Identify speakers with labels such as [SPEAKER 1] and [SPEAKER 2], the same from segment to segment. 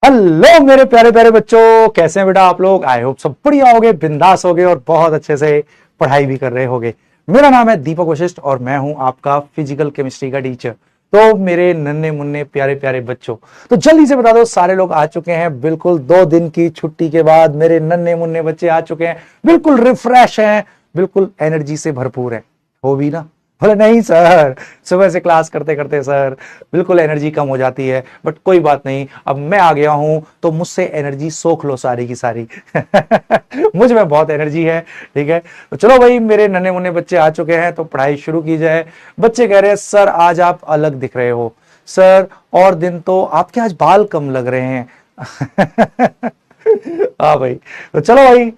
[SPEAKER 1] Hello मेरे प्यारे प्यारे बच्चों, कैसे हैं बेटा आप लोग। आई होप सब बढ़िया होगे, बिंदास होगे और बहुत अच्छे से पढ़ाई भी कर रहे होगे। मेरा नाम है दीपक वशिष्ठ और मैं हूं आपका फिजिकल केमिस्ट्री का टीचर। तो मेरे नन्हे मुन्ने प्यारे प्यारे बच्चों, तो जल्दी से बता दो, सारे लोग आ चुके हैं बिल्कुल 2 दिन की छुट्टी के बाद। मेरे नन्हे मुन्ने बच्चे आ चुके हैं, बिल्कुल रिफ्रेश हैं, बिल्कुल एनर्जी से भरपूर है। हो भी ना? बोले नहीं सर, सुबह से क्लास करते करते सर बिल्कुल एनर्जी कम हो जाती है, बट कोई बात नहीं, अब मैं आ गया हूं तो मुझसे एनर्जी सोख लो सारी की सारी। मुझ में बहुत एनर्जी है। ठीक है, तो चलो भाई, मेरे नन्हे मुन्ने बच्चे आ चुके हैं तो पढ़ाई शुरू की जाए। बच्चे कह रहे हैं सर आज आप अलग दिख रहे हो सर, और दिन तो आपके आज बाल कम लग रहे हैं। हाँ भाई, तो चलो भाई,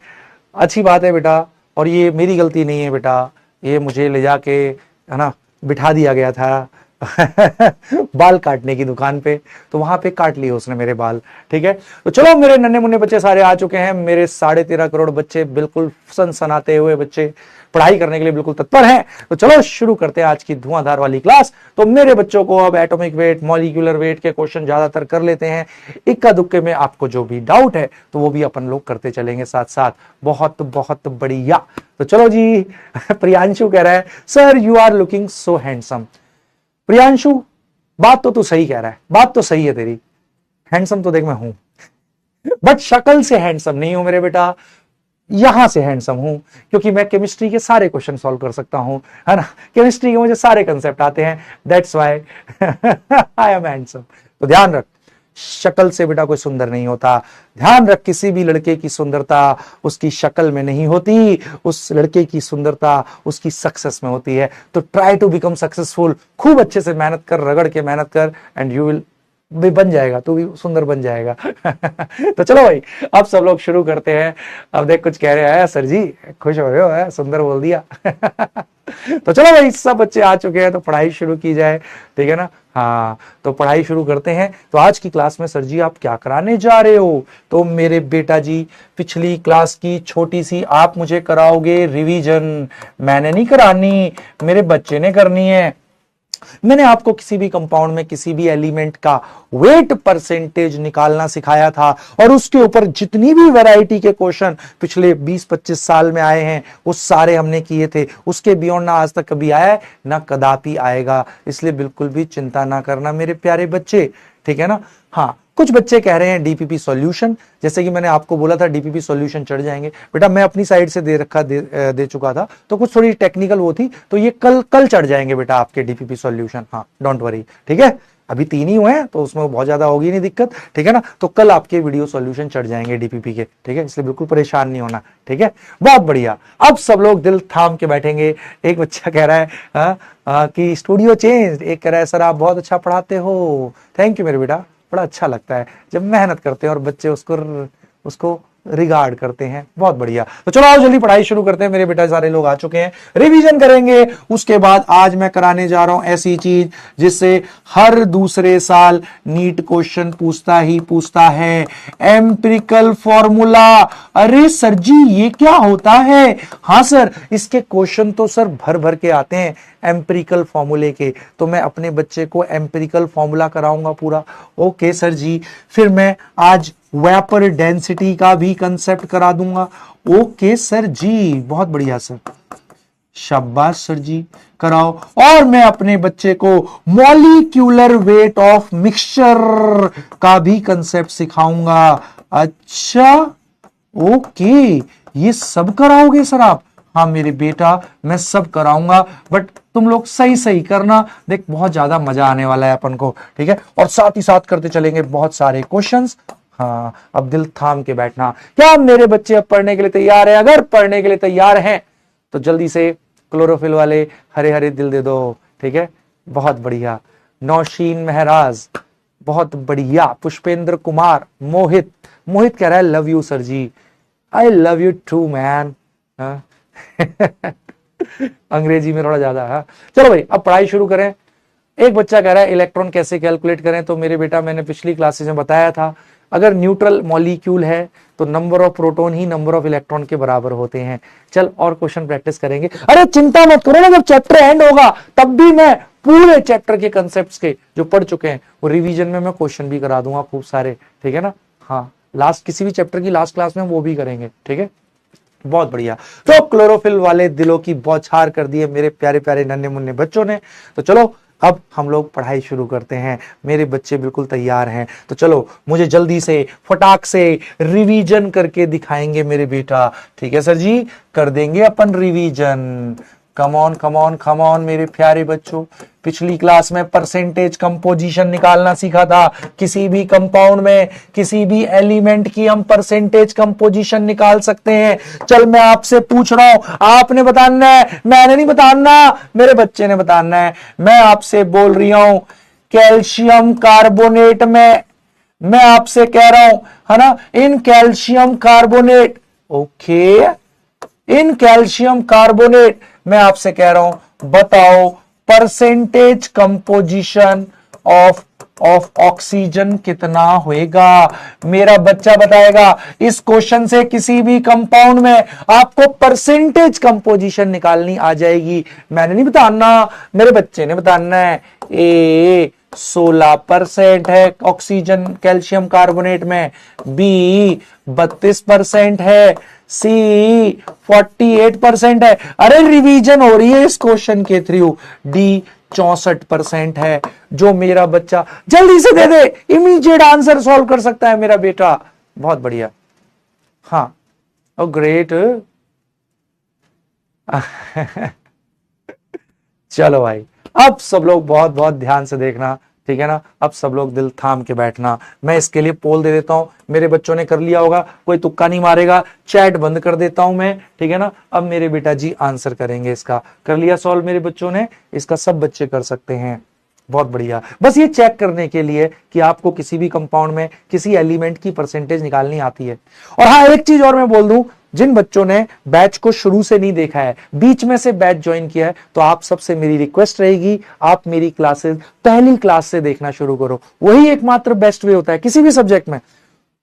[SPEAKER 1] अच्छी बात है बेटा, और ये मेरी गलती नहीं है बेटा, ये मुझे ले जाके है ना बिठा दिया गया था बाल काटने की दुकान पे, तो वहां पे काट लिए उसने मेरे बाल। ठीक है, तो चलो मेरे नन्हे मुन्ने बच्चे सारे आ चुके हैं। मेरे 13.5 करोड़ बच्चे बिल्कुल सनसनाते हुए बच्चे पढ़ाई करने के लिए बिल्कुल तत्पर हैं। तो चलो शुरू करते हैं आज की धुआंधार वाली क्लास। तो मेरे बच्चों को अब एटॉमिक वेट, मॉलिक्यूलर वेट के क्वेश्चन ज्यादातर कर लेते हैं। इक्का दुक्के में आपको जो भी डाउट है तो वो भी अपन लोग करते चलेंगे साथ साथ। बहुत बहुत बढ़िया। तो चलो जी, प्रियांशु कह रहा है sir you are looking so handsome. Priyanshu, बात तो तू सही कह रहा है, बात तो सही है तेरी। हैंडसम तो देख मैं हूं, बट शक्ल से हैंडसम नहीं हूं मेरे बेटा। यहां से हैंडसम हूं क्योंकि मैं केमिस्ट्री के सारे क्वेश्चन सॉल्व कर सकता हूं, है ना। केमिस्ट्री के मुझे सारे कंसेप्ट आते हैं, that's why I am handsome. तो ध्यान रख, शक्ल से बेटा कोई सुंदर नहीं होता। ध्यान रख, किसी भी लड़के की सुंदरता उसकी शक्ल में नहीं होती, उस लड़के की सुंदरता उसकी सक्सेस में होती है। तो ट्राई टू बिकम सक्सेसफुल, खूब अच्छे से मेहनत कर, रगड़ के मेहनत कर, एंड यू विल भी बन जाएगा, तू भी सुंदर बन जाएगा। तो चलो भाई, अब सब लोग शुरू करते हैं। अब देख कुछ कह रहे हैं सर जी, खुश हो रहे हो, है सुंदर बोल दिया। तो चलो भाई, सब बच्चे आ चुके हैं तो पढ़ाई शुरू की जाए। ठीक है ना। हाँ, तो पढ़ाई शुरू करते हैं। तो आज की क्लास में सर जी आप क्या कराने जा रहे हो? तो मेरे बेटा जी, पिछली क्लास की छोटी सी आप मुझे कराओगे रिवीजन। मैंने नहीं करानी, मेरे बच्चे ने करनी है। मैंने आपको किसी भी कंपाउंड में किसी भी एलिमेंट का वेट परसेंटेज निकालना सिखाया था, और उसके ऊपर जितनी भी वैरायटी के क्वेश्चन पिछले 20-25 साल में आए हैं वो सारे हमने किए थे। उसके बियॉन्ड ना आज तक कभी आया है, ना कदापि आएगा। इसलिए बिल्कुल भी चिंता ना करना मेरे प्यारे बच्चे। ठीक है ना। हाँ, कुछ बच्चे कह रहे हैं डीपीपी सॉल्यूशन, जैसे कि मैंने आपको बोला था डीपीपी सॉल्यूशन चढ़ जाएंगे। बेटा मैं अपनी साइड से दे चुका था, तो कुछ थोड़ी टेक्निकल वो थी, तो ये कल चढ़ जाएंगे बेटा आपके डीपीपी सॉल्यूशन। हाँ, डोंट वरी। ठीक है, अभी 3 ही हुए हैं तो उसमें बहुत ज्यादा होगी नहीं दिक्कत। ठीक है ना, तो कल आपके वीडियो सॉल्यूशन चढ़ जाएंगे डीपीपी के। ठीक है, इसलिए बिल्कुल परेशान नहीं होना। ठीक है, बहुत बढ़िया। अब सब लोग दिल थाम के बैठेंगे। एक बच्चा कह रहा है कि स्टूडियो चेंज, एक कह रहा है सर आप बहुत अच्छा पढ़ाते हो। थैंक यू मेरे बेटा, बड़ा अच्छा लगता है जब मेहनत करते हैं और बच्चे उसको रिगार्ड करते हैं। बहुत बढ़िया। तो चलो आओ जल्दी पढ़ाई शुरू करते हैं। मेरे बेटा सारे लोग आ चुके हैं, रिवीजन करेंगे। उसके बाद आज मैं कराने जा रहा हूं ऐसी चीज जिससे हर दूसरे साल नीट क्वेश्चन पूछता है, एम्पिरिकल फॉर्मूला। अरे सर जी ये क्या होता है? हाँ सर, इसके क्वेश्चन तो सर भर भर के आते हैं एम्पिरिकल फॉर्मूले के, तो मैं अपने बच्चे को एम्पिरिकल फॉर्मूला कराऊंगा पूरा। ओके सर जी, फिर मैं आज वेपर डेंसिटी का भी कंसेप्ट करा दूंगा। ओके सर जी, बहुत बढ़िया सर, शाबाश सर जी, कराओ। और मैं अपने बच्चे को मॉलिक्यूलर वेट ऑफ मिक्सचर का भी कंसेप्ट सिखाऊंगा। अच्छा, ओके, ये सब कराओगे सर आप? हाँ मेरे बेटा, मैं सब कराऊंगा, बट तुम लोग सही सही करना। देख बहुत ज्यादा मजा आने वाला है अपन को। ठीक है, और साथ ही साथ करते चलेंगे बहुत सारे क्वेश्चंस। हाँ, अब दिल थाम के बैठना। क्या मेरे बच्चे अब पढ़ने के लिए तैयार हैं? अगर पढ़ने के लिए तैयार हैं तो जल्दी से क्लोरोफिल वाले हरे हरे दिल दे दो। ठीक है, बहुत बढ़िया। नौशीन महराज, बहुत बढ़िया। पुष्पेंद्र कुमार, मोहित कह रहा है love you sir ji. I love you too man. अंग्रेजी में थोड़ा ज्यादा है। चलो भाई, अब पढ़ाई शुरू करें। एक बच्चा कह रहा है इलेक्ट्रॉन कैसे कैलकुलेट करें? तो मेरे बेटा मैंने पिछली क्लासेस में बताया था, अगर न्यूट्रल मॉलिक्यूल है तो number of proton he number of electron के बराबर होते हैं। चल और क्वेश्चन प्रैक्टिस करेंगे। अरे चिंता मत करो ना, जब चैप्टर एंड होगा तब भी मैं पूरे चैप्टर के कंसेप्ट्स के जो पढ़ चुके हैं वो रिवीजन में मैं क्वेश्चन भी करा दूंगा खूब सारे, ठीक है ना। हाँ, लास्ट किसी भी चैप्टर की लास्ट क्लास में वो भी करेंगे, ठीक है। बहुत बढ़िया। तो क्लोरोफिल वाले दिलों की बौछार कर दी है मेरे प्यारे प्यारे नन्हे मुन्ने बच्चों ने। तो चलो अब हम लोग पढ़ाई शुरू करते हैं। मेरे बच्चे बिल्कुल तैयार हैं, तो चलो मुझे जल्दी से फटाक से रिवीजन करके दिखाएंगे मेरे बेटा। ठीक है सर जी, कर देंगे अपन revision. Come on come on come on मेरे प्यारे बच्चों। पिछली क्लास में परसेंटेज कंपोजिशन निकालना सीखा था। किसी भी कंपाउंड में किसी भी एलिमेंट की हम परसेंटेज कंपोजिशन निकाल सकते हैं। चल मैं आपसे पूछ रहा हूं, आपने बताना है, मैंने नहीं बताना, मेरे बच्चे ने बताना है। मैं आपसे बोल रही हूं कैल्शियम कार्बोनेट में, मैं आपसे कह रहा हूं है ना, in calcium carbonate, okay, in calcium carbonate मैं आपसे कह रहा हूं बताओ परसेंटेज कंपोजिशन ऑफ ऑक्सीजन कितना होएगा। मेरा बच्चा बताएगा। इस क्वेश्चन से किसी भी कंपाउंड में आपको परसेंटेज कंपोजिशन निकालनी आ जाएगी। मैंने नहीं बताना, मेरे बच्चे ने बताना है। ए 16% है ऑक्सीजन कैल्शियम कार्बोनेट में, बी 32% है, सी 48% है। अरे रिवीजन हो रही है इस क्वेश्चन के थ्रू। डी 64% है। जो मेरा बच्चा जल्दी से दे दे, इमीडिएट आंसर सॉल्व कर सकता है मेरा बेटा। बहुत बढ़िया। हाँ, ओ ग्रेट। चलो भाई, अब सब लोग बहुत बहुत ध्यान से देखना, ठीक है ना। अब सब लोग दिल थाम के बैठना। मैं इसके लिए पोल दे देता हूं, मेरे बच्चों ने कर लिया होगा, कोई तुक्का नहीं मारेगा। चैट बंद कर देता हूं मैं, ठीक है ना। अब मेरे बेटा जी आंसर करेंगे इसका। कर लिया सॉल्व मेरे बच्चों ने, इसका सब बच्चे कर सकते हैं। बहुत बढ़िया। बस ये चेक करने के लिए कि आपको किसी भी कंपाउंड में किसी एलिमेंट की परसेंटेज निकालनी आती है। और हाँ, एक चीज और मैं बोल दूं, जिन बच्चों ने बैच को शुरू से नहीं देखा है, बीच में से बैच ज्वाइन किया है, तो आप सबसे मेरी रिक्वेस्ट रहेगी, आप मेरी क्लासेस पहली क्लास से देखना शुरू करो। वही एकमात्र बेस्ट वे होता है किसी भी सब्जेक्ट में।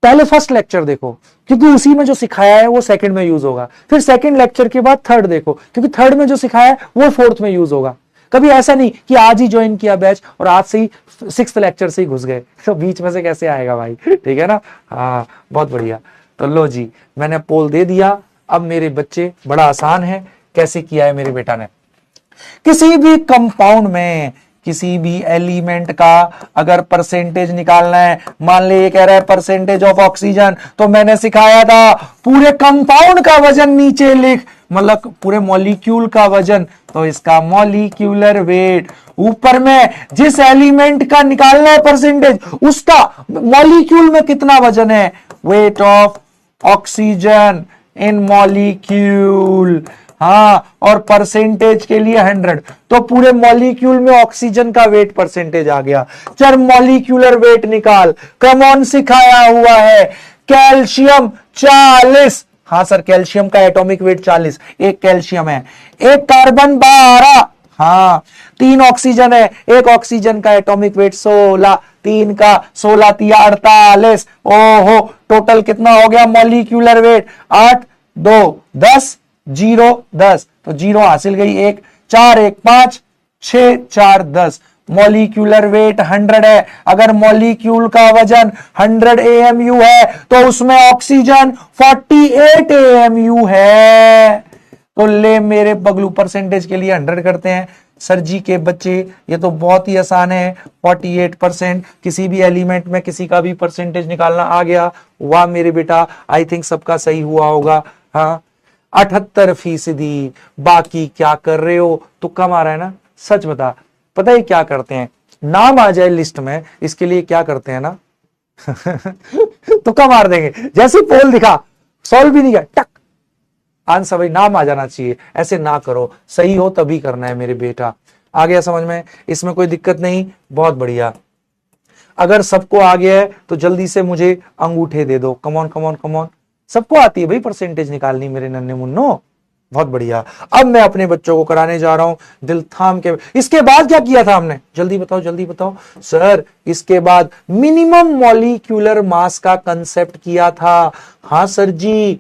[SPEAKER 1] पहले फर्स्ट लेक्चर देखो, क्योंकि उसी में जो सिखाया है वो सेकंड में यूज होगा। फिर सेकंड लेक्चर के बाद थर्ड देखो, क्योंकि थर्ड में जो सिखाया है वो फोर्थ में यूज होगा। कभी ऐसा नहीं कि आज ही ज्वाइन किया बैच और आज से ही सिक्स्थ लेक्चर से ही घुस गए, तो बीच में से कैसे आएगा भाई, ठीक है ना। हाँ, बहुत बढ़िया। तो लो जी, मैंने पोल दे दिया। अब मेरे बच्चे, बड़ा आसान है, कैसे किया है मेरे बेटा ने। किसी भी कंपाउंड में किसी भी एलिमेंट का अगर परसेंटेज निकालना है, मान ले ये कह रहा है परसेंटेज ऑफ ऑक्सीजन, तो मैंने सिखाया था पूरे कंपाउंड का वजन नीचे लिख, मतलब पूरे मॉलिक्यूल का वजन, तो इसका मॉलिक्यूलर वेट। ऊपर में जिस एलिमेंट का निकालना है परसेंटेज, उसका मॉलिक्यूल में कितना वजन है, weight of oxygen in molecule. हाँ, और परसेंटेज के लिए 100, तो पूरे मॉलिक्यूल में ऑक्सीजन का वेट परसेंटेज आ गया। चल मॉलिक्यूलर वेट निकाल। कम ऑन सिखाया हुआ है। कैल्शियम 40, हाँ सर, कैल्शियम का एटॉमिक वेट 40, एक कैल्शियम है, एक कार्बन 12, हाँ 3 ऑक्सीजन है, एक ऑक्सीजन का एटॉमिक वेट 16, 3 का 16 तिया 48। ओहो, टोटल कितना हो गया मॉलिक्यूलर वेट, 8 2 10 0 10, तो 0 हासिल गई, 1 4 1 5 6 4 10। मॉलिक्यूलर वेट 100 है। अगर मॉलिक्यूल का वजन 100 AMU है तो उसमें ऑक्सीजन 48 AMU है। तो ले मेरे बगलू, परसेंटेज के लिए 100 करते हैं। सर जी के बच्चे, ये तो बहुत ही आसान है। 48%, किसी भी एलिमेंट में किसी का भी परसेंटेज निकालना आ गया। वाह मेरे बेटा, आई थिंक सबका सही हुआ होगा। हाँ, 78%। बाकी क्या कर रहे हो, तुक्का मारा है ना। सच बता, पता है क्या करते हैं, नाम आ जाए लिस्ट में, इसके लिए क्या करते हैं ना तुक्का मार देंगे। जैसे पोल दिखा, सॉल्व भी नहीं किया, टक आंसर, भाई नाम आ जाना चाहिए। ऐसे ना करो, सही हो तभी करना है मेरे बेटा। आ गया समझ में, इसमें कोई दिक्कत नहीं। बहुत बढ़िया। अगर सबको आ गया है तो जल्दी से मुझे अंगूठे दे दो। कमॉन कमॉन कमॉन, सबको आती है भाई परसेंटेज निकालनी मेरे नन्हे मुन्नो। बहुत बढ़िया। अब मैं अपने बच्चों को कराने जा रहा हूं दिल थाम के। इसके बाद क्या किया था हमने, जल्दी बताओ जल्दी बताओ सर। इसके बाद मिनिमम मॉलिक्यूलर मास का कंसेप्ट किया था। हाँ सर जी।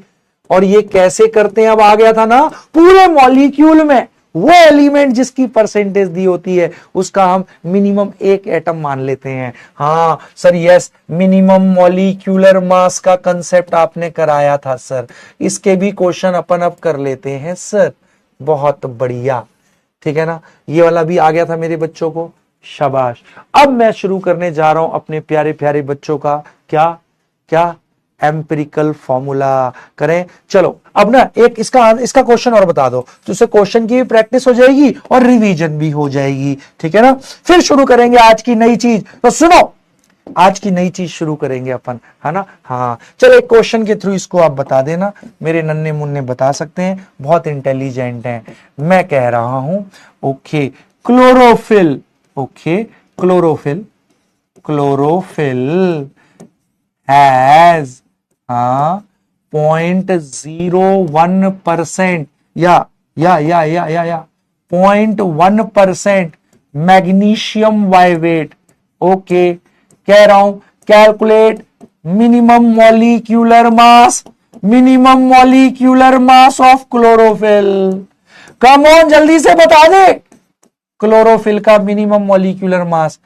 [SPEAKER 1] और ये कैसे करते हैं, अब आ गया था ना, पूरे मॉलिक्यूल में वो एलिमेंट जिसकी परसेंटेज दी होती है उसका हम मिनिमम एक एटम मान लेते हैं। हाँ सर यस, मिनिमम मॉलिक्यूलर मास का कंसेप्ट आपने कराया था सर। इसके भी क्वेश्चन अपन अब कर लेते हैं सर। बहुत बढ़िया, ठीक है ना। ये वाला भी आ गया था मेरे बच्चों को, शाबाश। अब मैं शुरू करने जा रहा हूं अपने प्यारे प्यारे बच्चों का क्या क्या एम्पिरिकल फॉर्मूला करें। चलो अब ना एक इसका क्वेश्चन और बता दो, तो इससे क्वेश्चन की भी प्रैक्टिस हो जाएगी और रिवीजन भी हो जाएगी, ठीक है ना। फिर शुरू करेंगे आज की नई चीज। तो सुनो, आज की नई चीज शुरू करेंगे अपन, है ना। हाँ चलो, एक क्वेश्चन के थ्रू इसको आप बता देना। मेरे नन्हे मुन्ने बता सकते हैं, बहुत इंटेलिजेंट हैं। मैं कह रहा हूं okay, chlorophyll, okay chlorophyll, chlorophyll has 0.01% या 0.1% मैग्नीशियम वाइवेट। ओके, कह रहा हूं calculate minimum molecular mass, minimum molecular mass of chlorophyll. Come on जल्दी से बता दे, क्लोरोफिल का मिनिमम मॉलिक्यूलर मास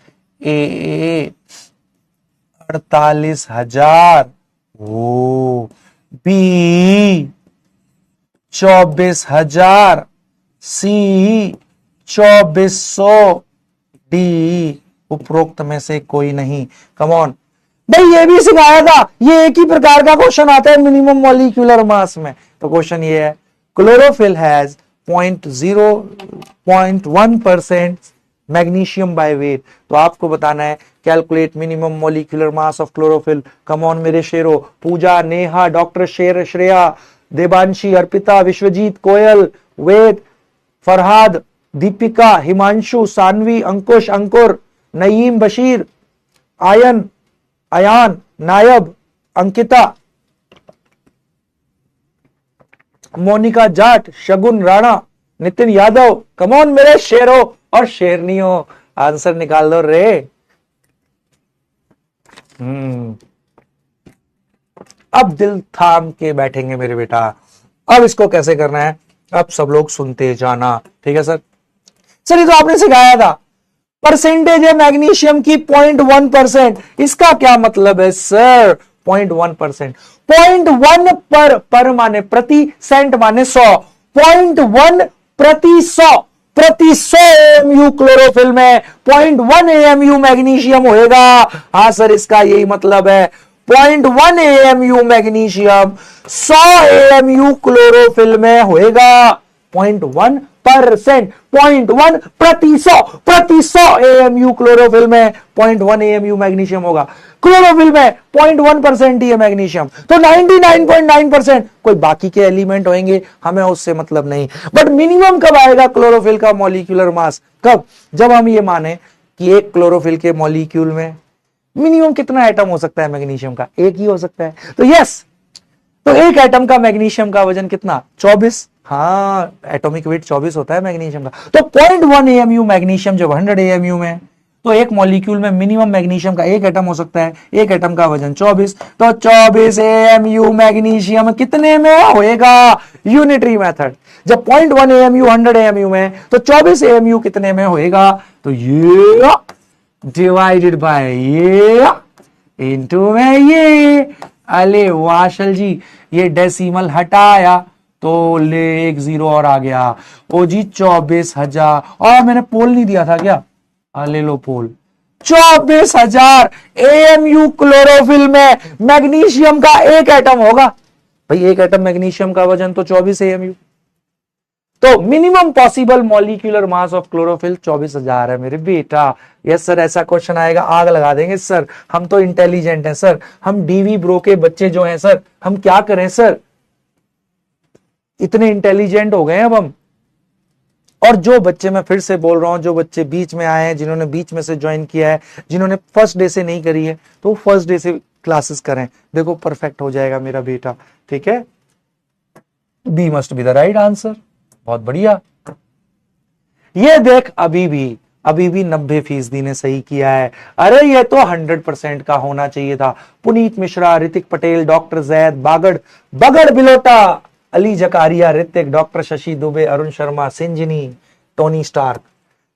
[SPEAKER 1] 48,000, ओ बी 24,000, सी 2400, डी उपरोक्त में से कोई नहीं। कम ऑन भाई, ये भी सिखाया था, ये एक ही प्रकार का क्वेश्चन आता है मिनिमम मॉलिक्यूलर मास में। तो क्वेश्चन ये है, chlorophyll has 0.1% magnesium by weight. तो आपको बताना है calculate minimum molecular mass of chlorophyll. Come on मेरे शेरों, पूजा, नेहा, डॉक्टर श्रेया, देवांशी, अर्पिता, विश्वजीत, कोयल, वेद, फरहाद, दीपिका, हिमांशु, सानवी, अंकुश, अंकुर, नईम, बशीर, आयन, अयान, नायब, अंकिता, मोनिका जाट, शगुन राणा, नितिन यादव। कमॉन मेरे शेरों और शेरनियों, आंसर निकाल दो रे। अब दिल थाम के बैठेंगे मेरे बेटा। अब इसको कैसे करना है, अब सब लोग सुनते जाना, ठीक है सर। सर ये तो आपने सिखाया था, परसेंटेज है मैग्नीशियम की 0.1%। इसका क्या मतलब है सर, 0.1%। 0.1 पर माने प्रति, सेंट माने 100, 0.1 प्रति 100, प्रति 100 AMU क्लोरोफिल में 0.1 AMU मैग्नीशियम होएगा। हाँ सर, इसका यही मतलब है, 0.1 AMU मैग्नीशियम 100 AMU क्लोरोफिल में होएगा। 0.1%, 0.1 प्रति 100, प्रति 100 AMU क्लोरोफिल में 0.1 AMU मैग्नीशियम होगा। क्लोरोफिल में 0.1% ही है मैग्नीशियम, तो 99.9% कोई बाकी के एलिमेंट होंगे, हमें उससे मतलब नहीं। बट मिनिमम कब आएगा क्लोरोफिल का मॉलिक्यूलर मास, कब, जब हम ये माने कि एक क्लोरोफिल के मॉलिक्यूल में मिनिमम कितना एटम हो सकता है मैग्नीशियम का, एक ही हो सकता है। तो यस, तो एक एटम का मैग्नीशियम का वजन कितना, 24। हाँ, एटॉमिक वेट 24 होता है मैग्नीशियम का। तो 0.1 AMU मैग्नीशियम जब 100 AMU में, तो एक मॉलिक्यूल में मिनिमम मैग्नीशियम का एक एटम हो सकता है, एक एटम का वजन 24। तो 24 AMU मैग्नीशियम कितने में होएगा, यूनिटरी मेथड। जब 0.1 AMU 100 AMU में, तो 24 AMU कितने में होएगा, तो ये डिवाइडेड बाय ये इनटू में ये। अले वाशल जी, ये डेसिमल हटाया तो ले एक जीरो और आ गया। ओ जी 24,000, और मैंने पोल नहीं दिया था क्या, ले लो पोल। 24,000 AMU क्लोरोफिल में मैग्नीशियम का एक एटम होगा। भाई एक एटम मैग्नीशियम का वजन तो 24 AMU। तो minimum possible molecular mass of chlorophyll 24,000 है मेरे बेटा। यस सर, ऐसा क्वेश्चन आएगा आग लगा देंगे सर, हम तो इंटेलिजेंट हैं सर, हम डीवी ब्रो के बच्चे जो हैं सर, हम क्या करें सर, इतने इंटेलिजेंट हो गए अब हम। और जो बच्चे, मैं फिर से बोल रहा हूं, जो बच्चे बीच में आए हैं, जिन्होंने बीच में से ज्वाइन किया है, जिन्होंने फर्स्ट डे से नहीं करी है, तो फर्स्ट डे से क्लासेस करें, देखो परफेक्ट हो जाएगा मेरा बेटा, ठीक है। B must be the right answer. बहुत बढ़िया। ये देख अभी भी 90% ने सही किया है। अरे ये तो 100% का होना चाहिए था। पुनीत मिश्रा, ऋतिक पटेल, डॉक्टर जैद, बगड़ बिलोटा, Ali Zakaria, Hrithik, doctor Shashi Dubey, Arun Sharma, Sinjini, Tony Stark.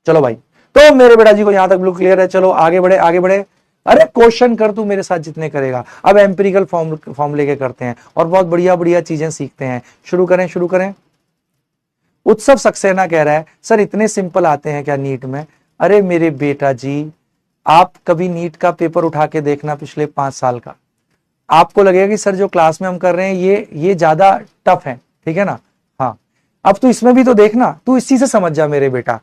[SPEAKER 1] चलो भाई, तो मेरे बेटा जी को यहां तक बिल्कुल क्लियर है। चलो आगे बढ़े। अरे क्वेश्चन कर तू मेरे साथ जितने करेगा। अब एम्पिरिकल फॉर्म लेके करते हैं और बहुत बढ़िया चीजें सीखते हैं। शुरू करें। उत्सव सक्सेना कह रहा है सर इतने सिंपल आते हैं क्या नीट में? अरे मेरे बेटा जी, आप कभी नीट का पेपर उठा के देखना पिछले 5 साल का, आपको लगेगा कि सर जो क्लास में हम कर रहे हैं ये ज्यादा टफ है, ठीक है ना? हाँ, अब तू इसमें भी तो देखना, तू इसी से समझ जा मेरे बेटा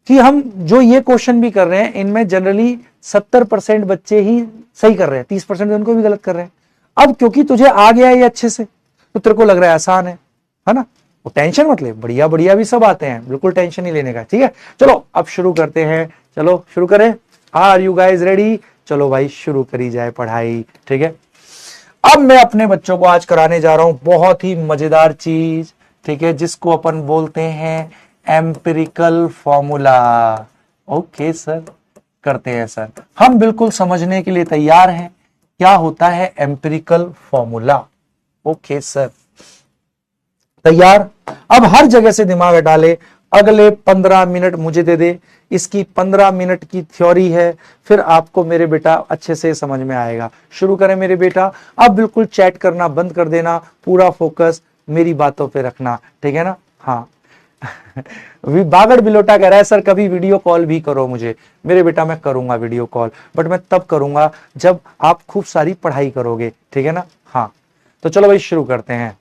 [SPEAKER 1] कि हम जो ये क्वेश्चन भी कर रहे हैं इनमें जनरली 70% बच्चे ही सही कर रहे हैं, 30% उनको भी गलत कर रहे हैं। अब क्योंकि तुझे आ गया है ये अच्छे से, तो तेरे को लग रहा है आसान है ना? वो टेंशन मत ले, बढ़िया भी सब आते हैं, बिल्कुल टेंशन नहीं लेने का, ठीक है? चलो अब शुरू करते हैं। चलो शुरू करें। Are you guys ready? चलो भाई शुरू करी जाए पढ़ाई, ठीक है? अब मैं अपने बच्चों को आज कराने जा रहा हूं बहुत ही मजेदार चीज, ठीक है, जिसको अपन बोलते हैं एम्पिरिकल फॉर्मूला। ओके सर, करते हैं सर। हम बिल्कुल समझने के लिए तैयार हैं क्या होता है एम्पिरिकल फॉर्मूला। ओके सर, तैयार? अब हर जगह से दिमाग हटा ले, अगले 15 मिनट मुझे दे दे। इसकी 15 मिनट की थ्योरी है, फिर आपको मेरे बेटा अच्छे से समझ में आएगा। शुरू करें मेरे बेटा। अब बिल्कुल चैट करना बंद कर देना, पूरा फोकस मेरी बातों पे रखना, ठीक है ना? हाँ। बागड़ बिलोटा कह रहा है सर कभी वीडियो कॉल भी करो मुझे। मेरे बेटा मैं करूंगा वीडियो कॉल, बट मैं तब करूंगा जब आप खूब सारी पढ़ाई करोगे, ठीक है ना? हाँ, तो चलो भाई शुरू करते हैं।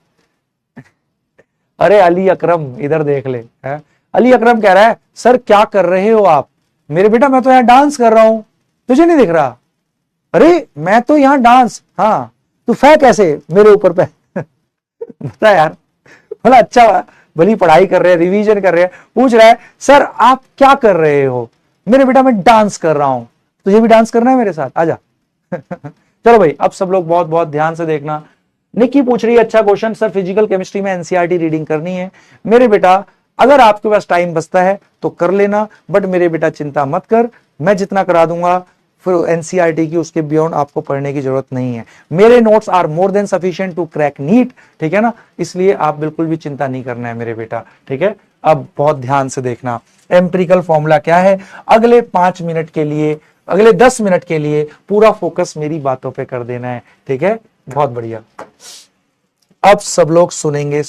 [SPEAKER 1] अरे अली अकरम इधर देख ले है? अली अकरम कह रहा है सर क्या कर रहे हो आप? मेरे बेटा मैं तो यहां डांस कर रहा हूं, तुझे नहीं दिख रहा? अरे मैं तो यहां डांस। हाँ, तू फै कैसे मेरे ऊपर पे? बता यार, बोला अच्छा भली पढ़ाई कर रहे हैं, रिवीजन कर रहे हैं, पूछ रहा है सर आप क्या कर रहे हो? मेरे बेटा मैं डांस कर रहा हूं, तुझे भी डांस करना है मेरे साथ, आजा। चलो भाई अब सब लोग बहुत बहुत ध्यान से देखना। निक्की पूछ रही है अच्छा क्वेश्चन सर फिजिकल केमिस्ट्री में एनसीईआरटी रीडिंग करनी है। मेरे बेटा अगर आपके पास टाइम बचता है तो कर लेना, बट मेरे बेटा चिंता मत कर, मैं जितना करा दूंगा फिर एनसीईआरटी की, उसके बियॉन्ड आपको पढ़ने की जरूरत नहीं है। मेरे notes are more than sufficient to crack NEET, ठीक है ना? इसलिए आप बिल्कुल भी चिंता नहीं करना है मेरे बेटा, ठीक है? अब बहुत ध्यान से देखना एम्पिरिकल फॉर्मूला क्या है। अगले 5 मिनट के लिए, अगले 10 मिनट के लिए पूरा फोकस मेरी बातों पे कर देना है, ठीक है? बहुत बढ़िया। अब सब लोग सुनेंगे।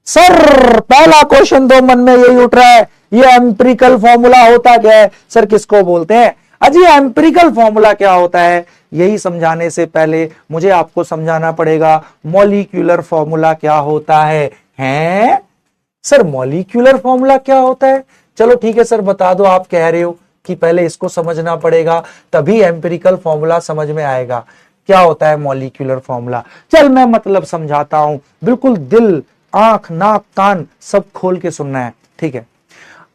[SPEAKER 1] सर पहला क्वेश्चन तो मन में यही उठ रहा है, ये एम्पिरिकल फॉर्मूला होता क्या है? सर किसको बोलते हैं? अजी एम्पिरिकल फॉर्मूला क्या होता है? यही समझाने से पहले मुझे आपको समझाना पड़ेगा मॉलिक्यूलर फॉर्मूला क्या होता है। हैं सर मॉलिक्यूलर फॉर्मूला क्या होता है? चलो ठीक है सर बता दो, आप कह रहे हो कि पहले इसको समझना पड़ेगा तभी एम्पिरिकल फॉर्मूला समझ में आएगा। क्या होता है मॉलिक्यूलर फॉर्मूला? चल मैं मतलब समझाता हूं, बिल्कुल दिल आंख नाक कान सब खोल के सुनना है, ठीक है?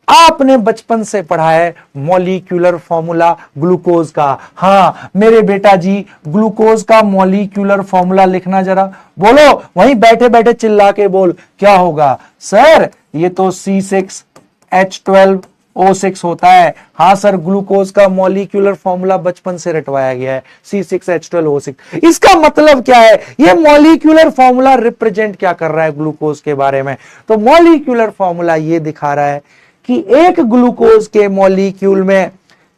[SPEAKER 1] आपने बचपन से पढ़ा है मॉलिक्यूलर फॉर्मूला ग्लूकोज का। हाँ मेरे बेटा जी, ग्लूकोज का मॉलिक्यूलर फॉर्मूला लिखना जरा, बोलो वहीं बैठे बैठे चिल्ला के बोल, क्या होगा? सर ये तो C6H12O6 होता है। हाँ सर, ग्लूकोज का मॉलिक्यूलर फॉर्मूला बचपन से रटवाया गया है, C6H12O6। इसका मतलब क्या है? ये मॉलिक्यूलर फॉर्मूला रिप्रेजेंट क्या कर रहा है ग्लूकोज के बारे में? तो मॉलिक्यूलर फॉर्मूला ये दिखा रहा है कि एक ग्लूकोज के मॉलिक्यूल में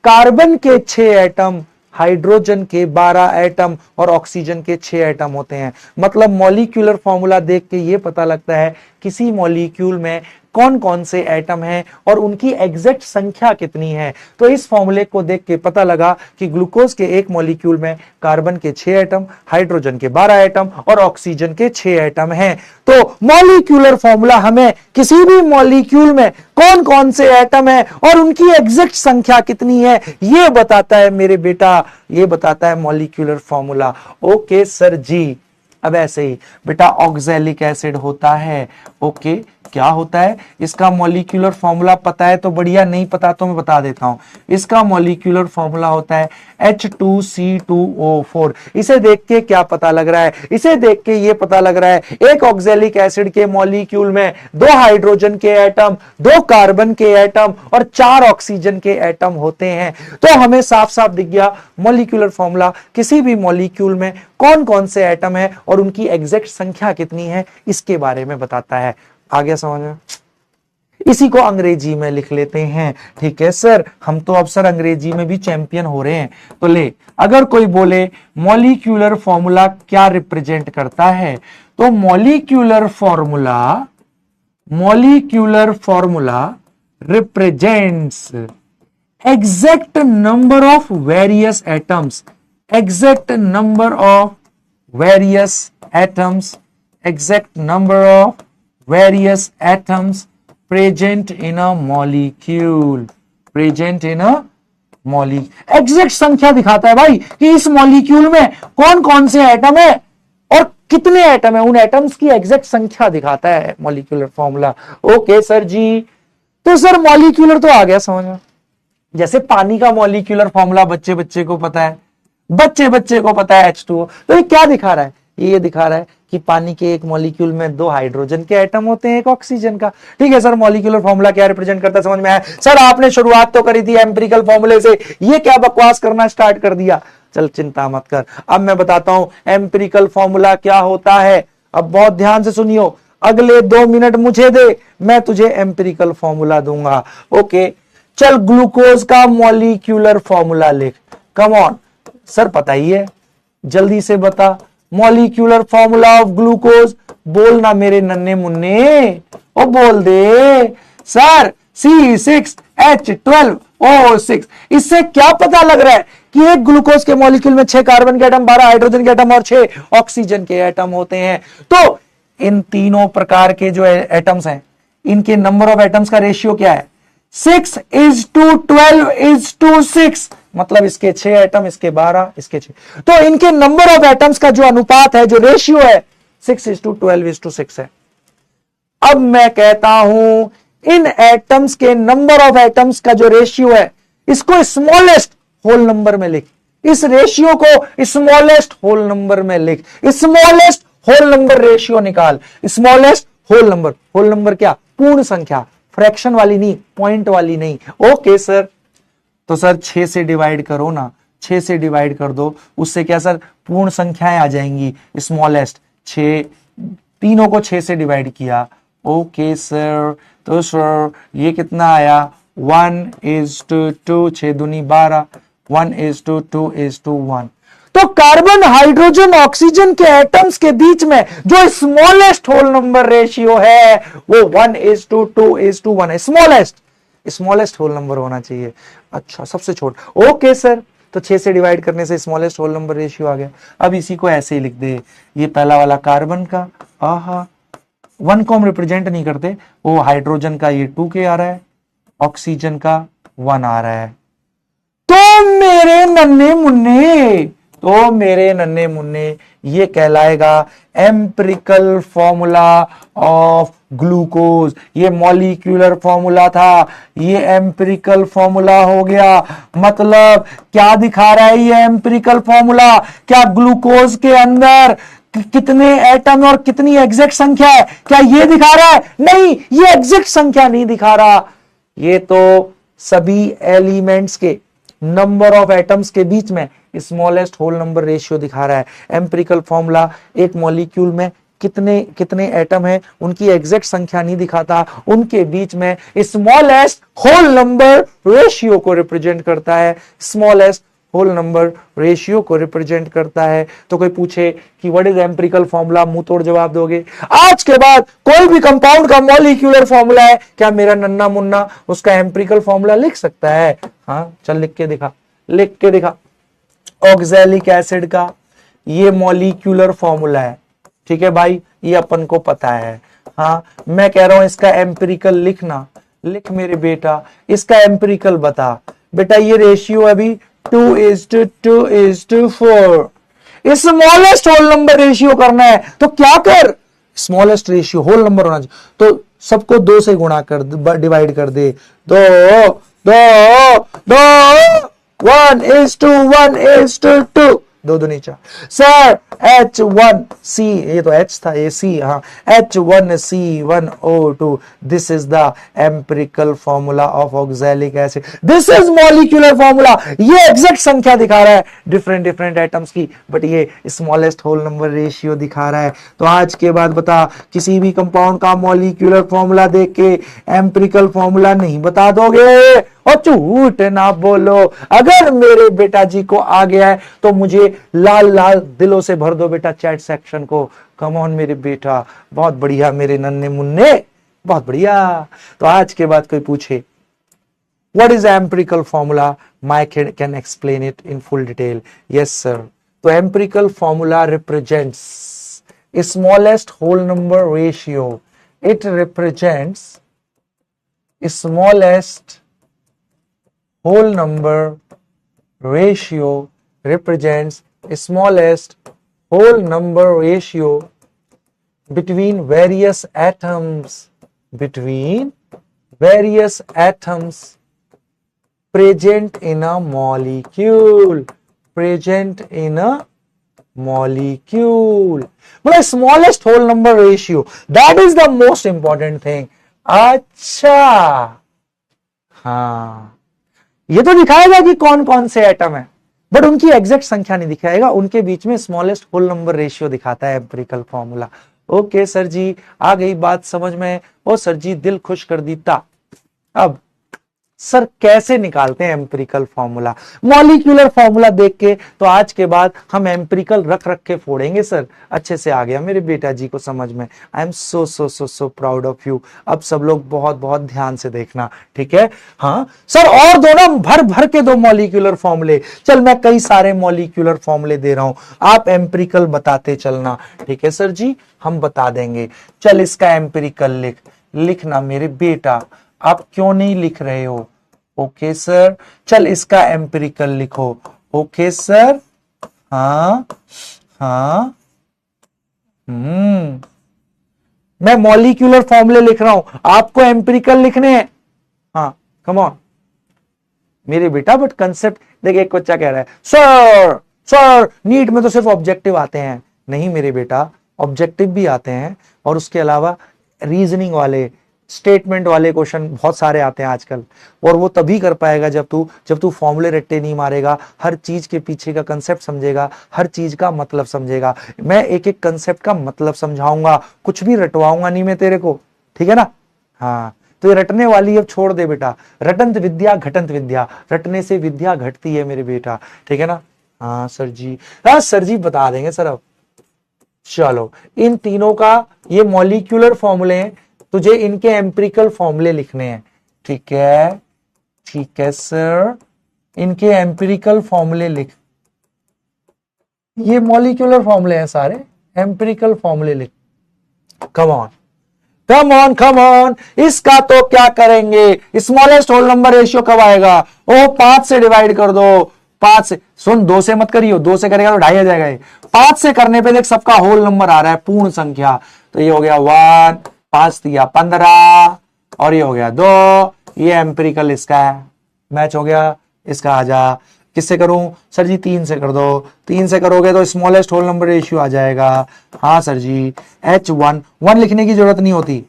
[SPEAKER 1] कार्बन के 6 एटम, हाइड्रोजन के 12 एटम और ऑक्सीजन के 6 एटम होते हैं। मतलब मॉलिक्यूलर फॉर्मूला देख के ये पता लगता है किसी मॉलिक्यूल में कौन कौन से एटम हैं और उनकी एग्जैक्ट संख्या कितनी है। तो इस फॉर्मूले को देख के पता लगा कि ग्लूकोज के एक मॉलिक्यूल में कार्बन के 6 एटम, हाइड्रोजन के 12 एटम और ऑक्सीजन के 6 एटम हैं। तो मॉलिक्यूलर फॉर्मूला हमें किसी भी मॉलिक्यूल में कौन कौन से एटम है और उनकी एग्जैक्ट संख्या कितनी है ये बताता है मेरे बेटा, ये बताता है मॉलिक्यूलर फॉर्मूला। ओके सर जी। अब ऐसे ही बेटा ऑक्सैलिक एसिड होता है, ओके, क्या होता है, इसका मॉलिक्यूलर फॉर्मूला पता है तो बढ़िया, नहीं पता तो मैं बता देता हूं। इसका मॉलिक्यूलर फॉर्मूला होता है H2C2O4। इसे देख के क्या पता लग रहा है, इसे देख के ये पता लग रहा है एक ऑक्जेलिक एसिड के मॉलिक्यूल में 2 हाइड्रोजन के एटम, 2 कार्बन के एटम और 4 ऑक्सीजन के एटम होते हैं। तो हमें साफ साफ दिख गया मॉलिक्यूलर फॉर्मूला किसी भी मॉलिक्यूल में कौन कौन से एटम है और उनकी एग्जैक्ट संख्या कितनी है इसके बारे में बताता है। आ गया समझ में? इसी को अंग्रेजी में लिख लेते हैं। ठीक है सर, हम तो अब सर अंग्रेजी में भी चैंपियन हो रहे हैं। तो ले, अगर कोई बोले मॉलिक्यूलर फॉर्मूला क्या रिप्रेजेंट करता है, तो molecular formula represents exact number of various atoms, exact number of various atoms, exact number of various atoms present in a molecule, present in a molecule। Exact संख्या दिखाता है भाई कि इस मॉलिक्यूल में कौन कौन से एटम है और कितने एटम है, उन एटम्स की एग्जैक्ट संख्या दिखाता है मॉलिक्यूलर फॉर्मूला। ओके सर जी, तो सर मॉलिक्यूलर तो आ गया समझ में। जैसे पानी का मॉलिक्यूलर फॉर्मूला बच्चे बच्चे को पता है, बच्चे को पता है H2O। तो ये क्या दिखा रहा है, ये दिखा रहा है कि पानी के एक मॉलिक्यूल में 2 हाइड्रोजन के एटम होते हैं, एक ऑक्सीजन का। ठीक है सर, मॉलिक्यूलर फॉर्मूला क्या रिप्रेजेंट करता है समझ में आया? सर आपने शुरुआत तो करी थी एम्पिरिकल फॉर्मूले से, ये क्या बकवास करना स्टार्ट कर दिया? चल चिंता मत कर, अब मैं बताता हूं एम्पिरिकल फॉर्मूला क्या होता है। अब बहुत ध्यान से सुनियो, अगले 2 मिनट मुझे दे, मैं तुझे एम्पिरिकल फॉर्मूला दूंगा। ओके, चल ग्लूकोज का मॉलिक्यूलर फॉर्मूला लिख। कम ऑन सर, पता ही है, जल्दी से बता मॉलिक्यूलर फॉर्मूला ऑफ ग्लूकोज। बोल ना मेरे नन्हे मुन्ने, ओ बोल दे सर। C6H12O6। इससे क्या पता लग रहा है कि एक ग्लूकोज के मॉलिक्यूल में 6 कार्बन के एटम, 12 हाइड्रोजन के एटम और 6 ऑक्सीजन के एटम होते हैं। तो इन तीनों प्रकार के जो एटम्स हैं, इनके नंबर ऑफ एटम्स का रेशियो क्या है? 6:12:6। मतलब इसके 6 एटम, इसके 12, इसके 6। तो इनके नंबर ऑफ एटम्स का जो अनुपात है, जो रेशियो है, 6:12:6 है। अब मैं कहता हूं इन एटम्स के नंबर ऑफ एटम्स का जो रेशियो है, इसको स्मॉलेस्ट होल नंबर में लिख। इस रेशियो को स्मॉलेस्ट होल नंबर में लिख। स्मॉलेस्ट होल नंबर रेशियो निकाल। स्मॉलेस्ट होल नंबर क्या? पूर्ण संख्या, फ्रैक्शन वाली नहीं, पॉइंट वाली नहीं। ओके सर, तो सर 6 से डिवाइड करो ना, 6 से डिवाइड कर दो, उससे क्या सर पूर्ण संख्याएं आ जाएंगी। स्मॉलेस्ट 6, तीनों को 6 से डिवाइड किया। ओके सर, तो सर ये कितना आया? 1:2, 6 दूनी 12, 1:2:1। तो कार्बन, हाइड्रोजन, ऑक्सीजन के एटम्स के बीच में जो स्मॉलेस्ट होल नंबर रेशियो है वो 1:2:1 है। स्मॉलेस्ट होल नंबर होना चाहिए। अच्छा, सबसे छोटा। ओके सर, तो 6 से डिवाइड करने से स्मॉलेस्ट होल नंबर रेशियो आ गया। अब इसी को ऐसे ही लिख दे, ये पहला वाला कार्बन का, आहा 1 को हम रिप्रेजेंट नहीं करते, वो हाइड्रोजन का ये 2 के आ रहा है, ऑक्सीजन का 1 आ रहा है। तो मेरे नन्हे मुन्ने ये कहलाएगा एम्पिरिकल फॉर्मूला ऑफ ग्लूकोज। ये मॉलिक्यूलर फॉर्मूला था, ये एम्पिरिकल फॉर्मूला हो गया। मतलब क्या दिखा रहा है ये एम्पिरिकल फॉर्मूला? क्या ग्लूकोज के अंदर कितने एटम और कितनी एग्जैक्ट संख्या है, क्या ये दिखा रहा है? नहीं, ये एग्जैक्ट संख्या नहीं दिखा रहा। ये तो सभी एलिमेंट्स के नंबर ऑफ एटम्स के बीच में स्मॉलेस्ट होल नंबर रेशियो दिखा रहा है। एम्पिरिकल फॉर्मूला एक मॉलिक्यूल में कितने कितने एटम है उनकी एग्जैक्ट संख्या नहीं दिखाता, उनके बीच में स्मॉलेस्ट होल नंबर रेशियो को रिप्रेजेंट करता है। स्मॉलेस्ट होल नंबर रेशियो को रिप्रेजेंट करता है। तो कोई पूछे कि व्हाट इज एम्पिरिकल फॉर्मूला, मुंह तोड़ जवाब दोगे? आज के बाद कोई भी कंपाउंड का मॉलिक्यूलर फॉर्मूला है, क्या मेरा नन्ना मुन्ना उसका एम्पिरिकल फॉर्मूला लिख सकता है? हाँ चल लिख के दिखा। ऑक्सैलिक एसिड का ये मॉलिक्यूलर फॉर्मूला है, ठीक है भाई, ये अपन को पता है। हाँ मैं कह रहा हूं इसका एम्पिरिकल लिखना, लिख मेरे बेटा, इसका एम्पिरिकल बता। बेटा ये रेशियो अभी 2:4। स्मॉलेस्ट होल नंबर रेशियो करना है तो क्या कर, स्मॉलेस्ट रेशियो होल नंबर होना चाहिए। तो सबको 2 से गुणा कर, डिवाइड कर दे। 2 2 2 1:1:2 2 दूनी 4। सर H1C, ये तो H था, ये C, हाँ, H1C1O2, this is the empirical formula of oxalic acid, this is molecular formula. ये एग्जैक्ट संख्या दिखा रहा है डिफरेंट डिफरेंट एटम्स की, बट ये स्मॉलेस्ट होल नंबर रेशियो दिखा रहा है। तो आज के बाद बता, किसी भी कंपाउंड का मॉलिक्यूलर फॉर्मूला देख के एम्पिरिकल फॉर्मूला नहीं बता दोगे, और झूठ ना बोलो। अगर मेरे बेटा जी को आ गया है तो मुझे लाल लाल दिलों से भर दो बेटा चैट सेक्शन को। कम ऑन मेरे बेटा, बहुत बढ़िया मेरे नन्हे मुन्ने, बहुत बढ़िया। तो आज के बाद कोई पूछे what is empirical formula, my kid can explain it in full detail. Yes sir. तो empirical formula represents smallest whole number ratio, it represents smallest whole number ratio, represents smallest whole number ratio between various atoms, between various atoms present in a molecule, present in a molecule। मतलब smallest whole number ratio, that is the most important thing। अच्छा, हाँ, ये तो दिखाएगा कि कौन कौन से एटम है, बट उनकी एग्जैक्ट संख्या नहीं दिखाएगा, उनके बीच में स्मॉलेस्ट होल नंबर रेशियो दिखाता है एम्पिरिकल फॉर्मूला। ओके सर जी, आ गई बात समझ में। ओ सर जी, दिल खुश कर दीता। अब सर कैसे निकालते हैं एम्पिरिकल फॉर्मूला, मॉलिक्यूलर फॉर्मूला देख के? तो आज के बाद हम एम्पिरिकल रख रख के फोड़ेंगे सर। अच्छे से आ गया मेरे बेटा जी को समझ में। I am so so so so proud of you. अब सब लोग बहुत बहुत ध्यान से देखना, ठीक है? हाँ सर, और दो ना, भर भर के दो मॉलिक्यूलर फॉर्मूले। चल, मैं कई सारे मॉलिक्यूलर फॉर्मूले दे रहा हूं, आप एम्पिरिकल बताते चलना, ठीक है सर जी? हम बता देंगे। चल, इसका एम्पिरिकल लिखना मेरे बेटा। आप क्यों नहीं लिख रहे हो? Okay sir. चल, इसका एम्पिरिकल लिखो। Okay sir. हाँ हाँ, मैं मॉलिक्यूलर फॉर्मूले लिख रहा हूं, आपको एम्पिरिकल लिखने हैं। हाँ, कम ऑन मेरे बेटा। बट कंसेप्ट देख, एक बच्चा कह रहा है सर सर नीट में तो सिर्फ ऑब्जेक्टिव आते हैं। नहीं मेरे बेटा, ऑब्जेक्टिव भी आते हैं, और उसके अलावा रीजनिंग वाले, स्टेटमेंट वाले क्वेश्चन बहुत सारे आते हैं आजकल। और वो तभी कर पाएगा जब तू फॉर्मूले रट्टे नहीं मारेगा, हर चीज के पीछे का कंसेप्ट समझेगा, हर चीज का मतलब समझेगा। मैं एक एक कंसेप्ट का मतलब समझाऊंगा, कुछ भी रटवाऊंगा नहीं मैं तेरे को, ठीक है ना? हाँ, तो ये रटने वाली अब छोड़ दे बेटा। रटंत विद्या घटंत विद्या, रटने से विद्या घटती है मेरे बेटा, ठीक है ना? हाँ सर जी, हाँ सर जी बता देंगे सर। अब चलो, इन तीनों का ये मॉलिक्यूलर फॉर्मूले हैं, तुझे इनके एम्पिरिकल फॉर्मूले लिखने हैं, ठीक है? ठीक है सर, इनके एम्पिरिकल फॉर्मूले लिख। ये मॉलिक्यूलर फॉर्मूले हैं सारे, एम्पिरिकल फॉर्मूले लिख। कम on come on come on. इसका तो क्या करेंगे, स्मॉलेस्ट होल नंबर रेशियो कब आएगा? ओ 5 से डिवाइड कर दो। 5 से, सुन, 2 से मत करियो, 2 से करेगा तो 2.5 आ जाएगा। ये 5 से करने पे देख सबका होल नंबर आ रहा है, पूर्ण संख्या। तो ये हो गया 1, 5 दिया 15, और ये हो गया 2। ये एम्पिरिकल इसका है, मैच हो गया। इसका आ जा, किससे करूं सर जी? 3 से कर दो। 3 से करोगे तो स्मॉलेस्ट होल नंबर रेशियो आ जाएगा। हाँ सर जी, H1 1 लिखने की जरूरत नहीं होती,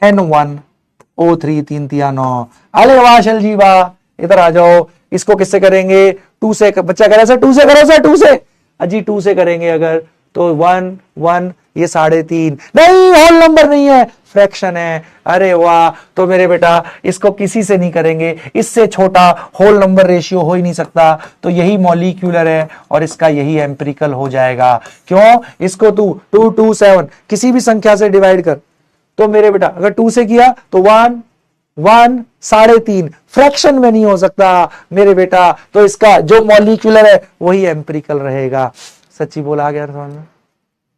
[SPEAKER 1] N1O3 3 3 9। अरे वाह शैल जी वाह, इधर आ जाओ। इसको किससे करेंगे? 2 से। बच्चा कह रहा है सर 2 से करो सर, 2 से। अजी 2 से करेंगे अगर तो 1 1, ये 3.5। नहीं, होल नंबर नहीं है, फ्रैक्शन है। अरे वाह, तो मेरे बेटा इसको किसी से नहीं करेंगे, इससे छोटा होल नंबर रेशियो हो ही नहीं सकता। तो यही मॉलिक्यूलर है और इसका यही एम्पिरिकल हो जाएगा। क्यों? इसको तू 2 2 7 किसी भी संख्या से डिवाइड कर, तो मेरे बेटा अगर 2 से किया तो 1 1 3.5, फ्रैक्शन में नहीं हो सकता मेरे बेटा। तो इसका जो मॉलिक्यूलर है वही एम्पिरिकल रहेगा। सच्ची बोला, आ गया समझ में?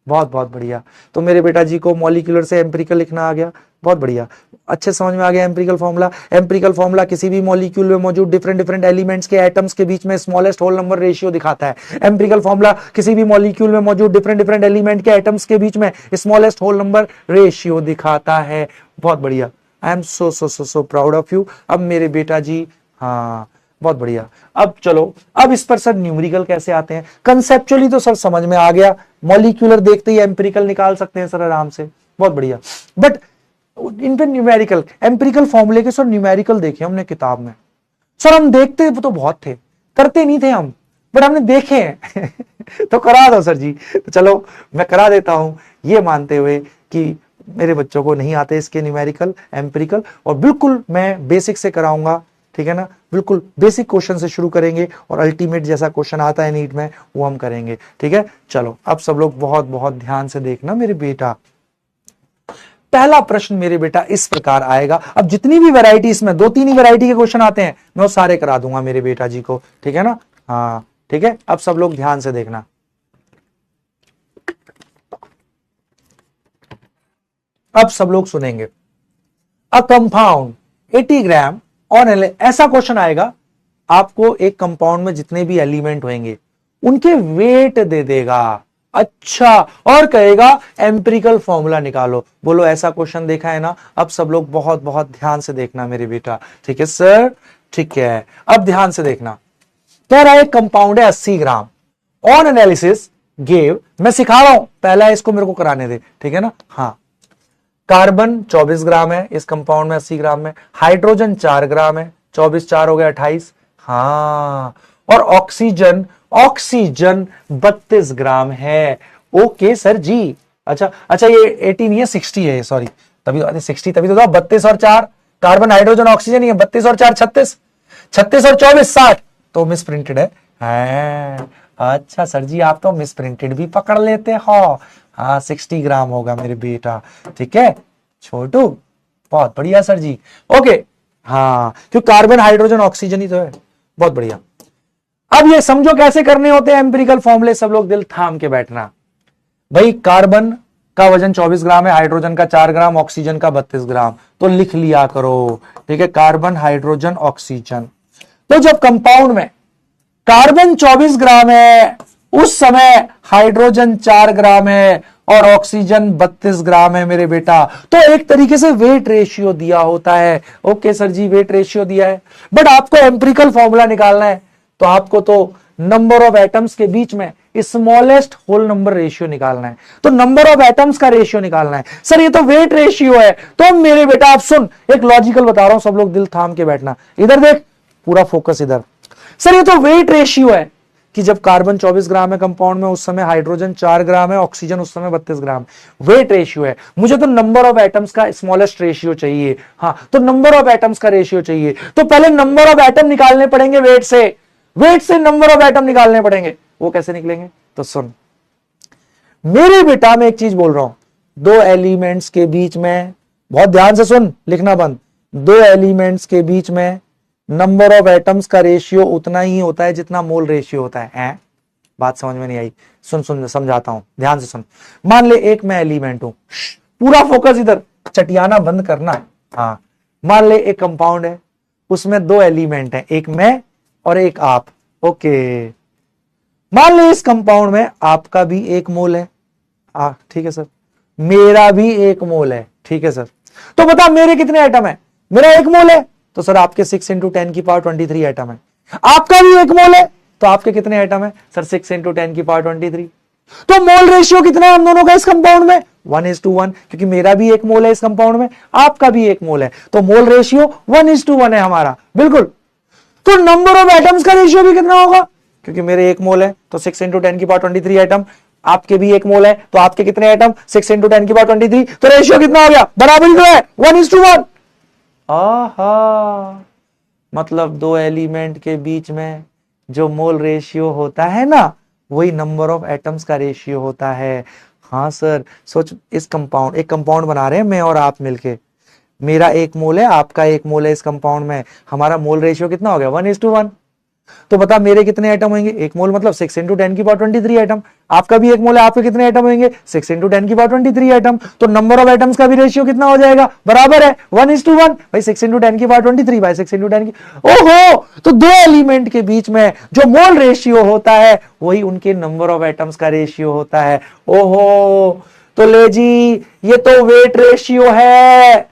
[SPEAKER 1] बहुत बहुत बढ़िया। तो मेरे बेटा जी को मॉलिक्यूलर से एम्पिरिकल लिखना आ गया, बहुत बढ़िया, अच्छे समझ में आ गया एम्पिरिकल फॉर्मूला। एम्पिरिकल फॉर्मूला किसी भी मॉलिक्यूल में मौजूद डिफरेंट डिफरेंट एलिमेंट्स के एटम्स के बीच में स्मॉलेस्ट होल नंबर रेशियो दिखाता है। एम्पिरिकल फॉर्मूला किसी भी मॉलिक्यूल में मौजूद डिफरेंट डिफरेंट एलिमेंट के एटम्स के बीच में स्मॉलेस्ट होल नंबर रेशियो दिखाता है। बहुत बढ़िया, I am so so so so proud of you. अब मेरे बेटा जी, हाँ बहुत बढ़िया। अब चलो, अब इस पर सर न्यूमेरिकल कैसे आते हैं? कंसेप्चुअली तो सर समझ में आ गया, मॉलिक्यूलर देखते ही एम्पिरिकल निकाल सकते हैं सर आराम से, बहुत बढ़िया। बट इन पे न्यूमेरिकल, एम्पिरिकल फॉर्मूले के सर न्यूमेरिकल देखे हमने किताब में, सर हम देखते तो बहुत थे, करते नहीं थे हम, बट हमने देखे हैं तो करा दो सर जी। तो चलो मैं करा देता हूं, ये मानते हुए कि मेरे बच्चों को नहीं आते इसके न्यूमेरिकल एम्पिरिकल, और बिल्कुल मैं बेसिक से कराऊंगा, ठीक है ना, बिल्कुल बेसिक क्वेश्चन से शुरू करेंगे और अल्टीमेट जैसा क्वेश्चन आता है नीट में वो हम करेंगे, ठीक है। चलो अब सब लोग बहुत बहुत ध्यान से देखना मेरे बेटा। पहला प्रश्न मेरे बेटा इस प्रकार आएगा, अब जितनी भी वैरायटी, इसमें 2-3 ही वैरायटी के क्वेश्चन आते हैं, मैं वो सारे करा दूंगा मेरे बेटा जी को, ठीक है ना। हाँ ठीक है, अब सब लोग ध्यान से देखना। अब सब लोग सुनेंगे। अ कंपाउंड 80 ग्राम और ऐसा क्वेश्चन आएगा, आपको एक कंपाउंड में जितने भी एलिमेंट होंगे उनके वेट दे देगा, अच्छा, और कहेगा एम्पिरिकल फॉर्मूला निकालो। बोलो ऐसा क्वेश्चन देखा है ना? अब सब लोग बहुत बहुत ध्यान से देखना मेरे बेटा, ठीक है सर, ठीक है। अब ध्यान से देखना, कह रहा है कंपाउंड है 80 ग्राम, ऑन एनालिसिस गेव, मैं सिखा रहा हूं, पहला इसको मेरे को कराने दे, ठीक है ना। हाँ, कार्बन 24 ग्राम है इस कंपाउंड में 80 ग्राम में, हाइड्रोजन 4 ग्राम है, 24 4 हो गया 28, हाँ, और ऑक्सीजन, ऑक्सीजन 32 ग्राम है। ओके सर जी, अच्छा अच्छा, ये 80 नहीं है 60 है, सॉरी, तभी 60, तभी तो 32 और 4 कार्बन हाइड्रोजन ऑक्सीजन ही है, 32 और 4 36, 36 और 24 60, तो मिस प्रिंटेड है। अच्छा सर जी, आप तो मिस प्रिंटेड भी पकड़ लेते हो। हाँ 60 ग्राम होगा मेरे बेटा, ठीक है छोटू, बहुत बढ़िया सर जी, ओके। हाँ, क्यों कार्बन हाइड्रोजन ऑक्सीजन ही तो है, बहुत बढ़िया। अब ये समझो कैसे करने होते हैं एम्पिरिकल फॉर्मूले, सब लोग दिल थाम के बैठना। भाई कार्बन का वजन 24 ग्राम है, हाइड्रोजन का 4 ग्राम, ऑक्सीजन का 32 ग्राम, तो लिख लिया करो, ठीक है, कार्बन हाइड्रोजन ऑक्सीजन। तो जब कंपाउंड में कार्बन 24 ग्राम है, उस समय हाइड्रोजन 4 ग्राम है और ऑक्सीजन 32 ग्राम है मेरे बेटा, तो एक तरीके से वेट रेशियो दिया होता है। ओके सर जी, वेट रेशियो दिया है, बट आपको एम्पिरिकल फॉर्मूला निकालना है, तो आपको तो नंबर ऑफ एटम्स के बीच में स्मॉलेस्ट होल नंबर रेशियो निकालना है, तो नंबर ऑफ एटम्स का रेशियो निकालना है। सर ये तो वेट रेशियो है, तो मेरे बेटा आप सुन, एक लॉजिकल बता रहा हूं, सब लोग दिल थाम के बैठना, इधर देख, पूरा फोकस इधर। सर ये तो वेट रेशियो है कि जब कार्बन 24 ग्राम है कंपाउंड में, उस समय हाइड्रोजन 4 ग्राम है, ऑक्सीजन उस समय 32 ग्राम, वेट रेशियो है। मुझे तो नंबर ऑफ एटम्स का स्मॉलेस्ट रेशियो चाहिए, हाँ, तो नंबर ऑफ एटम्स का रेशियो चाहिए, तो पहले नंबर ऑफ एटम निकालने पड़ेंगे वेट से, वेट से नंबर ऑफ एटम निकालने पड़ेंगे। वो कैसे निकलेंगे? तो सुन मेरे बेटा, मैं एक चीज बोल रहा हूं, दो एलिमेंट्स के बीच में, बहुत ध्यान से सुन, लिखना बंद, दो एलिमेंट्स के बीच में नंबर ऑफ एटम्स का रेशियो उतना ही होता है जितना मोल रेशियो होता है। बात समझ में नहीं आई? सुन सुन समझाता हूं, ध्यान से सुन। मान ले एक मैं एलिमेंट हूं, पूरा फोकस इधर, चटियाना बंद करना है। हाँ, मान ले एक कंपाउंड है, उसमें दो एलिमेंट है, एक मैं और एक आप। ओके, मान ले इस कंपाउंड में आपका भी 1 मोल है, ठीक है सर, मेरा भी 1 मोल है, ठीक है सर। तो बता मेरे कितने एटम है? मेरा 1 मोल है, तो सर आपके 6 × 10⁻23 एटम है। आपका भी 1 मोल है, तो आपके कितने एटम है? सर 6 × 10⁻23। तो मोल रेशियो कितना है हम दोनों का इस कंपाउंड में? 1:1, क्योंकि मेरा भी 1 मोल है इस कंपाउंड में, आपका भी 1 मोल है, तो मोल रेशियो 1:1 है हमारा, बिल्कुल। तो नंबर ऑफ एटम्स का रेशियो भी कितना होगा? क्योंकि मेरे 1 मोल है तो 6 × 10⁻23 एटम, आपके भी 1 मोल है तो आपके कितने एटम? 6 × 10⁻23, तो रेशियो कितना हो गया? बराबर तो है, 1:1। आहा, मतलब दो एलिमेंट के बीच में जो मोल रेशियो होता है ना, वही नंबर ऑफ एटम्स का रेशियो होता है। हाँ सर, सोच, इस कंपाउंड, एक कंपाउंड बना रहे हैं मैं और आप मिलके, मेरा 1 मोल है, आपका 1 मोल है इस कंपाउंड में, हमारा मोल रेशियो कितना हो गया? 1:1। तो बता मेरे कितने एटम होंगे, 1 मोल मतलब 6 इंटू 10 की पावर 23 एटम। आपका भी 1 मोल है, आपके कितने एटम होंगे, 6 इंटू 10 की पावर 23 एटम। तो नंबर ऑफ एटम्स का भी रेशियो कितना हो जाएगा, बराबर है 1:1 भाई, 6 इंटू 10 की पावर 23 बाई 6 इंटू 10 की। ओहो, तो दो एलिमेंट के बीच में जो मोल रेशियो होता है वही उनके नंबर ऑफ एटम्स का रेशियो होता है। ओहो, तो ले जी, ये तो वेट रेशियो है।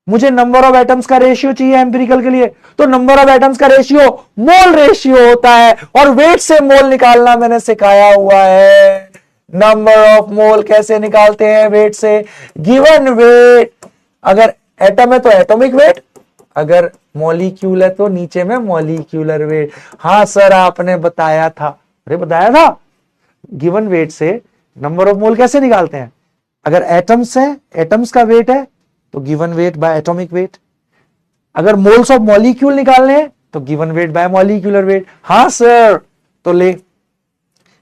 [SPEAKER 1] मुझे नंबर ऑफ एटम्स का रेशियो चाहिए एम्पिरिकल के लिए, तो नंबर ऑफ एटम्स का रेशियो मोल रेशियो होता है, और वेट से मोल निकालना मैंने सिखाया हुआ है। नंबर ऑफ मोल कैसे निकालते हैं वेट से, गिवन वेट, अगर एटम है तो एटॉमिक वेट, अगर मॉलिक्यूल है तो नीचे में मॉलिक्यूलर वेट। हाँ सर आपने बताया था, अरे बताया था, गिवन वेट से नंबर ऑफ मोल कैसे निकालते हैं, अगर एटम्स है, एटम्स का वेट है तो given weight by atomic wait, अगर मोल्स ऑफ मॉलिक्यूल निकालने हैं तो given weight by molecular wait. हाँ सर, तो ले,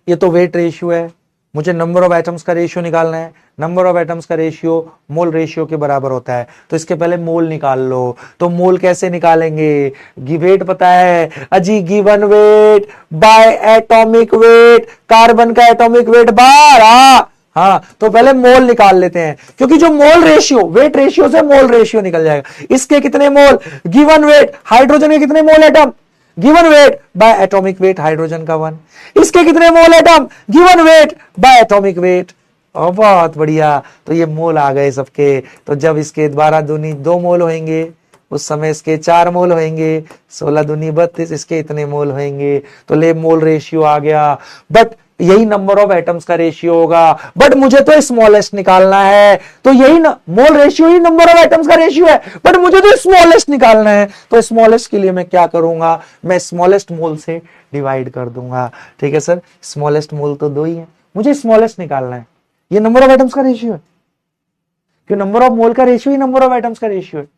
[SPEAKER 1] ये तो वेट रेशियो है, मुझे नंबर ऑफ एटम्स का रेशियो निकालना है, नंबर ऑफ एटम्स का रेशियो मोल रेशियो के बराबर होता है, तो इसके पहले मोल निकाल लो। तो मोल कैसे निकालेंगे, वेट पता है अजी, given weight by atomic wait, carbon का एटॉमिक वेट 12। हाँ, तो पहले मोल निकाल लेते हैं, क्योंकि जो मोल रेशियो, वेट रेशियो से मोल रेशियो निकल जाएगा। इसके कितने मोल, गिवन वेट, हाइड्रोजन के कितने मोल atom, given weight by atomic wait, hydrogen का 1। इसके कितने मोल atom, given weight by atomic weight. बहुत बढ़िया, तो ये मोल आ गए सबके। तो जब इसके 12 दूनी 2 मोल होंगे, उस समय इसके 4 मोल होंगे, 16 दूनी 32, इसके इतने मोल होंगे। तो ले, मोल रेशियो आ गया, बट यही नंबर ऑफ एटम्स का रेशियो होगा, बट मुझे तो स्मॉलेस्ट निकालना है, तो यही mole ratio he number of atoms का रेशियो है, बट मुझे तो स्मॉलेस्ट निकालना है। तो स्मॉलेस्ट के लिए मैं क्या करूंगा, मैं स्मॉलेस्ट मोल से डिवाइड कर दूंगा। ठीक है सर, स्मॉलेस्ट मोल तो 2 ही है, मुझे स्मॉलेस्ट निकालना है, ये नंबर ऑफ एटम्स का रेशियो है, क्यों नंबर ऑफ मोल का ratio he number of atoms का रेशियो है।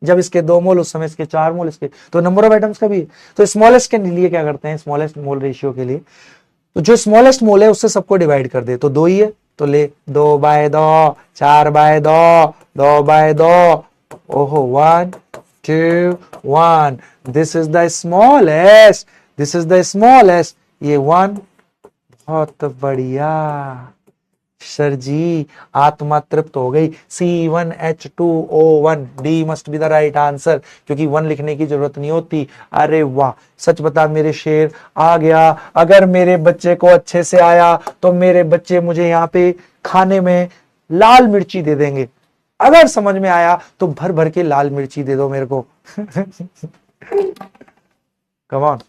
[SPEAKER 1] जब इसके 2 मोल उस समय इसके 4 मोल, इसके तो नंबर ऑफ एटम्स का भी। तो स्मॉलेस्ट के लिए क्या करते हैं, स्मॉलेस्ट मोल रेशियो के लिए, तो जो स्मॉलेस्ट मोल है उससे सबको डिवाइड कर दे, तो 2 ही है, तो ले 2/2, 4/2, 2/2, ओहो 1 2 1, this is the smallest, this is the smallest, ये 1। बहुत बढ़िया सर जी, आत्मा तृप्त हो गई। C1H2O1, D must be the right answer, क्योंकि 1 लिखने की जरूरत नहीं होती। अरे वाह, सच बता मेरे शेर, आ गया। अगर मेरे बच्चे को अच्छे से आया तो मेरे बच्चे मुझे यहाँ पे खाने में लाल मिर्ची दे देंगे, अगर समझ में आया तो भर भर के लाल मिर्ची दे दो मेरे को। Come on.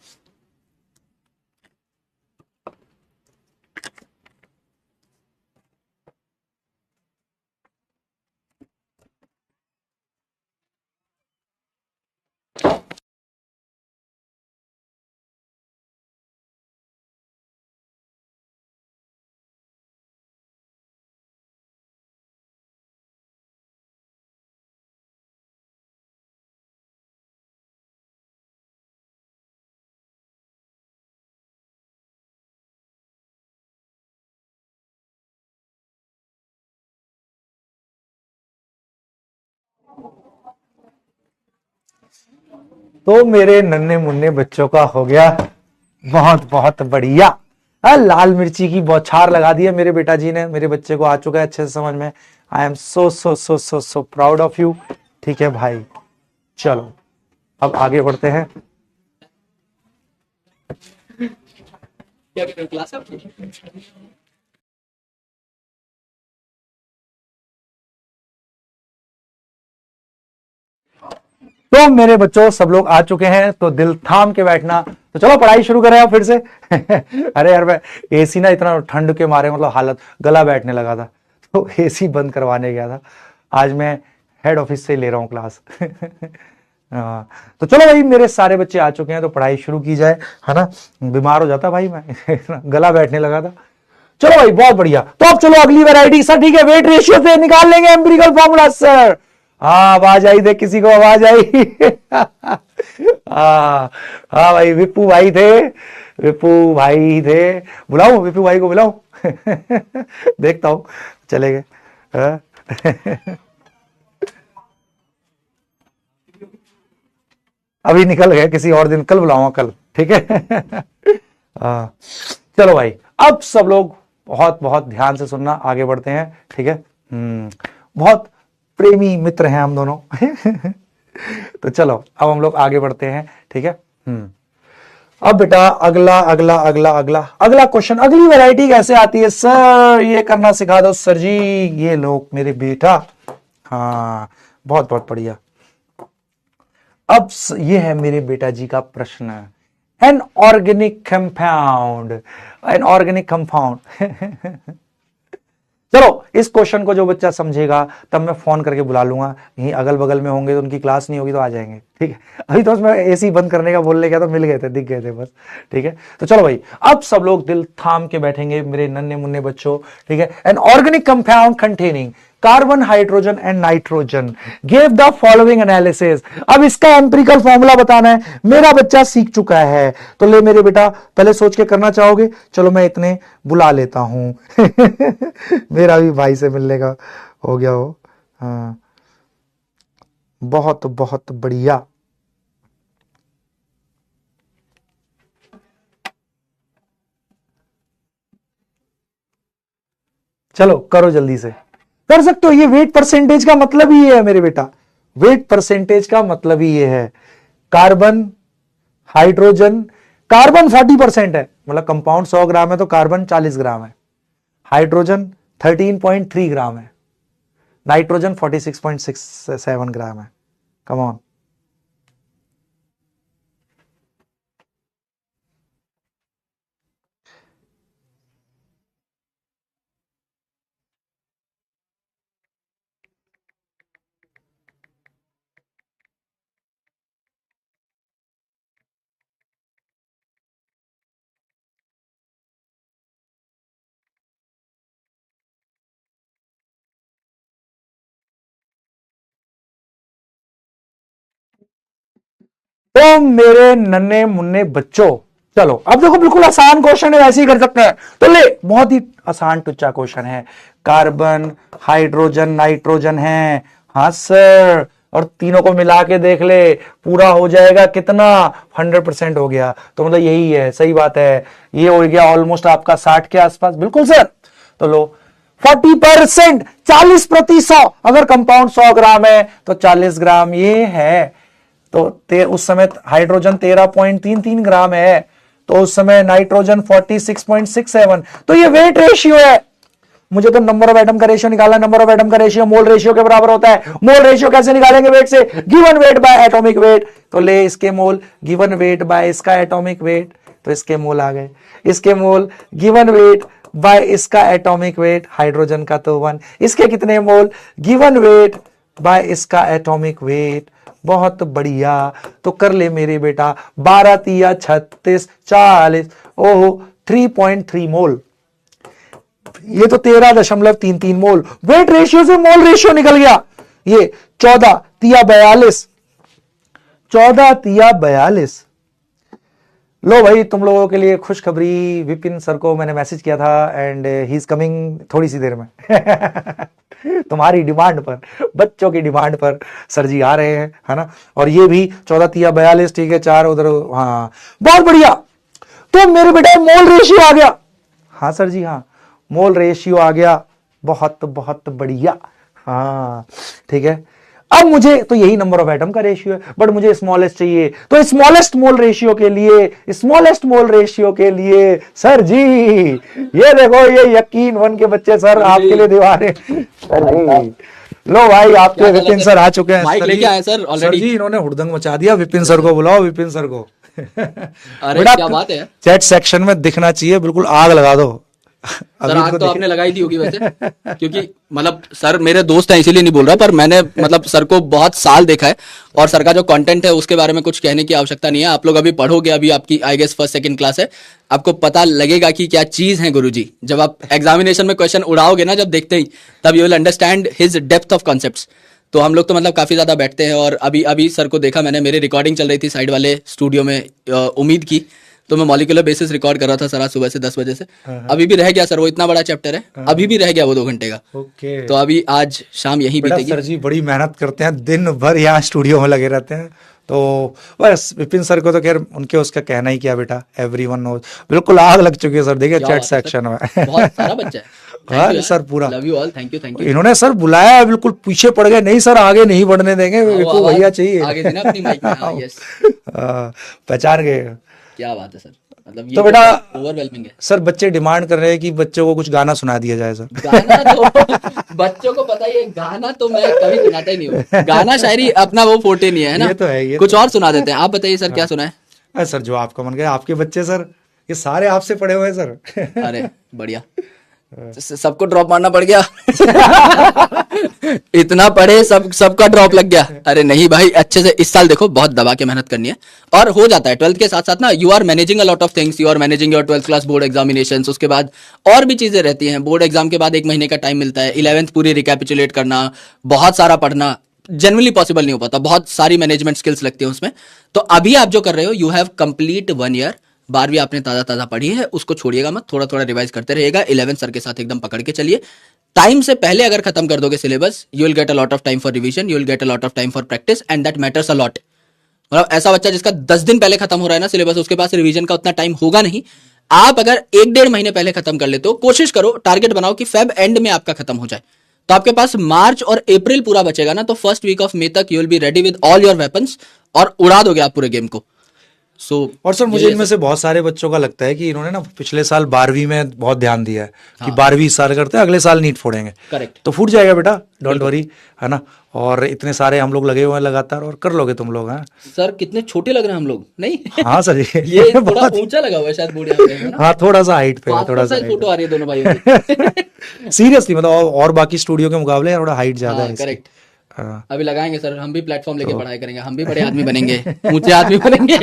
[SPEAKER 1] तो मेरे नन्हे मुन्ने बच्चों का हो गया बहुत बहुत बढ़िया। लाल मिर्ची की बौछार लगा दी है मेरे बेटा जी ने, मेरे बच्चे को आ चुका है अच्छे से समझ में। I am so so so so so proud of you. ठीक है भाई, चलो अब आगे बढ़ते हैं। क्या क्लास है? तो मेरे बच्चों सब लोग आ चुके हैं, तो दिल थाम के बैठना। तो चलो पढ़ाई शुरू करें अब फिर से। अरे यार, मैं एसी ना इतना ठंड के मारे मतलब हालत गला बैठने लगा था, तो एसी बंद करवाने गया था। आज मैं हेड ऑफिस से ले रहा हूँ क्लास। हाँ, तो चलो भाई मेरे सारे बच्चे आ चुके हैं, तो पढ़ाई शुरू की जाए, है ना। बीमार हो जाता भाई मैं, गला बैठने लगा था। चलो भाई बहुत बढ़िया। तो अब चलो अगली वैरायटी सर। ठीक है, वेट रेशियो से निकाल लेंगे एम्पिरिकल फॉर्मूला सर। हाँ आवाज आई, देख किसी को आवाज आई। हाँ हाँ भाई, विप्पू भाई थे, विप्पू भाई थे। बुलाऊं विप्पू भाई को, बुलाऊं? देखता हूं, चले गए। हाँ? अभी निकल गए, किसी और दिन, कल बुलाऊंगा कल। ठीक है। चलो भाई, अब सब लोग बहुत बहुत ध्यान से सुनना, आगे बढ़ते हैं, ठीक है। बहुत प्रेमी मित्र हैं हम दोनों। तो चलो अब हम लोग आगे बढ़ते हैं, ठीक है। अब बेटा अगला अगला अगला अगला अगला क्वेश्चन, अगली वैरायटी कैसे आती है सर, ये करना सिखा दो सर जी। ये लोग मेरे बेटा, हाँ बहुत बहुत बढ़िया। अब ये है मेरे बेटा जी का प्रश्न, an organic compound, an organic compound. चलो इस क्वेश्चन को जो बच्चा समझेगा तब मैं फोन करके बुला लूंगा, यहीं अगल बगल में होंगे तो उनकी क्लास नहीं होगी तो आ जाएंगे, ठीक है। अभी तो उसमें एसी बंद करने का बोलने गया तो मिल गए थे, दिख गए थे बस, ठीक है। तो चलो भाई, अब सब लोग दिल थाम के बैठेंगे मेरे नन्हे मुन्ने बच्चों, ठीक है। An organic compound containing carbon, hydrogen and nitrogen give the following analysis. अब इसका एम्पिरिकल फॉर्मूला बताना है, मेरा बच्चा सीख चुका है तो ले मेरे बेटा, पहले सोच के करना चाहोगे, चलो मैं इतने बुला लेता हूं। मेरा भी भाई से मिलने का हो गया हो, हाँ बहुत बहुत बढ़िया। चलो करो जल्दी से, कर सकते हो। ये वेट परसेंटेज का मतलब ही ये है मेरे बेटा, वेट परसेंटेज का मतलब ही ये है। कार्बन, हाइड्रोजन, कार्बन 40% है, मतलब कंपाउंड 100 ग्राम है तो कार्बन 40 ग्राम है, हाइड्रोजन 13.3 ग्राम है, नाइट्रोजन 46.67 ग्राम है। कम ऑन, तो मेरे नन्हे मुन्ने बच्चों, चलो अब देखो बिल्कुल आसान क्वेश्चन है, ऐसे ही कर सकते हैं। तो ले, बहुत ही आसान टुच्चा क्वेश्चन है, कार्बन, हाइड्रोजन, नाइट्रोजन है, हाँ सर, और तीनों को मिला के देख ले, पूरा हो जाएगा कितना, 100% हो गया। तो मतलब यही है, सही बात है, ये हो गया ऑलमोस्ट आपका 60 के आसपास, बिल्कुल सर। तो लो 40%, 40%, अगर कंपाउंड 100 ग्राम है तो 40 ग्राम ये है। तो उस समय हाइड्रोजन 13.33 ग्राम है, तो उस समय नाइट्रोजन 46.67, तो ये वेट रेशियो है। मुझे तो नंबर ऑफ एटम का रेशियो निकालना, नंबर ऑफ एटम का रेशियो मोल रेशियो के बराबर होता है। मोल रेशियो कैसे निकालेंगे, वेट से, given weight by atomic wait. तो ले इसके मोल गिवन वेट बाय इसका एटॉमिक वेट, तो इसके मोल आ गए, इसके मोल गिवन वेट बाय इसका एटॉमिक वेट, हाइड्रोजन का तो 1, इसके कितने मोल गिवन वेट बाय इसका एटॉमिक वेट, बहुत बढ़िया। तो कर ले मेरे बेटा, 12 तिया 36, 40, ओहो 3.3 मोल, ये तो 13.33 मोल। वेट रेशियो से मोल रेशियो निकल गया, ये 14 तिया 42, 14 तिया 42। लो भाई, तुम लोगों के लिए खुशखबरी, विपिन सर को मैंने मैसेज किया था एंड ही इज कमिंग थोड़ी सी देर में। तुम्हारी डिमांड पर, बच्चों की डिमांड पर सर जी आ रहे हैं, है ना। और ये भी 14 तिया 42, ठीक है, 4 उधर, हाँ बहुत बढ़िया। तो मेरे बेटा मोल रेशियो आ गया, हाँ सर जी, हाँ मोल रेशियो आ गया, बहुत बहुत बढ़िया, हाँ ठीक है। अब मुझे तो यही नंबर ऑफ एटम का रेशियो है, बट मुझे स्मॉलेस्ट चाहिए, तो स्मॉलेस्ट मोल रेशियो के लिए, स्मॉलेस्ट मोल रेशियो के लिए सर जी, ये देखो, ये यकीन वन के बच्चे सर आपके लिए दीवाने। लो भाई, आपके विपिन सर आ चुके हैं,
[SPEAKER 2] माइक लेके आए सर ऑलरेडी।
[SPEAKER 1] जी इन्होंने हुड़दंग मचा दिया, विपिन सर को बुलाओ, विपिन सर को।
[SPEAKER 2] अरे क्या बात है,
[SPEAKER 1] चैट सेक्शन में दिखना चाहिए, बिल्कुल आग लगा दो।
[SPEAKER 2] सर आग तो आपने लगाई दी होगी वैसे, क्योंकि मतलब सर मेरे दोस्त हैं इसीलिए नहीं बोल रहा, पर मैंने मतलब सर को बहुत साल देखा है, और सर का जो कंटेंट है उसके बारे में कुछ कहने की आवश्यकता नहीं है। आप लोग अभी पढ़ोगे, अभी आपकी I guess first second class है, आपको पता लगेगा कि क्या चीज है गुरुजी। जब आप एग्जामिनेशन में क्वेश्चन उड़ाओगे ना, जब देखते ही, तब you will understand his depth of concepts. तो हम लोग तो मतलब काफी ज्यादा बैठते हैं, और अभी अभी सर को देखा मैंने, मेरी रिकॉर्डिंग चल रही थी साइड वाले स्टूडियो में, उम्मीद की, तो मैं मॉलिक्यूलर बेसिस रिकॉर्ड कर रहा था सर आज सुबह से 10 बजे से। अभी भी रह गया सर, वो इतना बड़ा चैप्टर है, अभी भी रह गया वो 2 घंटे का।
[SPEAKER 1] ओके,
[SPEAKER 2] तो अभी आज शाम यहीं बीतेगी।
[SPEAKER 1] सर जी बड़ी मेहनत करते हैं, दिन भर यहाँ स्टूडियो में लगे रहते हैं, तो बस विपिन सर को तो खैर उनके उसका कहना ही क्या बेटा, एवरीवन नोज, बिल्कुल आग लग चुकी है सर, देखिए
[SPEAKER 2] क्या
[SPEAKER 1] चैट
[SPEAKER 2] बात है सर,
[SPEAKER 1] सेक्शन में।
[SPEAKER 2] बहुत सारा बच्चा है।
[SPEAKER 1] हाँ सर पूरा,
[SPEAKER 2] love you all, thank you.
[SPEAKER 1] इन्होंने सर बुलाया, बिल्कुल पीछे पड़ गए, नहीं सर आगे नहीं बढ़ने देंगे, मेरे को भैया चाहिए।
[SPEAKER 2] आगे से ना अपनी माइक में, हाँ यस,
[SPEAKER 1] पहचान गए।
[SPEAKER 2] क्या बात है सर, मतलब ये
[SPEAKER 1] तो बेटा
[SPEAKER 2] ओवरवेलमिंग है
[SPEAKER 1] सर, बच्चे डिमांड कर रहे हैं कि बच्चों को कुछ गाना सुना दिया जाए सर।
[SPEAKER 2] गाना। तो बच्चों को पता ही है, गाना तो मैं कभी सुनाता ही नहीं हूँ, गाना शायरी अपना वो फोटे नहीं है ना,
[SPEAKER 1] ये तो है, ये
[SPEAKER 2] कुछ और सुना देते हैं। आप बताइए सर, क्या सुना है?
[SPEAKER 1] अरे सर जो आपका मन करे, आपके बच्चे सर ये सारे आपसे पढ़े हुए हैं सर।
[SPEAKER 2] अरे बढ़िया, सबको ड्रॉप मारना पड़ गया। इतना पढ़े सबका ड्रॉप लग गया। अरे नहीं भाई, अच्छे से इस साल देखो, बहुत दबा के मेहनत करनी है और हो जाता है। 12th के साथ साथ ना you are managing a lot of things, you are managing your 12th class board examinations, उसके बाद और भी चीजें रहती हैं। बोर्ड एग्जाम के बाद 1 महीने का टाइम मिलता है, 11th पूरी रिकैपिचुलेट करना, बहुत सारा पढ़ना जनरली पॉसिबल नहीं हो पाता, बहुत सारी मैनेजमेंट स्किल्स लगती है उसमें। तो अभी आप जो कर रहे हो, यू हैव कंप्लीट 1 ईयर, 12वीं आपने ताजा पढ़ी है, उसको छोड़िएगा मत, थोड़ा थोड़ा रिवाइज करते रहिएगा। 11th सर के साथ एकदम पकड़ के चलिए। टाइम से पहले अगर खत्म कर दोगे syllabus, you will get a lot of time for revision, you will get a lot of time for practice, and that matters a lot. मतलब ऐसा बच्चा जिसका 10 दिन पहले खत्म हो रहा है ना सिलेबस, उसके पास रिवीजन का उतना टाइम होगा नहीं। आप अगर 1-1.5 महीने पहले खत्म कर लेते हो, कोशिश करो, टारगेट बनाओ कि फेब एंड में आपका खत्म हो जाए, तो आपके पास मार्च और अप्रैल पूरा बचेगा ना, तो फर्स्ट वीक ऑफ मे तक you will be ready with all your weapons और उड़ा दोगे आप पूरे गेम को।
[SPEAKER 1] और सर मुझे इनमें से बहुत सारे बच्चों का लगता है कि इन्होंने ना पिछले साल 12वीं में बहुत ध्यान दिया है कि 12वीं इस साल करते हैं, अगले साल नीट फोड़ेंगे।
[SPEAKER 2] करेक्ट,
[SPEAKER 1] तो फूट जाएगा बेटा, डोंट वरी, है ना। और इतने सारे हम लोग लगे हुए हैं लगातार, और कर लोगे तुम लोग। हैं
[SPEAKER 2] सर, कितने छोटे लग रहे हैं हम लोग, नहीं?
[SPEAKER 1] हाँ सर,
[SPEAKER 2] ये थोड़ा ऊंचा लगा हुआ है शायद बोर्ड यहाँ पे, है ना?
[SPEAKER 1] हाँ थोड़ा सा हाइट पे, थोड़ा सा
[SPEAKER 2] फोटो आ रही है दोनों भाइयों की।
[SPEAKER 1] सीरियसली, मतलब और बाकी स्टूडियो के मुकाबले थोड़ा हाइट ज्यादा है।
[SPEAKER 2] करेक्ट, अभी लगाएंगे सर, हम भी प्लेटफॉर्म लेके पढ़ाई करेंगे, हम भी बड़े आदमी बनेंगे, ऊंचे आदमी बनेंगे।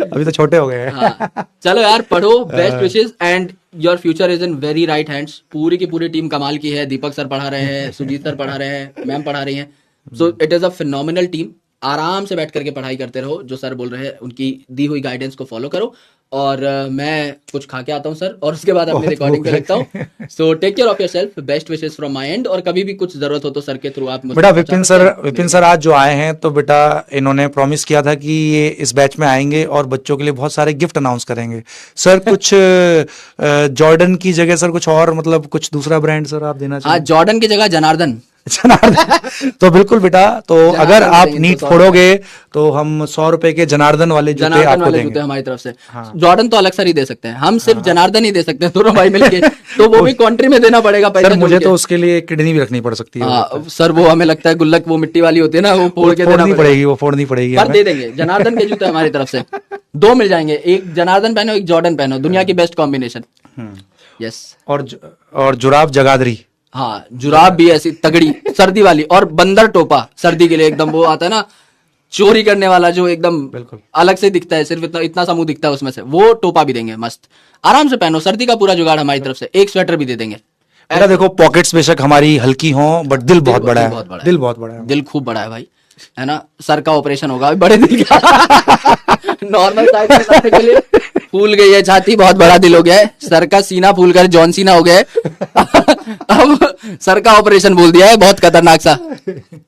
[SPEAKER 1] अभी तो छोटे हो गए हैं।
[SPEAKER 2] हाँ, चलो यार पढ़ो, best wishes and your future is in very right hands. पूरी की पूरी टीम कमाल की है, दीपक सर पढ़ा रहे हैं, सुजीत सर पढ़ा रहे हैं, मैम पढ़ा रही हैं, so it is a phenomenal team. आराम से बैठ करके पढ़ाई करते रहो, जो सर बोल रहे हैं उनकी दी हुई गाइडेंस को फॉलो करो। और मैं कुछ खा के आता हूँ सर, और उसके बाद अपनी रिकॉर्डिंग पे लगता हूँ। So take care of yourself, best wishes from my end, और कभी भी कुछ जरूरत हो तो सर के थ्रू आप मुझे
[SPEAKER 1] बेटा विपिन सर आज जो आए हैं, तो बेटा इन्होंने प्रॉमिस किया था कि ये इस बैच में आएंगे और बच्चों के लिए बहुत सारे गिफ्ट अनाउंस करेंगे। सर कुछ जॉर्डन की जगह सर कुछ और, मतलब कुछ दूसरा ब्रांड सर आप देना चाहिए?
[SPEAKER 2] जॉर्डन की जगह जनार्दन।
[SPEAKER 1] तो बिल्कुल बेटा, तो अगर आप नीट फोड़ोगे तो हम 100 रुपए के जनार्दन वाले जूते आपको देंगे,
[SPEAKER 2] जूते हमारी तरफ से। जॉर्डन तो अलग सर ही दे सकते हैं, हम सिर्फ जनार्दन ही दे सकते हैं, दोनों भाई मिलके। तो वो भी कंट्री में देना पड़ेगा पैसा।
[SPEAKER 1] सर मुझे तो उसके लिए किडनी भी रखनी पड़ सकती है।
[SPEAKER 2] सर वो हमें लगता है गुल्लक वो मिट्टी वाली होती है ना, वो फोड़ के देना
[SPEAKER 1] पड़ेगी, वो फोड़नी पड़ेगी,
[SPEAKER 2] पर दे देंगे। जनार्दन के जूते हमारी तरफ से 2 मिल जाएंगे, एक जनार्दन पहनो, एक जॉर्डन पहनो, दुनिया की बेस्ट कॉम्बिनेशन। यस,
[SPEAKER 1] और जुराब जगाधरी।
[SPEAKER 2] हाँ, जुराब भी ऐसी तगड़ी सर्दी वाली, और बंदर टोपा सर्दी के लिए एकदम, वो आता है ना चोरी करने वाला, जो एकदम
[SPEAKER 1] बिल्कुल
[SPEAKER 2] अलग से दिखता है, सिर्फ इतना सा मुंह दिखता है उसमें से, वो टोपा भी देंगे मस्त। आराम से पहनो, सर्दी का पूरा जुगाड़ हमारी तरफ से। एक स्वेटर भी दे देंगे।
[SPEAKER 1] बेटा देखो, पॉकेट्स बेशक हमारी हल्की हों, बट दिल बहुत बड़ा है, दिल बहुत बड़ा है,
[SPEAKER 2] दिल खूब बड़ा है भाई, है ना। सर का ऑपरेशन होगा बड़े दिल का। नॉर्मल साइज में करने के लिए फूल गई है छाती, बहुत बड़ा दिल हो गया है। सर का सीना फूल कर जॉन सीना हो गया है। अब सर का ऑपरेशन बोल दिया है, बहुत खतरनाक सा।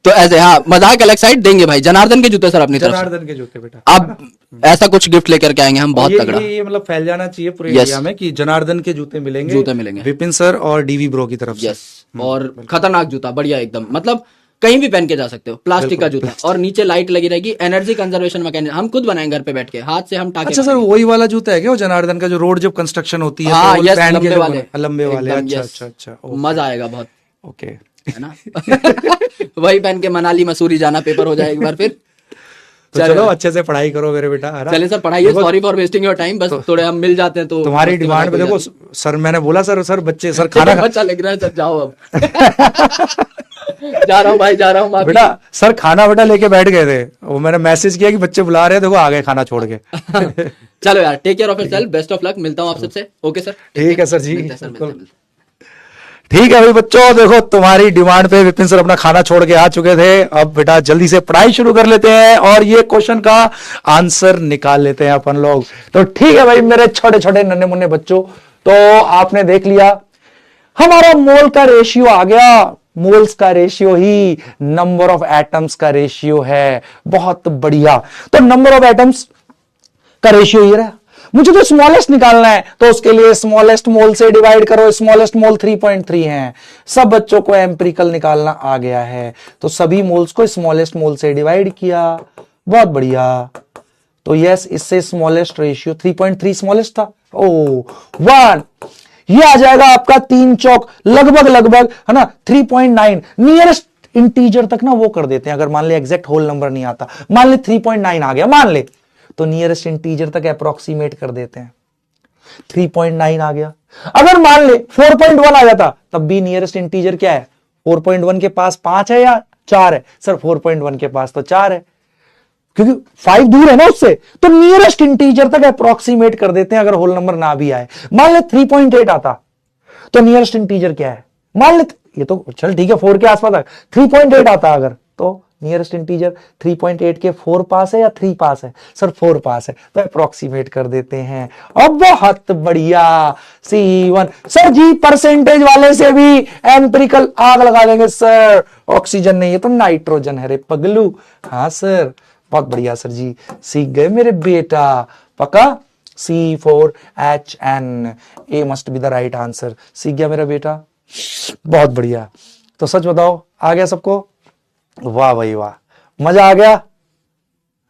[SPEAKER 2] तो ऐसे, हाँ मजाक अलग साइड, देंगे भाई जनार्दन के जूते सर अपनी तरफ से।
[SPEAKER 1] जनार्दन के जूते बेटा,
[SPEAKER 2] अब ऐसा कुछ गिफ्ट लेकर के आएंगे हम, बहुत तगड़ा।
[SPEAKER 1] ये मतलब फैल जाना चाहिए पूरे इंडिया में कि जनार्दन के जूते मिलेंगे विपिन सर और डीवी ब्रो की तरफ से।
[SPEAKER 2] यस, और खतरनाक जूता, बढ़िया एकदम, मतलब कहीं भी पहन के जा सकते हो, प्लास्टिक का जूता, और नीचे लाइट लगी रहेगी, एनर्जी कंजर्वेशन मैकेनिज्म हम खुद बनाएंगे घर पे बैठ के, हाथ से हम टाके।
[SPEAKER 1] अच्छा सर, वही वाला जूता है क्या वो जनार्दन का, जो रोड जब कंस्ट्रक्शन होती है?
[SPEAKER 2] हाँ,
[SPEAKER 1] तो
[SPEAKER 2] यस,
[SPEAKER 1] लंबे
[SPEAKER 2] लंबे वाले,
[SPEAKER 1] लंबे वाले। अच्छा
[SPEAKER 2] यस,
[SPEAKER 1] अच्छा अच्छा,
[SPEAKER 2] मजा आएगा बहुत,
[SPEAKER 1] ओके,
[SPEAKER 2] है ना। वही पहन के मनाली मसूरी जाना, पेपर हो जाए एक बार फिर।
[SPEAKER 1] तो चलो अच्छे से पढ़ाई करो मेरे बेटा।
[SPEAKER 2] चले सर, पढ़ाइए, sorry for wasting your time, बस थोड़े हम मिल जाते हैं तो
[SPEAKER 1] तुम्हारी डिमांड पे देखो सर, मैंने बोला सर बच्चे सर खाना
[SPEAKER 2] अच्छा लग रहा है सर, जाओ अब। जा रहा हूँ भाई, जा रहा हूँ
[SPEAKER 1] बेटा। सर खाना बेटा लेके बैठ गए थे, वो मैंने मैसेज किया कि बच्चे बुला रहे हैं, देखो आ गए खाना छोड़ के।
[SPEAKER 2] चलो यार, take care of yourself, best of luck, मिलता हूँ आप सबसे। ओके सर,
[SPEAKER 1] ठीक है सर जी,
[SPEAKER 2] मिलते।
[SPEAKER 1] ठीक है भाई बच्चों, देखो तुम्हारी डिमांड पे विपिन सर अपना खाना छोड़ के आ चुके थे। अब बेटा जल्दी से पढ़ाई शुरू कर लेते हैं और ये क्वेश्चन का आंसर निकाल लेते हैं अपन लोग। तो ठीक है भाई मेरे छोटे छोटे नन्हे मुन्ने बच्चों, तो आपने देख लिया हमारा मोल का रेशियो आ गया मोल्स का ratio he number of atoms का रेशियो है। बहुत बढ़िया। तो नंबर ऑफ एटम्स का रेशियो ये रहा। मुझे तो स्मॉलेस्ट निकालना है, तो उसके लिए स्मॉलेस्ट मोल से डिवाइड करो। स्मॉलेस्ट मोल 3.3 है। सब बच्चों को एम्पिरिकल निकालना आ गया है, तो सभी मोल्स को स्मॉलेस्ट मोल से डिवाइड किया। बहुत बढ़िया। तो यस, इससे स्मॉलेस्ट रेशियो 3.3 स्मॉलेस्ट था। ओ 1, ये आ जाएगा आपका 3 चौक लगभग है ना 3.9। नियरेस्ट इंटीजर तक ना वो कर देते हैं। अगर मान ले एग्जैक्ट होल नंबर नहीं आता, मान ले 3.9 आ गया मान ले, तो नियरेस्ट इंटीजर तक अप्रोक्सीमेट कर देते हैं। 3.9 आ गया। अगर मान ले 4.1 आ जाता, तब भी नियरेस्ट इंटीजर क्या है? 4.1 के पास 5 है या 4 है? सर 4.1 के पास तो 4 है, क्योंकि 5 दूर है ना उससे, तो नियरेस्ट इंटीजर तक अप्रोक्सीमेट कर देते हैं अगर होल नंबर ना भी आए। मान ले 3.8 आता, तो नियरेस्ट इंटीजर क्या है? मान ले ये तो चल ठीक है 4 के आसपास है, 3.8 आता अगर, तो नियरेस्ट इंटीजर 3.8 के 4 पास है या 3 पास है? सर 4 पास है, तो अप्रोक्सीमेट कर देते हैं। अब बहुत बढ़िया। C1 सर जी परसेंटेज वाले से भी एम्पिरिकल आग लगा देंगे सर। ऑक्सीजन नहीं है तो नाइट्रोजन है रे पगलू। हाँ सर, बहुत बढ़िया सर जी, सीख गए मेरे बेटा। पक्का? C4H10 A must be the right answer. सीख गया मेरा बेटा, बहुत बढ़िया। तो सच बताओ, आ गया सबको? वाह भाई वाह, मजा आ गया।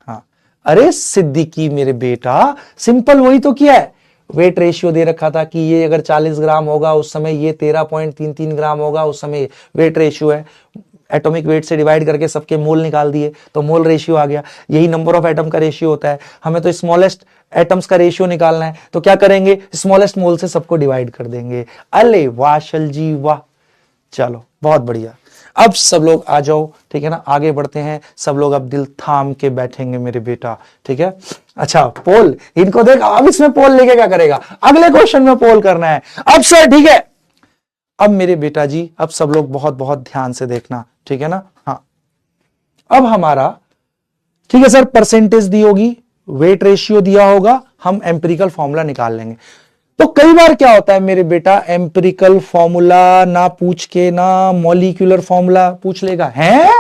[SPEAKER 1] हाँ, अरे सिद्दीकी मेरे बेटा, सिंपल वही तो किया है। वेट रेशियो दे रखा था कि ये अगर 40 ग्राम होगा उस समय ये 13.33 ग्राम होगा उस समय वेट रेशियो है। एटॉमिक वेट से डिवाइड करके सबके मोल निकाल दिए, तो मोल रेशियो आ गया। यही नंबर ऑफ एटम का रेशियो होता है। हमें तो स्मॉलेस्ट एटम्स का रेशियो निकालना है, तो क्या करेंगे? स्मॉलेस्ट मोल से सबको डिवाइड कर देंगे। अले वाह शल जी वाह। चलो बहुत बढ़िया। अब सब लोग आ जाओ, ठीक है ना, आगे बढ़ते हैं। सब लोग अब दिल थाम के बैठेंगे मेरे बेटा, ठीक है। अच्छा पोल, इनको देख, अब इसमें पोल लेके क्या करेगा? अगले क्वेश्चन में पोल करना है। अब सर ठीक है, अब मेरे बेटा जी, अब सब लोग बहुत बहुत ध्यान से देखना, ठीक है ना। हाँ, अब हमारा, ठीक है सर, परसेंटेज दी होगी, वेट रेशियो दिया होगा, हम एम्पिरिकल फॉर्मूला निकाल लेंगे। तो कई बार क्या होता है मेरे बेटा, एम्पिरिकल फॉर्मूला ना पूछ के ना मॉलिक्यूलर फॉर्मूला पूछ लेगा। है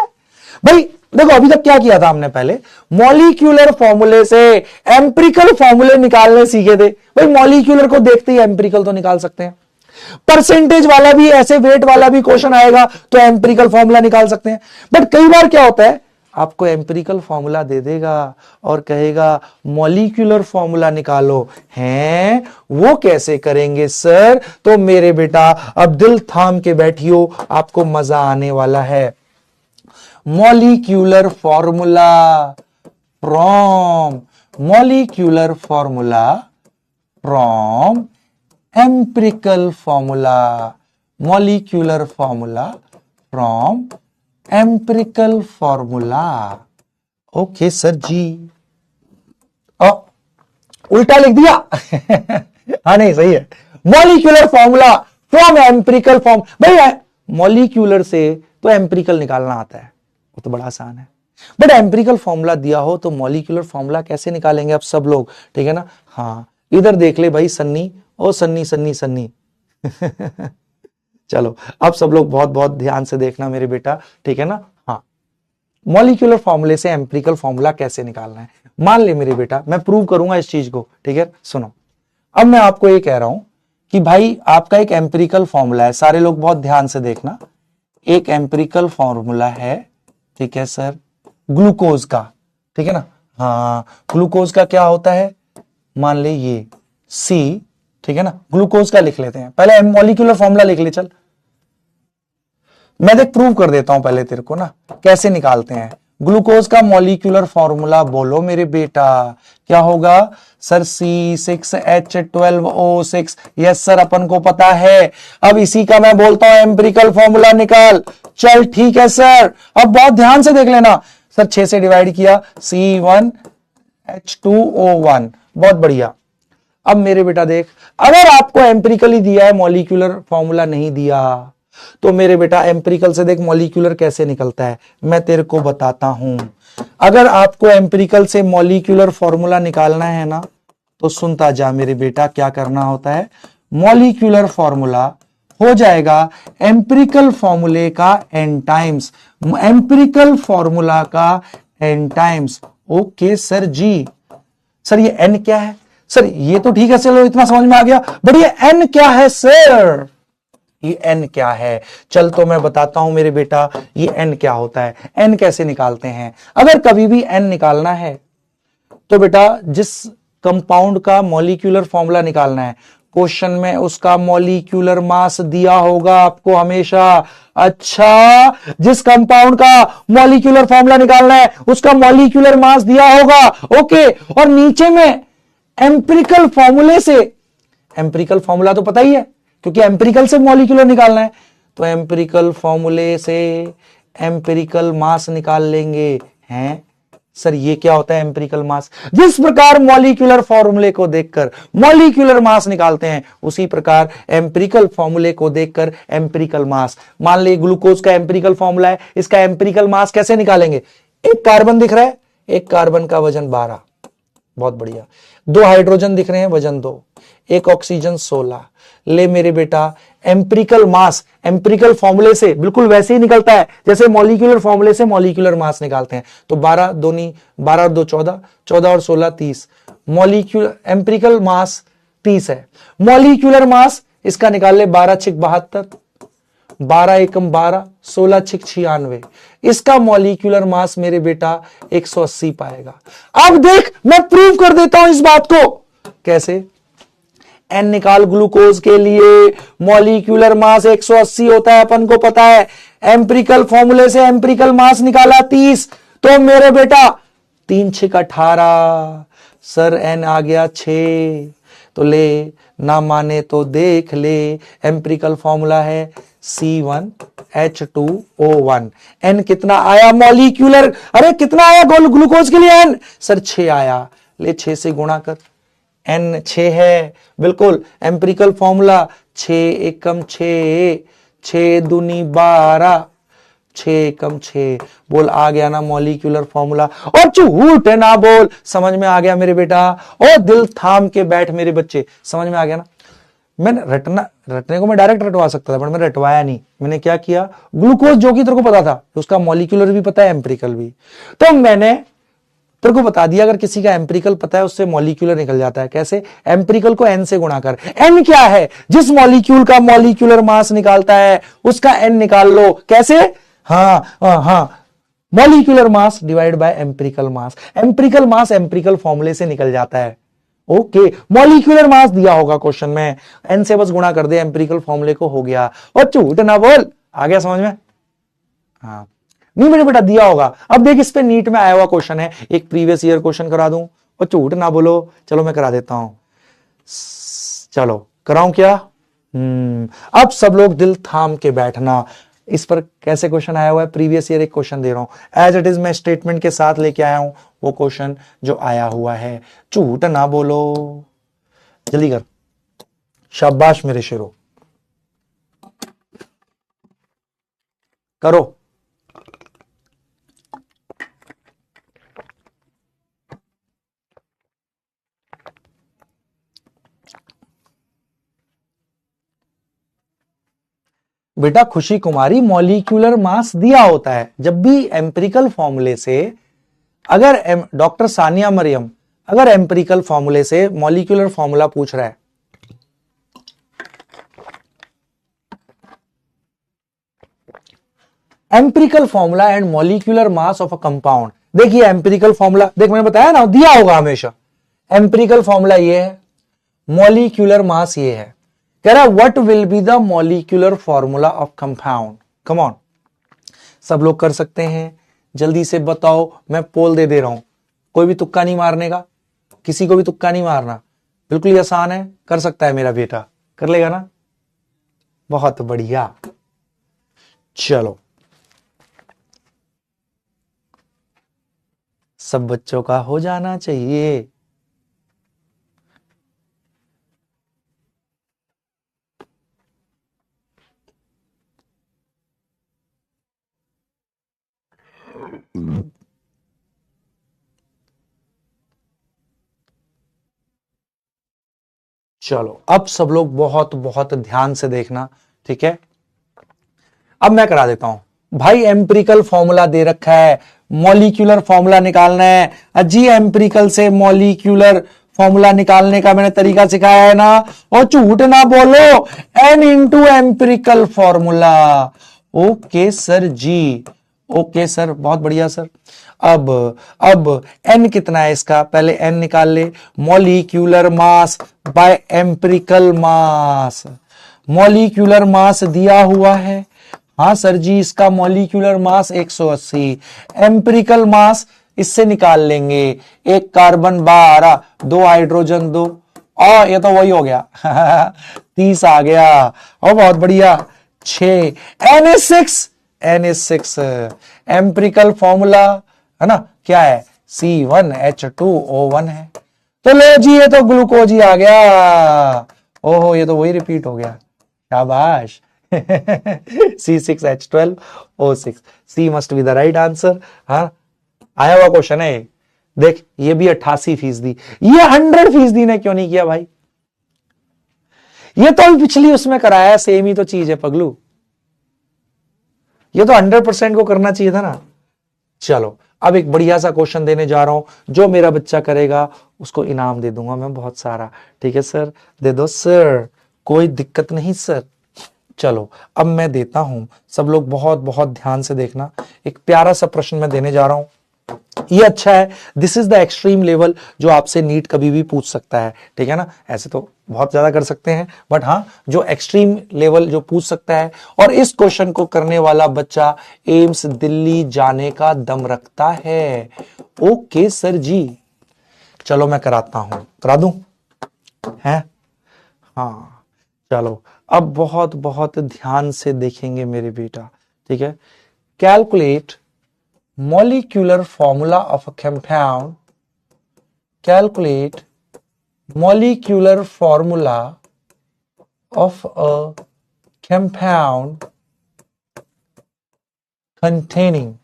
[SPEAKER 1] भाई देखो, अभी तक क्या किया था हमने? पहले मॉलिक्यूलर फॉर्मूले से एम्पिरिकल फॉर्मूले निकालने सीखे थे। भाई मॉलिक्यूलर को देखते ही एम्पिरिकल तो निकाल सकते हैं। परसेंटेज वाला भी, ऐसे वेट वाला भी क्वेश्चन आएगा तो एम्पिरिकल फॉर्मूला निकाल सकते हैं। बट कई बार क्या होता है, आपको एम्पिरिकल फॉर्मूला दे देगा और कहेगा मॉलिक्यूलर फॉर्मूला निकालो। हैं, वो कैसे करेंगे सर? तो मेरे बेटा अब दिल थाम के बैठियो, आपको मजा आने वाला है। Molecular formula from, molecular formula from empirical formula, molecular formula from empirical formula. Okay sir ji, उल्टा लिख दिया। हाँ नहीं सही है, molecular formula from empirical form. भाई मॉलिक्यूलर से तो एम्पिरिकल निकालना आता है, वो तो बड़ा आसान है। बट एम्पिरिकल फॉर्मूला दिया हो तो मॉलिक्यूलर फॉर्मूला कैसे निकालेंगे आप सब लोग, ठीक है ना। हाँ, इधर देख ले भाई सन्नी, ओ सन्नी सन्नी सन्नी। चलो अब सब लोग बहुत बहुत ध्यान से देखना मेरे बेटा, ठीक है ना। हाँ, मॉलिक्यूलर फॉर्मूले से एम्पिरिकल फॉर्मूला कैसे निकालना है। मान ले मेरे बेटा, मैं प्रूव करूंगा इस चीज को, ठीक है। सुनो, अब मैं आपको ये कह रहा हूं कि भाई आपका एक एम्पिरिकल फॉर्मूला है, सारे लोग बहुत ध्यान से देखना। एक एम्पिरिकल फॉर्मूला है, ठीक है सर, ग्लूकोज का, ठीक है ना। हाँ, ग्लूकोज का क्या होता है, मान ले ये C, ठीक है ना। ग्लूकोज का लिख लेते हैं, पहले मॉलिक्यूलर फॉर्मूला लिख ले। चल मैं देख प्रूव कर देता हूं पहले तेरे को ना, कैसे निकालते हैं ग्लूकोज का मॉलिक्यूलर फॉर्मूला। बोलो मेरे बेटा, क्या होगा सर? C6H12O6। यस सर, अपन को पता है। अब इसी का मैं बोलता हूं एम्पिरिकल फॉर्मूला निकाल। चल ठीक है सर, अब बहुत ध्यान से देख लेना सर। 6 से डिवाइड किया, C1H2O1। बहुत बढ़िया। अब मेरे बेटा देख, अगर आपको एम्पिरिकली दिया है, मॉलिक्यूलर फॉर्मूला नहीं दिया, तो मेरे बेटा एम्पिरिकल से देख मॉलिक्यूलर कैसे निकलता है, मैं तेरे को बताता हूं। अगर आपको एम्पिरिकल से मॉलिक्यूलर फॉर्मूला निकालना है ना, तो सुनता जा मेरे बेटा, क्या करना होता है। मॉलिक्यूलर फॉर्मूला हो जाएगा एम्पिरिकल फॉर्मूले का n टाइम्स, एम्पिरिकल फॉर्मूला का n टाइम्स। ओके सर जी, सर ये n क्या है सर? ये तो ठीक है, चलो इतना समझ में आ गया, बट ये n क्या है सर? ये n क्या है? चल तो मैं बताता हूं मेरे बेटा, ये n क्या होता है, n कैसे निकालते हैं। अगर कभी भी n निकालना है तो बेटा जिस कंपाउंड का मॉलिक्यूलर फॉर्मूला निकालना है, क्वेश्चन में उसका मॉलिक्यूलर मास दिया होगा आपको हमेशा। अच्छा, जिस कंपाउंड का मॉलिक्यूलर फॉर्मूला निकालना है उसका मॉलिक्यूलर मास दिया होगा। ओके, और नीचे में एम्पिरिकल फॉर्मूले से, एम्पिरिकल फॉर्मूला तो पता ही है क्योंकि एम्पिरिकल से मॉलिक्यूलर निकालना है, तो एम्पिरिकल फॉर्मूले से एम्पिरिकल मास निकाल लेंगे। हैं सर ये क्या होता है एम्पिरिकल मास? जिस प्रकार मॉलिक्यूलर फॉर्मूले को देखकर मॉलिक्यूलर मास निकालते हैं, उसी प्रकार एम्पिरिकल फॉर्मूले को देखकर एम्पिरिकल मास। मान लीजिए ग्लूकोज का एम्पिरिकल फॉर्मूला है, इसका एम्पिरिकल मास कैसे निकालेंगे? एक कार्बन दिख रहा है, एक कार्बन का वजन 12, बहुत बढ़िया। 2 हाइड्रोजन दिख रहे हैं, वजन 2, एक ऑक्सीजन 16। ले मेरे बेटा, एम्पिरिकल मास एम्पिरिकल फॉर्मूले से बिल्कुल वैसे ही निकलता है जैसे मॉलिक्यूलर फॉर्मूले से मॉलिक्यूलर मास निकालते हैं। तो 12 दूनी 12 और 2 14, 14 और 16 30। मॉलिक्यूलर एम्पिरिकल मास 30 है। मॉलिक्यूलर मास इसका निकाल ले, 12 6 72, 12 एकम 12, 16 6 96। इसका मॉलिक्यूलर मास मेरे बेटा 180 पाएगा। अब देख मैं प्रूव कर देता हूं इस बात को। कैसे? एन निकाल, ग्लूकोज के लिए मॉलिक्यूलर मास 180 होता है, अपन को पता है। एम्पिरिकल फॉर्मूले से एम्पिरिकल मास निकाला 30, तो मेरे बेटा 3 6 18, सर एन आ गया 6। तो ले, ना माने तो देख ले, एम्पिरिकल फॉर्मूला है C1H2O1। एन कितना आया मॉलिक्यूलर? अरे कितना आया ग्लूकोज के लिए एन? सर 6 आया। ले 6 से गुणा कर, एन 6 है, बिल्कुल एम्पिरिकल फॉर्मूला 6 एकम 6, 6 दूनी 12, 6 एकम 6। बोल आ गया ना मॉलिक्यूलर फॉर्मूला? और झूठ ना बोल, समझ में आ गया मेरे बेटा? और दिल थाम के बैठ मेरे बच्चे, समझ में आ गया ना? मैंने रटने को मैं डायरेक्ट रटवा सकता था, पर मैंने रटवाया नहीं। मैंने क्या किया, ग्लूकोज जो कि तेरे को पता था, उसका मॉलिक्यूलर भी पता है, एम्पिरिकल भी, तो मैंने तेरे को बता दिया। अगर किसी का एम्पिरिकल पता है उससे मॉलिक्यूलर निकल जाता है। कैसे? एम्पिरिकल को एन से गुणा कर। एन क्या है? जिस मॉलिक्यूल का मॉलिक्यूलर मास निकालता है उसका एन निकाल लो। कैसे? हाँ, molecular mass divide by empirical mass. Empirical mass empirical फॉर्मूले से निकल जाता है। ओके, मॉलिक्यूलर मास दिया होगा क्वेश्चन में, एन से बस गुणा कर दे, एम्पिरिकल फॉर्मूले को, हो गया। और झूठ ना बोल, आ गया समझ में? हाँ, नहीं मेरे बेटा दिया होगा। अब देख, इस पे नीट में आया हुआ क्वेश्चन है, एक प्रीवियस ईयर क्वेश्चन करा दूं, और झूठ ना बोलो। चलो मैं करा देता हूं, चलो कराऊं क्या? अब सब लोग दिल थाम के बैठना। इस पर कैसे क्वेश्चन आया हुआ है? प्रीवियस ईयर एक क्वेश्चन दे रहा हूं, एज इट इज मैं स्टेटमेंट के साथ लेके आया हूं वो क्वेश्चन जो आया हुआ है। झूठ ना बोलो, जल्दी कर। शाबाश मेरे शेरो, करो। बेटा खुशी कुमारी, मॉलिक्यूलर मास दिया होता है जब भी एम्पिरिकल फॉर्मूले से। अगर डॉक्टर सानिया मरियम, अगर एम्पिरिकल फॉर्मूले से मॉलिक्यूलर फॉर्मूला पूछ रहा है, empirical formula and molecular mass of a compound. देखिए एम्पिरिकल फॉर्मूला, देख मैंने बताया ना, दिया होगा हमेशा। एम्पिरिकल फॉर्मूला ये है, मॉलिक्यूलर मास ये है। कह रहा है what will be the molecular formula of compound. Come on, सब लोग कर सकते हैं, जल्दी से बताओ। मैं पोल दे रहा हूं, कोई भी तुक्का नहीं मारने का, किसी को भी तुक्का नहीं मारना, बिल्कुल ही आसान है, कर सकता है मेरा बेटा, कर लेगा ना? बहुत बढ़िया। चलो, सब बच्चों का हो जाना चाहिए। चलो अब सब लोग बहुत बहुत ध्यान से देखना, ठीक है, अब मैं करा देता हूं भाई। एम्पिरिकल फॉर्मूला दे रखा है, मॉलिक्यूलर फॉर्मूला निकालना है। अजी एम्पिरिकल से मॉलिक्यूलर फॉर्मूला निकालने का मैंने तरीका सिखाया है ना, और झूठ ना बोलो। N into empirical formula. Okay sir ji, okay sir, बहुत बढ़िया सर। अब एन कितना है इसका, पहले एन निकाल ले। Molecular mass by empirical mass. Molecular mass दिया हुआ है, हाँ सर जी, इसका मॉलिक्यूलर मास 180। एम्पिरिकल मास इससे निकाल लेंगे, एक कार्बन 12, 2 हाइड्रोजन 2, और ये तो वही हो गया 30 आ गया। और बहुत बढ़िया, 6 NH6। NH6 एम्पिरिकल फॉर्मूला है ना, क्या है, C1H2O1 है। तो लो जी, ये तो ग्लूकोज ही आ गया। ओहो, ये तो वही रिपीट हो गया, शाबाश C6H12O6, C must be the right answer. हाँ, आया हुआ क्वेश्चन है। देख, ये भी 88%, ये 100% ने क्यों नहीं किया भाई? ये तो अभी पिछली उसमें कराया, सेम ही तो चीज है पगलू। ये तो 100% को करना चाहिए था ना। चलो, अब एक बढ़िया सा क्वेश्चन देने जा रहा हूं, जो मेरा बच्चा करेगा उसको इनाम दे दूंगा मैं बहुत सारा। ठीक है सर, दे दो सर, कोई दिक्कत नहीं सर। चलो, अब मैं देता हूं, सब लोग बहुत बहुत ध्यान से देखना। एक प्यारा सा प्रश्न मैं देने जा रहा हूं, ये अच्छा है। This is the extreme level, जो आपसे नीट कभी भी पूछ सकता है, ठीक है ना। ऐसे तो बहुत ज्यादा कर सकते हैं, बट हाँ, जो एक्सट्रीम लेवल जो पूछ सकता है, और इस क्वेश्चन को करने वाला बच्चा एम्स दिल्ली जाने का दम रखता है। ओके सर जी, चलो मैं कराता हूं, करा दूं है। हाँ, चलो, अब बहुत बहुत ध्यान से देखेंगे मेरे बेटा, ठीक है। Calculate molecular formula of a compound. Calculate molecular formula of a compound containing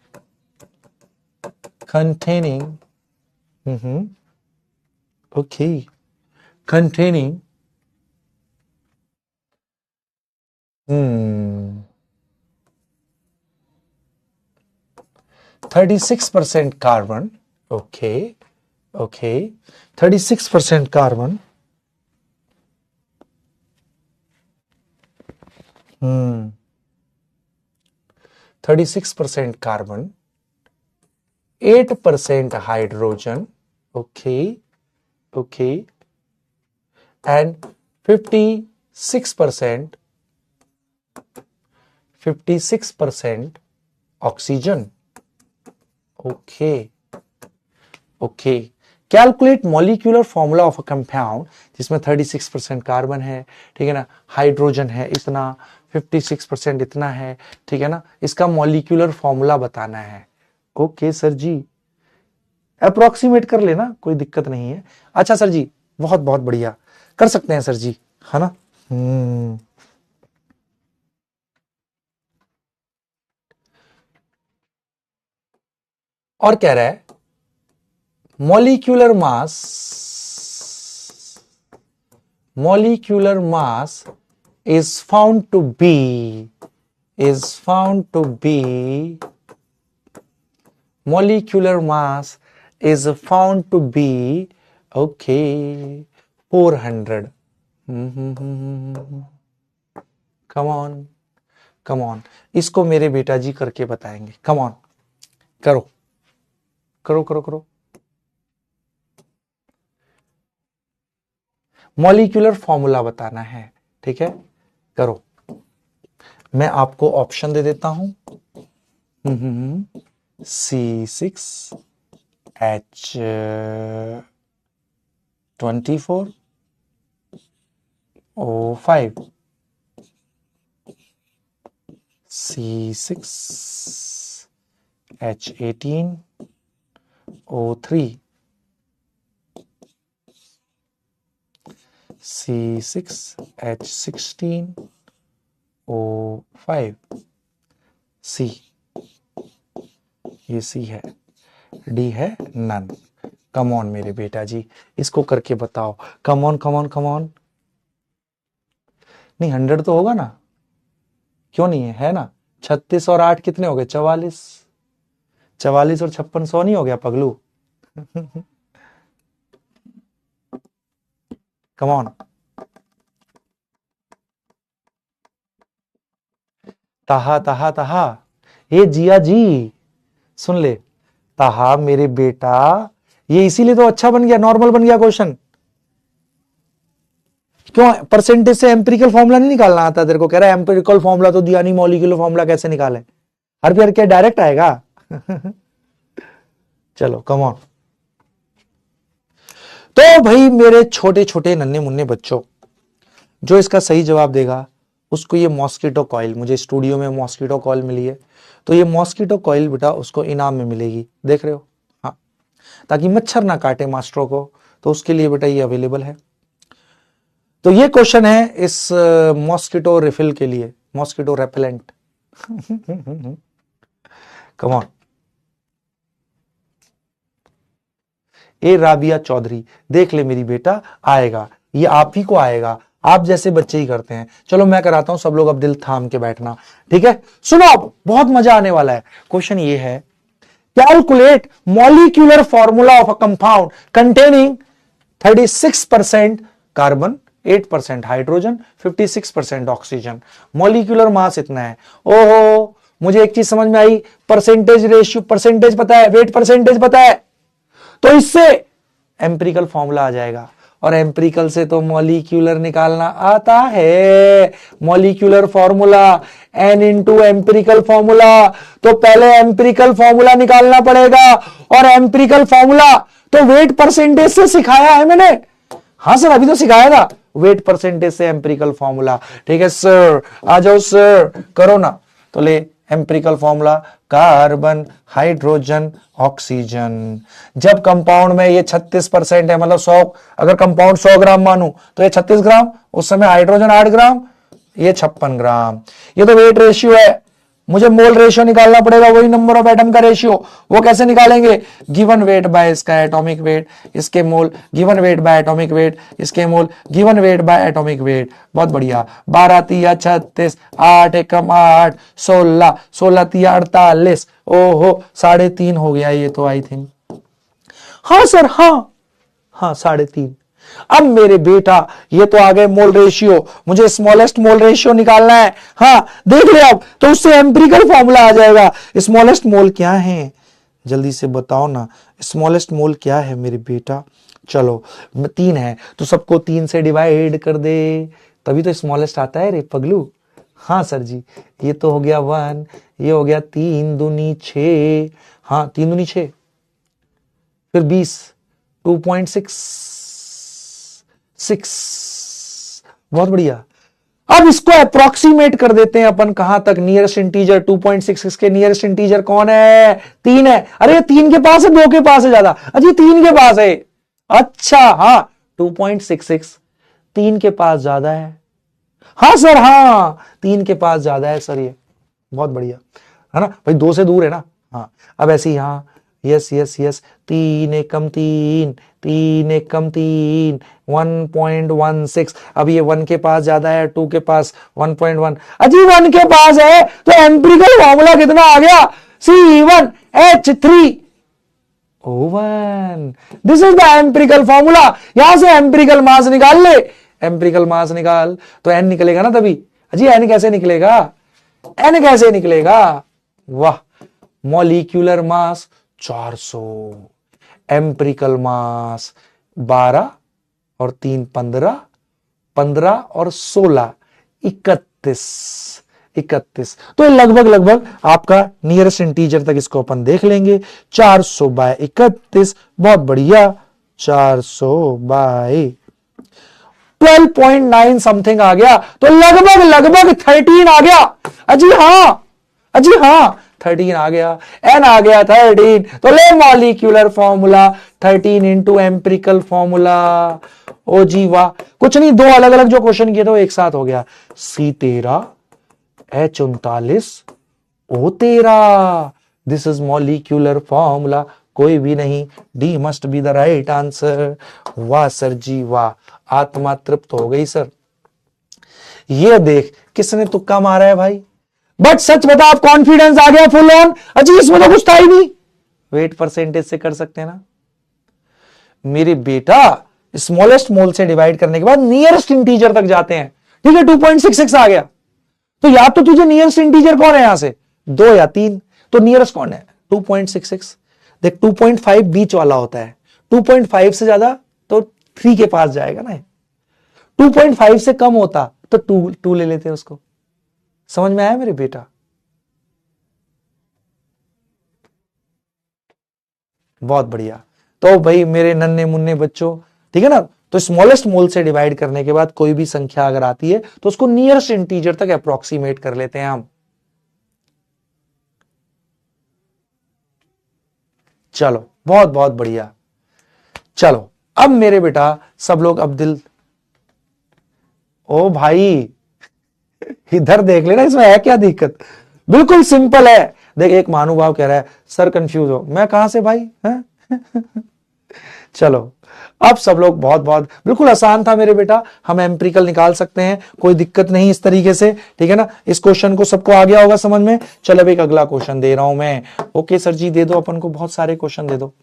[SPEAKER 1] okay, containing 36% carbon. Okay, 36% carbon. 36% carbon, 8% hydrogen. Okay, and 56% oxygen. Okay, calculate molecular formula of a compound, जिसमें 36% कार्बन है, ठीक है ना, hydrogen है इतना, 56% इतना है, ठीक है ना। इसका मॉलिक्यूलर फॉर्मूला बताना है। ओके सर जी, अप्रोक्सीमेट कर लेना, कोई दिक्कत नहीं है। अच्छा सर जी, बहुत बहुत बढ़िया, कर सकते हैं सर जी, है ना। और कह रहा है molecular mass is found to be molecular mass is found to be okay 400. come on, इसको मेरे बेटा जी करके बताएंगे। come on, करो। मॉलिक्यूलर फॉर्मूला बताना है, ठीक है, करो। मैं आपको ऑप्शन दे देता हूं, C6H24O5, C6H18O3, C6H16O5, C, ये C है, D है नन। कम ऑन मेरे बेटा जी, इसको करके बताओ। कम ऑन नहीं, 100 तो होगा ना, क्यों नहीं है ना? 36 और 8 कितने हो गए? 44। 44 और 56 100 नहीं हो गया पगलू? Come on. ताहा ताहा ताहा, ये जिया जी सुन ले, ताहा मेरे बेटा, ये इसीलिए तो अच्छा बन गया, नॉर्मल बन गया क्वेश्चन। क्यों? परसेंटेज से एम्पिरिकल फॉर्मूला नहीं निकालना आता तेरे को? कह रहा है एम्पिरिकल फॉर्मूला तो दिया नहीं, मॉलिक्यूलर फॉर्मूला कैसे निकाले? हर बार क्या डायरेक्ट आएगा? चलो कम ऑन। तो भाई मेरे छोटे छोटे नन्हे मुन्ने बच्चों, जो इसका सही जवाब देगा उसको ये मॉस्किटो कॉइल, मुझे स्टूडियो में मॉस्किटो कॉइल मिली है, तो ये मॉस्किटो कॉइल बेटा उसको इनाम में मिलेगी, देख रहे हो? हाँ, ताकि मच्छर ना काटे मास्टरों को, तो उसके लिए बेटा ये अवेलेबल है। तो ये क्वेश्चन है इस मॉस्किटो रिफिल के लिए, मॉस्किटो रेपेलेंट। Come on. ए राबिया चौधरी, देख ले मेरी बेटा, आएगा, ये आप ही को आएगा, आप जैसे बच्चे ही करते हैं। चलो मैं कराता हूं, सब लोग अब दिल थाम के बैठना, ठीक है? सुनो, अब बहुत मजा आने वाला है। क्वेश्चन ये है, calculate molecular formula of a compound containing 36% carbon, 8% hydrogen, 56% oxygen, molecular mass इतना है। ओहो, मुझे एक चीज समझ में आई, परसेंटेज रेशियो, परसेंटेज पता है, वेट परसेंटेज पता है, तो इससे एम्पिरिकल फॉर्मूला आ जाएगा, और एम्पिरिकल से तो मॉलिक्यूलर निकालना आता है। Molecular formula n into empirical formula, तो पहले एम्पिरिकल फॉर्मूला निकालना पड़ेगा, और एम्पिरिकल फॉर्मूला तो वेट परसेंटेज से सिखाया है मैंने। हाँ सर, अभी तो सिखाया था, वेट परसेंटेज से एम्पिरिकल फॉर्मूला। ठीक है सर, आ जाओ सर, करो ना। तो ले empirical formula, carbon, hydrogen, oxygen. जब कंपाउंड में ये 36% है, मतलब 100, अगर कंपाउंड 100 ग्राम मानू तो ये 36 ग्राम, उस समय हाइड्रोजन 8 ग्राम, ये 56 ग्राम। ये तो वेट रेशियो है, मुझे मोल रेशियो निकालना पड़ेगा, वही नंबर ऑफ एटम का रेशियो। वो कैसे निकालेंगे? गिवन वेट बाय इसका एटॉमिक वेट, इसके mole, given weight by atomic weight, इसके mole, given weight by atomic weight. बहुत बढ़िया। 12 तिया 36, 8 एकम 8, 16, 16 तिया 48। ओहो, 3.5 हो गया ये तो, आई थिंक। हाँ सर, हाँ हाँ, 3.5। अब मेरे बेटा ये तो आ गए मोल रेशियो, मुझे स्मॉलेस्ट मोल रेशियो निकालना है। हाँ देख ले, अब तो उससे एम्पिरिकल फॉर्मूला आ जाएगा। स्मॉलेस्ट मोल क्या है, जल्दी से बताओ ना, स्मॉलेस्ट मोल क्या है मेरे बेटा? चलो 3 है, तो सबको 3 से डिवाइड कर दे, तभी तो स्मॉलेस्ट आता है रे पगलू। हाँ सर जी, ये तो हो गया 1, ये हो गया 3 दूनी 6, हाँ 3 दूनी 6, फिर 20, 2.66। बहुत बढ़िया। अब इसको अप्रोक्सीमेट कर देते हैं अपन, कहां तक? नियरेस्ट इंटीजर 2.66 के नियरेस्ट इंटीजर कौन है? 3 है। अरे 3 के पास है, 2 के पास है ज्यादा? अजी 3 के पास है। अच्छा हाँ, 2.66 3 के पास ज्यादा है। हाँ सर, हाँ 3 के पास ज्यादा है सर, ये बहुत बढ़िया है ना भाई, 2 से दूर है ना। हाँ अब ऐसे ही, हाँ यस यस यस, 3 एकम 3, 3 एकम 3, 1.16। अब ये 1 के पास ज्यादा है, 2 के पास 1.1। अजी 1 के पास है तो एम्पिरिकल फॉर्मूला कितना आ गया? C1H3O1। This is the empirical formula. यहां से एम्पिरिकल मास निकाल ले, एम्पिरिकल मास निकाल तो n निकलेगा ना तभी। अजी n कैसे निकलेगा? n कैसे निकलेगा? वाह, मॉलिक्यूलर मास 400, एम्पिरिकल मास 12 और 3 15, 15 और 16 31। तो लगभग आपका नियरेस्ट इंटीजर तक इसको अपन देख लेंगे। 400 बाय 31, बहुत बढ़िया। 400 बाय 12.9 समथिंग आ गया, तो लगभग 13 आ गया। अजी हाँ 13 आ गया, n आ गया 13। तो ले molecular formula 13 into empirical formula. ओ जी वाह, कुछ नहीं, 2 अलग अलग जो क्वेश्चन किए थे वो एक साथ हो गया। C13 H39 O13, this is molecular formula, कोई भी नहीं, D must be the right answer. वाह सर जी वाह, आत्मा तृप्त हो गई सर। ये देख किसने तुक्का मारा है भाई, बट सच बता, आप कॉन्फिडेंस आ गया फुल ऑन, अजी इसमें तो कुछ था ही नहीं। वेट परसेंटेज से कर सकते हैं ना मेरे बेटा। स्मॉलेस्ट मोल से डिवाइड करने के बाद नियरेस्ट इंटीजर तक जाते हैं, ठीक है। 2.66 आ गया, तो या तो तुझे नियरेस्ट इंटीजर कौन है यहां से, 2 या 3, तो नियरेस्ट कौन है 2.66। देख 2.5 बीच वाला होता है, 2.5 से ज्यादा तो 3 के पास जाएगा ना। 2.5 से कम होता तो 2 ले लेते हैं उसको। समझ में आया मेरे बेटा? बहुत बढ़िया। तो भाई मेरे नन्हे मुन्ने बच्चों, ठीक है ना, तो स्मॉलेस्ट मोल से डिवाइड करने के बाद कोई भी संख्या अगर आती है तो उसको नियरेस्ट इंटीजर तक अप्रोक्सीमेट कर लेते हैं हम। चलो बहुत बहुत बढ़िया। चलो अब मेरे बेटा सब लोग अब दिल, ओ भाई इधर देख लेना, इसमें है क्या दिक्कत, बिल्कुल सिंपल है। देख एक महानुभाव कह रहा है सर कंफ्यूज हो, मैं कहां से भाई है? चलो अब सब लोग बहुत बहुत, बिल्कुल आसान था मेरे बेटा, हम एम्पिरिकल निकाल सकते हैं, कोई दिक्कत नहीं इस तरीके से, ठीक है ना। इस क्वेश्चन को सबको आ गया होगा समझ में। चलो अब एक अगला क्वेश्चन दे रहा हूं मैं। ओके सर जी दे दो, अपन को बहुत सारे क्वेश्चन दे दो।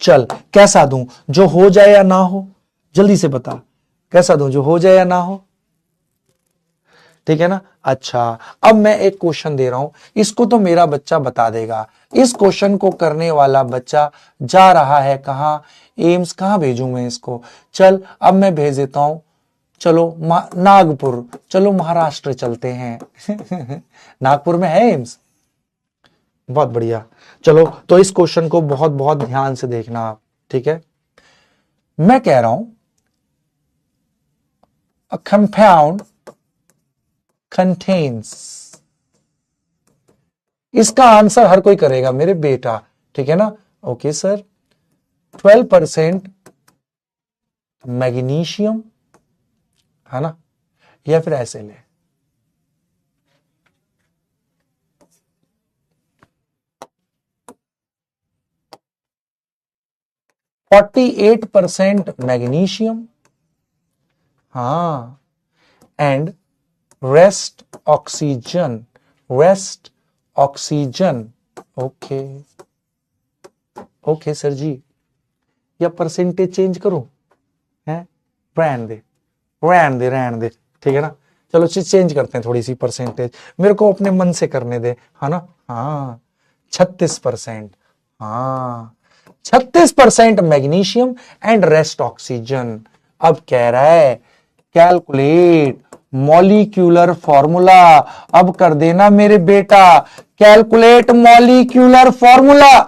[SPEAKER 1] चल कैसा दूं, जो हो जाए या ना हो, जल्दी से बता, कैसा दूं, जो हो जाए या ना हो, ठीक है ना। अच्छा अब मैं एक क्वेश्चन दे रहा हूं, इसको तो मेरा बच्चा बता देगा। इस क्वेश्चन को करने वाला बच्चा जा रहा है कहां, एम्स। कहां भेजूं मैं इसको, चल अब मैं भेज देता हूं, चलो नागपुर, चलो महाराष्ट्र चलते हैं। नागपुर में है एम्स, बहुत बढ़िया। चलो तो इस क्वेश्चन को बहुत बहुत ध्यान से देखना आप, ठीक है। मैं कह रहा हूं अ कंपाउंड कंटेन्स, इसका आंसर हर कोई करेगा मेरे बेटा, ठीक है ना। ओके सर 12% मैग्नीशियम, है ना, या फिर ऐसे ले 48% मैग्नीशियम, हाँ, and rest oxygen, rest oxygen. Okay okay sir ji, या परसेंटेज चेंज करूं, है रहने दे रहने दे रहने दे, ठीक है ना। चलो चेंज करते हैं थोड़ी सी परसेंटेज, मेरे को अपने मन से करने दे, है ना। हाँ 36%, हाँ 36% मैग्नीशियम एंड रेस्ट ऑक्सीजन। अब कह रहा है कैलकुलेट मॉलिक्यूलर फॉर्मूला, अब कर देना मेरे बेटा, calculate molecular formula,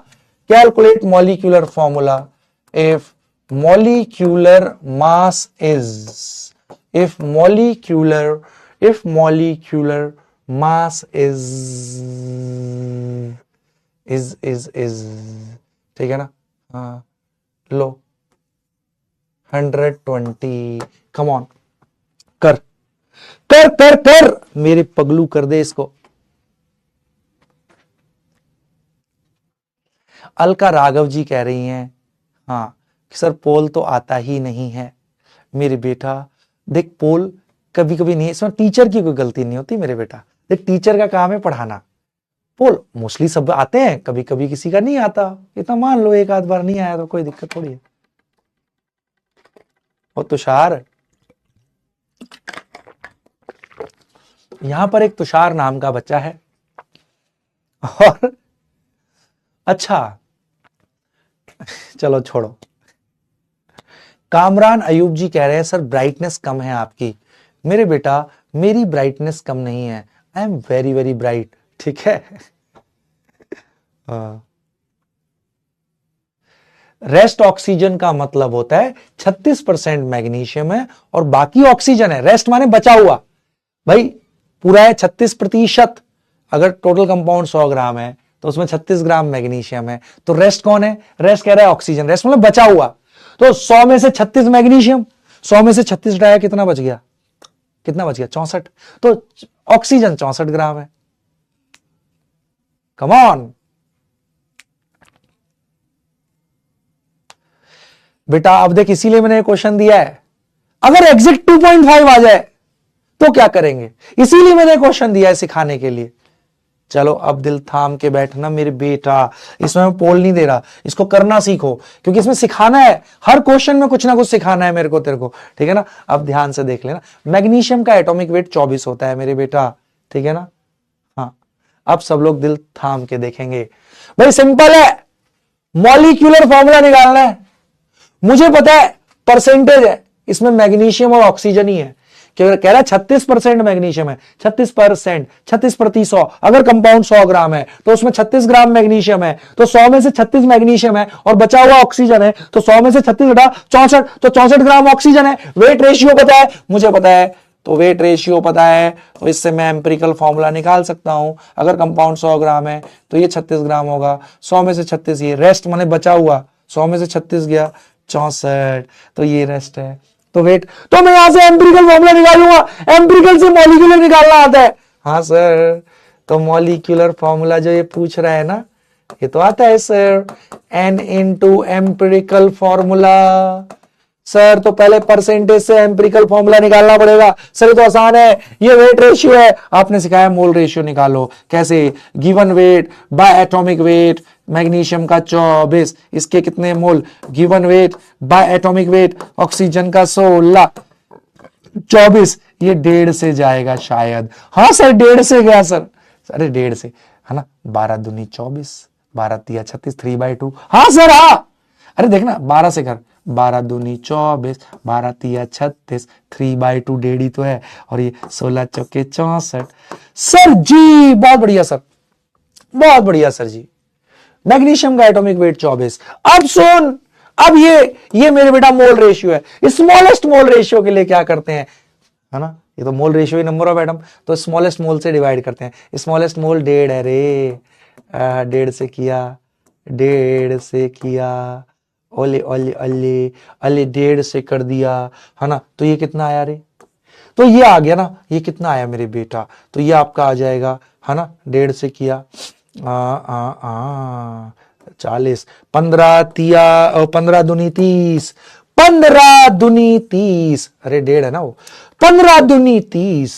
[SPEAKER 1] calculate molecular formula. If molecular mass is, if molecular mass is, ठीक है ना, हाँ लो 120, कम ऑन कर कर कर कर मेरे पगलू, कर दे इसको। अलका राघव जी कह रही हैं हाँ सर पोल तो आता ही नहीं है। मेरे बेटा देख पोल कभी कभी नहीं, इसमें टीचर की कोई गलती नहीं होती मेरे बेटा, देख टीचर का काम है पढ़ाना। पोल मोस्टली सब आते हैं, कभी कभी किसी का नहीं आता, इतना मान लो एक आध बार नहीं आया तो कोई दिक्कत थोड़ी है। और तुषार, यहां पर एक तुषार नाम का बच्चा है, और अच्छा चलो छोड़ो। कामरान अयूब जी कह रहे हैं सर ब्राइटनेस कम है आपकी। मेरे बेटा मेरी ब्राइटनेस कम नहीं है, I am very very bright, ठीक है। रेस्ट ऑक्सीजन का मतलब होता है 36% मैग्नीशियम है और बाकी ऑक्सीजन है। रेस्ट माने बचा हुआ, भाई पूरा है 36%। अगर टोटल कंपाउंड 100 ग्राम है तो उसमें 36 ग्राम मैग्नीशियम है, तो रेस्ट कौन है, रेस्ट कह रहा है ऑक्सीजन, रेस्ट मतलब बचा हुआ। तो 100 में से 36 मैग्नीशियम, 100 में से 36 हटाया कितना बच गया, कितना बच गया 64, तो ऑक्सीजन 64 ग्राम है। कम ऑन बेटा, अब देख इसीलिए मैंने क्वेश्चन दिया है, अगर एग्जैक्ट 2.5 आ जाए तो क्या करेंगे? इसीलिए मैंने क्वेश्चन दिया है सिखाने के लिए। चलो अब दिल थाम के बैठना मेरे बेटा, इसमें मैं पोल नहीं दे रहा, इसको करना सीखो, क्योंकि इसमें सिखाना है, हर क्वेश्चन में कुछ ना कुछ सिखाना है मेरे को तेरे को, ठीक है ना। अब ध्यान से देख लेना, मैग्नीशियम का एटॉमिक वेट 24 होता है मेरे बेटा, ठीक है ना। हाँ, अब सब लोग दिल थाम के देखेंगे। भाई सिंपल है, मॉलिक्यूलर फॉर्मूला निकालना है। मुझे पता है परसेंटेज है, इसमें मैग्नीशियम और ऑक्सीजन ही है। कह रहा है 36% मैग्नीशियम है, 36%, 36%। अगर कंपाउंड 100 ग्राम है तो उसमें 36 ग्राम मैग्नीशियम है, तो 100 में से 36 मैग्नीशियम है और बचा हुआ ऑक्सीजन है, तो 100 में से 36 घटा 64, तो 64 ग्राम ऑक्सीजन है। वेट रेशियो पता है, मुझे पता है, तो वेट रेशियो पता है, तो इससे मैं एम्पिरिकल फॉर्मूला निकाल सकता हूं। अगर कंपाउंड 100 ग्राम है तो ये 36 ग्राम होगा, 100 में से 36 ये रेस्ट माने बचा हुआ, 100 में से 36 गया 64, तो ये रेस्ट है। तो वेट, तो मैं यहां से एम्पिरिकल फॉर्मूला निकालूंगा, एम्पिरिकल से मॉलिक्यूलर निकालना आता है। हाँ सर, तो मॉलिक्यूलर फॉर्मूला जो ये पूछ रहा है ना, ये तो आता है sir, n into empirical formula. Sir तो पहले परसेंटेज से एम्पिरिकल फॉर्मूला निकालना पड़ेगा। सर ये तो आसान है, ये वेट रेशियो है, आपने सिखाया मोल रेशियो निकालो। कैसे? Given weight by atomic weight, magnesium का 24, इसके कितने mole? Given weight by atomic weight, oxygen का 16, 24, ये 1.5 से जाएगा शायद। हाँ सर 1.5 से गया सर, अरे 1.5 से है ना। 12 दूनी 24, 12 तिया 36, 3/2। हाँ सर हाँ, अरे देखना 12 से कर, 12 दूनी 24, 12 तिया 36, 3/2, 1.5 ही तो है, और ये 16 चौके 64। सर जी बहुत बढ़िया सर, बहुत बढ़िया सर जी। मैग्नीशियम का एटॉमिक वेट 24। अब सुन, अब ये मेरे बेटा मोल रेशियो है। स्मॉलेस्ट मोल रेशियो के लिए क्या करते हैं, है ना, ये तो mole ratio he number of atom, तो स्मॉलेस्ट मोल से डिवाइड करते हैं। स्मॉलेस्ट मोल 1.5 है रे, 1.5 से किया, 1.5 से किया, ओले ओले ओले ओले 1.5 से कर दिया, है ना। तो ये कितना आया रे, तो ये आ गया ना, ये कितना आया मेरे बेटा, तो ये आपका आ जाएगा, है ना, 1.5 से किया 40, 15 तिया 15 दूनी 30, 15 दूनी 30, अरे 1.5 है ना वो, 15 दूनी 30,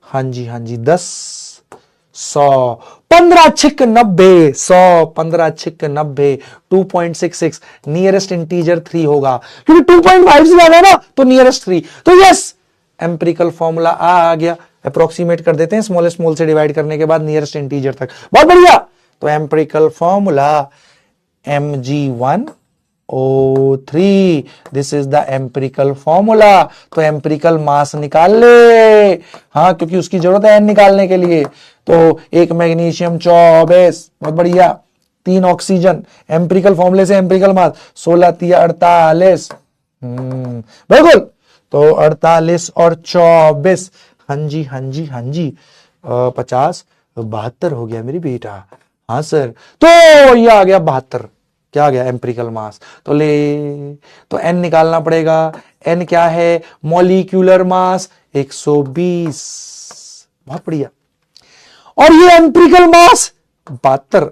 [SPEAKER 1] हाँ जी हाँ जी, 10, 100, 15 छिक 90, 100, 15 छिक 90, 2.66, नियरेस्ट इंटीजर 3 होगा, क्योंकि 2.5 से ज्यादा है ना, तो नियरेस्ट 3। तो यस, एम्पिरिकल फॉर्मूला आ गया। अप्रोक्सीमेट कर देते हैं स्मॉलेस्ट मोल से डिवाइड करने के बाद नियरेस्ट इंटीजर तक, बहुत बढ़िया। तो empirical formula Mg1O3, this is the empirical formula. तो एम्पिरिकल मास निकाल ले, हाँ, क्योंकि उसकी जरूरत है n निकालने के लिए। तो एक मैग्नीशियम 24, बहुत बढ़िया, 3 ऑक्सीजन, एम्पिरिकल फॉर्मूले से एम्पिरिकल मास 16 तिया 48, बिल्कुल, तो 48 और 24, हाँ जी हाँ जी हाँ जी, 50, 72 हो गया मेरी बेटा। हाँ सर, तो ये आ गया 72, क्या आ गया, एम्पिरिकल मास। तो ले, तो n निकालना पड़ेगा, n क्या है, मॉलिक्यूलर मास 120, बहुत बढ़िया। और ये एम्पिरिकल मास 72,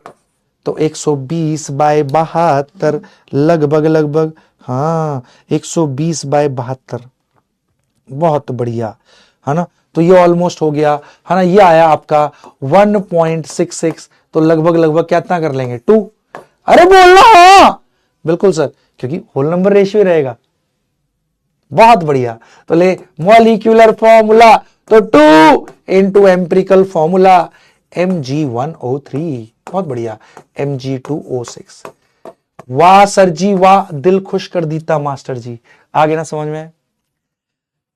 [SPEAKER 1] तो 120 बाय 72, लगभग हाँ 120 बाय 72, बहुत बढ़िया, है ना। तो ये ऑलमोस्ट हो गया, है ना, ये आया आपका 1.66, तो लगभग कितना कर लेंगे, 2। अरे बोलना हाँ, बिल्कुल सर, क्योंकि होल नंबर रेशियो रहेगा, बहुत बढ़िया। तो ले मॉलिक्यूलर फॉर्मूला, तो 2 इंटू एम्पिरिकल फॉर्मूला Mg1O3, बहुत बढ़िया, Mg2O6। वाह सर जी वाह, दिल खुश कर दीता मास्टर जी। आगे ना समझ में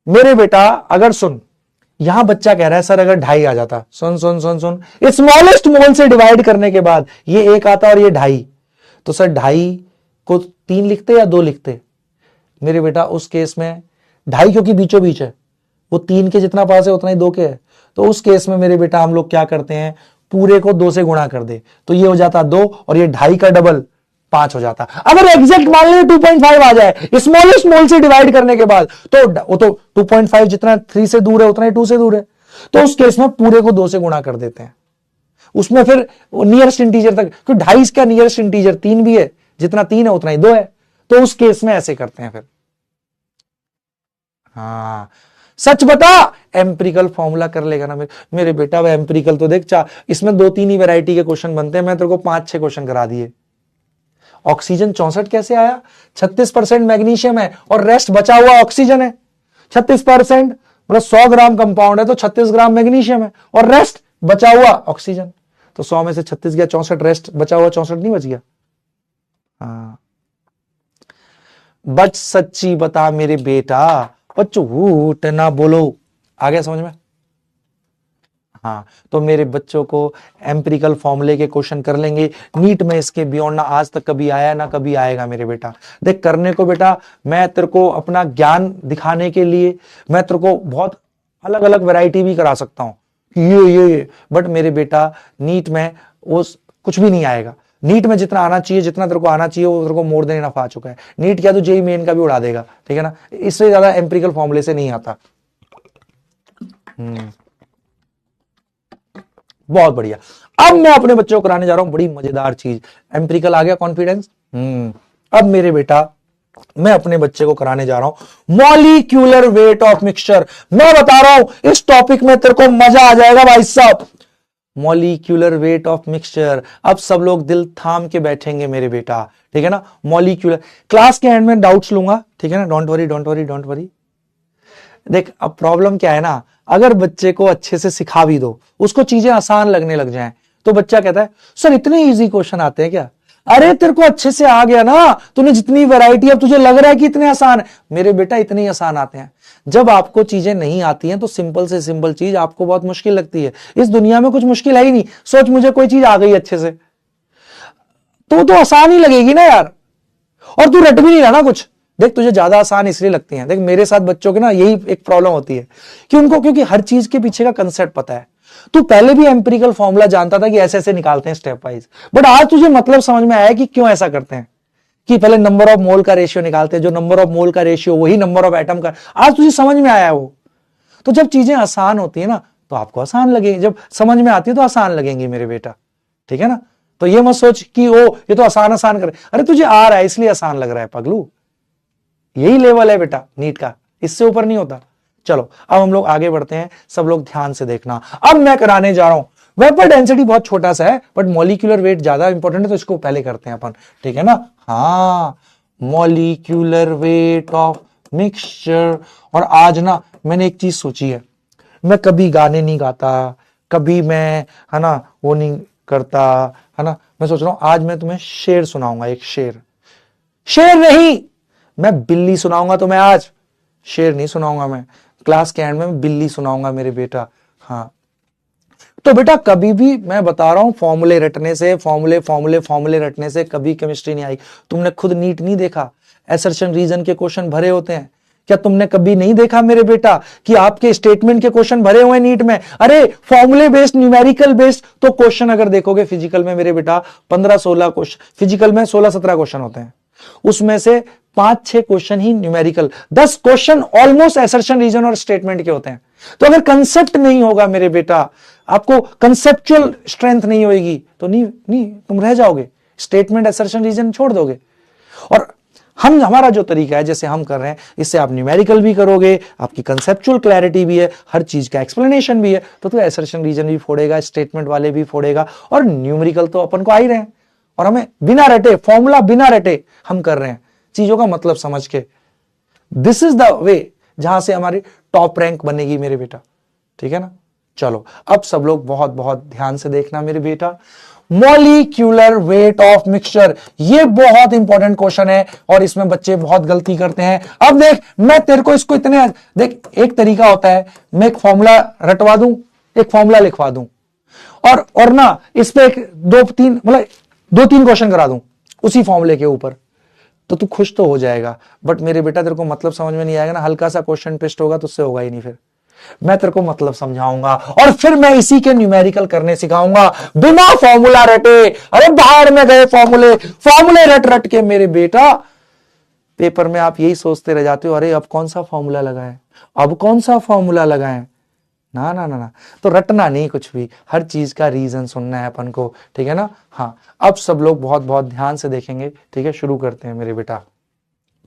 [SPEAKER 1] मेरे बेटा, अगर सुन, यहां बच्चा कह रहा है सर अगर 2.5 आ जाता, सुन सुन सुन सुन, स्मॉलेस्ट मोल से डिवाइड करने के बाद ये 1 आता और ये 2.5, तो सर 2.5 को 3 लिखते या 2 लिखते मेरे बेटा? उस केस में 2.5 क्योंकि बीचों बीच है, वो 3 के जितना पास है उतना ही 2 के है, तो उस केस में मेरे बेटा हम लोग क्या करते हैं, पूरे को 2 से गुणा कर दे, तो ये हो जाता 2, और ये 2.5 का डबल 5 हो जाता। अगर एग्जैक्ट मान लीजिए 2.5 आ जाए स्मॉलेस्ट मोल से डिवाइड करने के बाद, तो वो तो 2.5 जितना 3 से दूर है उतना ही 2 से दूर है, तो उस केस में पूरे को 2 से गुणा कर देते हैं। उसमें फिर नियरेस्ट इंटीजर तक, क्योंकि 2.5 का नियरेस्ट इंटीजर 3 भी है, जितना 3 है उतना ही 2 है, तो उस केस में ऐसे करते हैं फिर। हाँ सच बता, एम्पिरिकल फॉर्मूला कर लेगा ना मेरे बेटा। वह एम्पिरिकल तो देख, इसमें 2-3 ही वैरायटी के क्वेश्चन बनते हैं, मैं तेरे को 5-6 क्वेश्चन करा दिए। ऑक्सीजन 64 कैसे आया? 36% मैग्नीशियम है और रेस्ट बचा हुआ ऑक्सीजन है। 36% मतलब 100 ग्राम कंपाउंड है तो 36 ग्राम मैग्नीशियम है और रेस्ट बचा हुआ ऑक्सीजन। तो 100 में से 36 गया, 64 रेस्ट बचा हुआ, 64 नहीं बच गया। हाँ, बट सच्ची बता मेरे बेटा, झूठ ना बोलो। आ गया समझ में? हाँ, तो मेरे बच्चों को एम्पिरिकल फॉर्मूले के क्वेश्चन कर लेंगे नीट में, इसके बियॉन्ड ना आज तक कभी आया ना कभी आएगा मेरे बेटा। देख करने को बेटा, मैं तेरे को अपना ज्ञान दिखाने के लिए मैं तेरे को बहुत अलग अलग वैरायटी भी करा सकता हूं, ये बट मेरे बेटा नीट में वो कुछ भी नहीं आएगा। नीट में जितना आना चाहिए, जितना तेरे को आना चाहिए, वो तेरे को मोर देन इनफ आ चुका है। नीट क्या तो जेईई मेन का भी उड़ा देगा, ठीक है ना। इससे ज्यादा एम्पिरिकल फॉर्मूले से नहीं आता। बहुत बढ़िया। अब मैं अपने बच्चों को कराने जा रहा हूं बड़ी मजेदार चीज। एम्पिरिकल आ गया, कॉन्फिडेंस। अब मेरे बेटा मैं अपने बच्चे को कराने जा रहा हूं मॉलिक्यूलर वेट ऑफ मिक्सचर। मैं बता रहा हूं इस टॉपिक में तेरे को मजा आ जाएगा भाई साहब। Molecular weight of mixture. अब सब लोग दिल थाम के बैठेंगे मेरे बेटा, ठीक है ना। मॉलिक्यूलर, क्लास के एंड में डाउट्स लूंगा, ठीक है ना। Don't worry don't worry don't worry. देख अब प्रॉब्लम क्या है ना, अगर बच्चे को अच्छे से सिखा भी दो, उसको चीजें आसान लगने लग जाएं, तो बच्चा कहता है सर इतने इजी क्वेश्चन आते हैं क्या? अरे तेरे को अच्छे से आ गया ना, तूने जितनी वैरायटी, अब तुझे लग रहा है कि इतने आसान है। मेरे बेटा इतने ही आसान आते हैं। जब आपको चीजें नहीं आती हैं तो सिंपल से सिंपल चीज आपको बहुत मुश्किल लगती है। इस दुनिया में कुछ मुश्किल है ही नहीं। सोच मुझे कोई चीज आ गई अच्छे से तो आसान ही लगेगी ना यार, और तू रट भी नहीं रहा ना कुछ। देख तुझे ज्यादा आसान इसलिए लगती हैं। देख मेरे साथ बच्चों के ना यही एक प्रॉब्लम होती है कि उनको क्योंकि हर चीज के पीछे का कंसेप्ट पता है। तू पहले भी एम्पिरिकल फॉर्मूला जानता था कि ऐसे ऐसे निकालते हैं स्टेप वाइज, बट आज तुझे मतलब समझ में आया कि क्यों ऐसा करते हैं, कि पहले नंबर ऑफ मोल का रेशियो निकालते हैं, जो नंबर ऑफ मोल का रेशियो वही नंबर ऑफ एटम का। आज तुझे समझ में आया वो। तो जब चीजें आसान होती है ना तो आपको आसान लगेगी, जब समझ में आती है तो आसान लगेंगी मेरे बेटा, ठीक है ना। तो ये मत सोच कि ओ ये तो आसान आसान करे। अरे तुझे आ रहा है इसलिए आसान लग रहा है पगलू। यही लेवल है बेटा नीट का, इससे ऊपर नहीं होता। चलो अब हम लोग आगे बढ़ते हैं, सब लोग ध्यान से देखना। अब मैं कराने जा रहा हूं, वेपर डेंसिटी बहुत छोटा सा है बट मॉलिक्यूलर वेट ज्यादा इंपॉर्टेंट है, तो इसको पहले करते हैं अपन, ठीक है ना। हाँ, मॉलिक्यूलर वेट ऑफ मिक्सचर। और आज ना मैंने एक चीज सोची है, मैं कभी गाने नहीं गाता, कभी मैं है ना वो नहीं करता, है ना। मैं सोच रहा हूं आज मैं तुम्हें शेर सुनाऊंगा, एक शेर। शेर नहीं, मैं बिल्ली सुनाऊंगा तुम्हें आज, शेर नहीं सुनाऊंगा मैं। क्लास के एंड में बिल्ली सुनाऊंगा मेरे बेटा। हाँ, तो बेटा कभी भी मैं बता रहा हूं फॉर्मूले रटने से, फॉर्मूले फॉर्मूले फॉर्मूले रटने से कभी केमिस्ट्री नहीं आई। तुमने खुद नीट नहीं देखा, असर्शन रीजन के क्वेश्चन भरे होते हैं क्या? तुमने कभी नहीं देखा मेरे बेटा कि आपके स्टेटमेंट के क्वेश्चन भरे हुए नीट में? अरे फॉर्मूले बेस्ड, न्यूमेरिकल बेस्ड तो क्वेश्चन अगर देखोगे फिजिकल में मेरे बेटा 15-16 क्वेश्चन, फिजिकल में 16-17 क्वेश्चन होते हैं, उसमें से 5-6 क्वेश्चन ही numerical, 10 question almost assertion reason और स्टेटमेंट के होते हैं। तो अगर कंसेप्ट नहीं होगा मेरे बेटा, आपको कंसेप्चुअल स्ट्रेंथ नहीं होगी तो नहीं तुम रह जाओगे, स्टेटमेंट असर्शन रीजन छोड़ दोगे। और हमारा जो तरीका है जैसे हम कर रहे हैं, इससे आप न्यूमेरिकल भी करोगे, आपकी कंसेप्चुअल क्लैरिटी भी है, हर चीज का एक्सप्लेनेशन भी है, तो तू असर्शन रीजन भी फोड़ेगा, स्टेटमेंट वाले भी फोड़ेगा, और न्यूमेरिकल तो अपन को आ ही रहे हैं। और हमें बिना रटे, फॉर्मूला बिना रटे हम कर रहे हैं, चीजों का मतलब समझ के। दिस इज द वे जहां से हमारी टॉप रैंक बनेगी मेरे बेटा, ठीक है ना। चलो अब सब लोग बहुत बहुत ध्यान से देखना मेरे बेटा, मॉलिक्यूलर वेट ऑफ मिक्सचर, ये बहुत इंपॉर्टेंट क्वेश्चन है और इसमें बच्चे बहुत गलती करते हैं। अब देख मैं तेरे को इसको इतने, देख एक तरीका होता है मैं एक फॉर्मूला रटवा दूं, एक फॉर्मूला लिखवा दूं, और ना इस पे एक 2-3 मतलब 2-3 क्वेश्चन करा दूं उसी फॉर्मूले के ऊपर, तो तू खुश तो हो जाएगा। बट मेरे बेटा तेरे को मतलब समझ में नहीं आएगा ना, हल्का सा क्वेश्चन ट्विस्ट होगा तो उससे होगा ही नहीं। फिर मैं तेरे को मतलब समझाऊंगा और फिर मैं इसी के न्यूमेरिकल करने सिखाऊंगा बिना फॉर्मूला रटे। अरे बाहर में गए फॉर्मूले रट रट के मेरे बेटा पेपर में आप यही सोचते रह जाते हो, अरे अब कौन सा फॉर्मूला लगाएं, अब कौन सा फॉर्मूला लगाएं। ना ना ना ना, तो रटना नहीं कुछ भी, हर चीज का रीजन सुनना है अपन को, ठीक है ना। हाँ, अब सब लोग बहुत बहुत ध्यान से देखेंगे, ठीक है। शुरू करते हैं मेरे बेटा।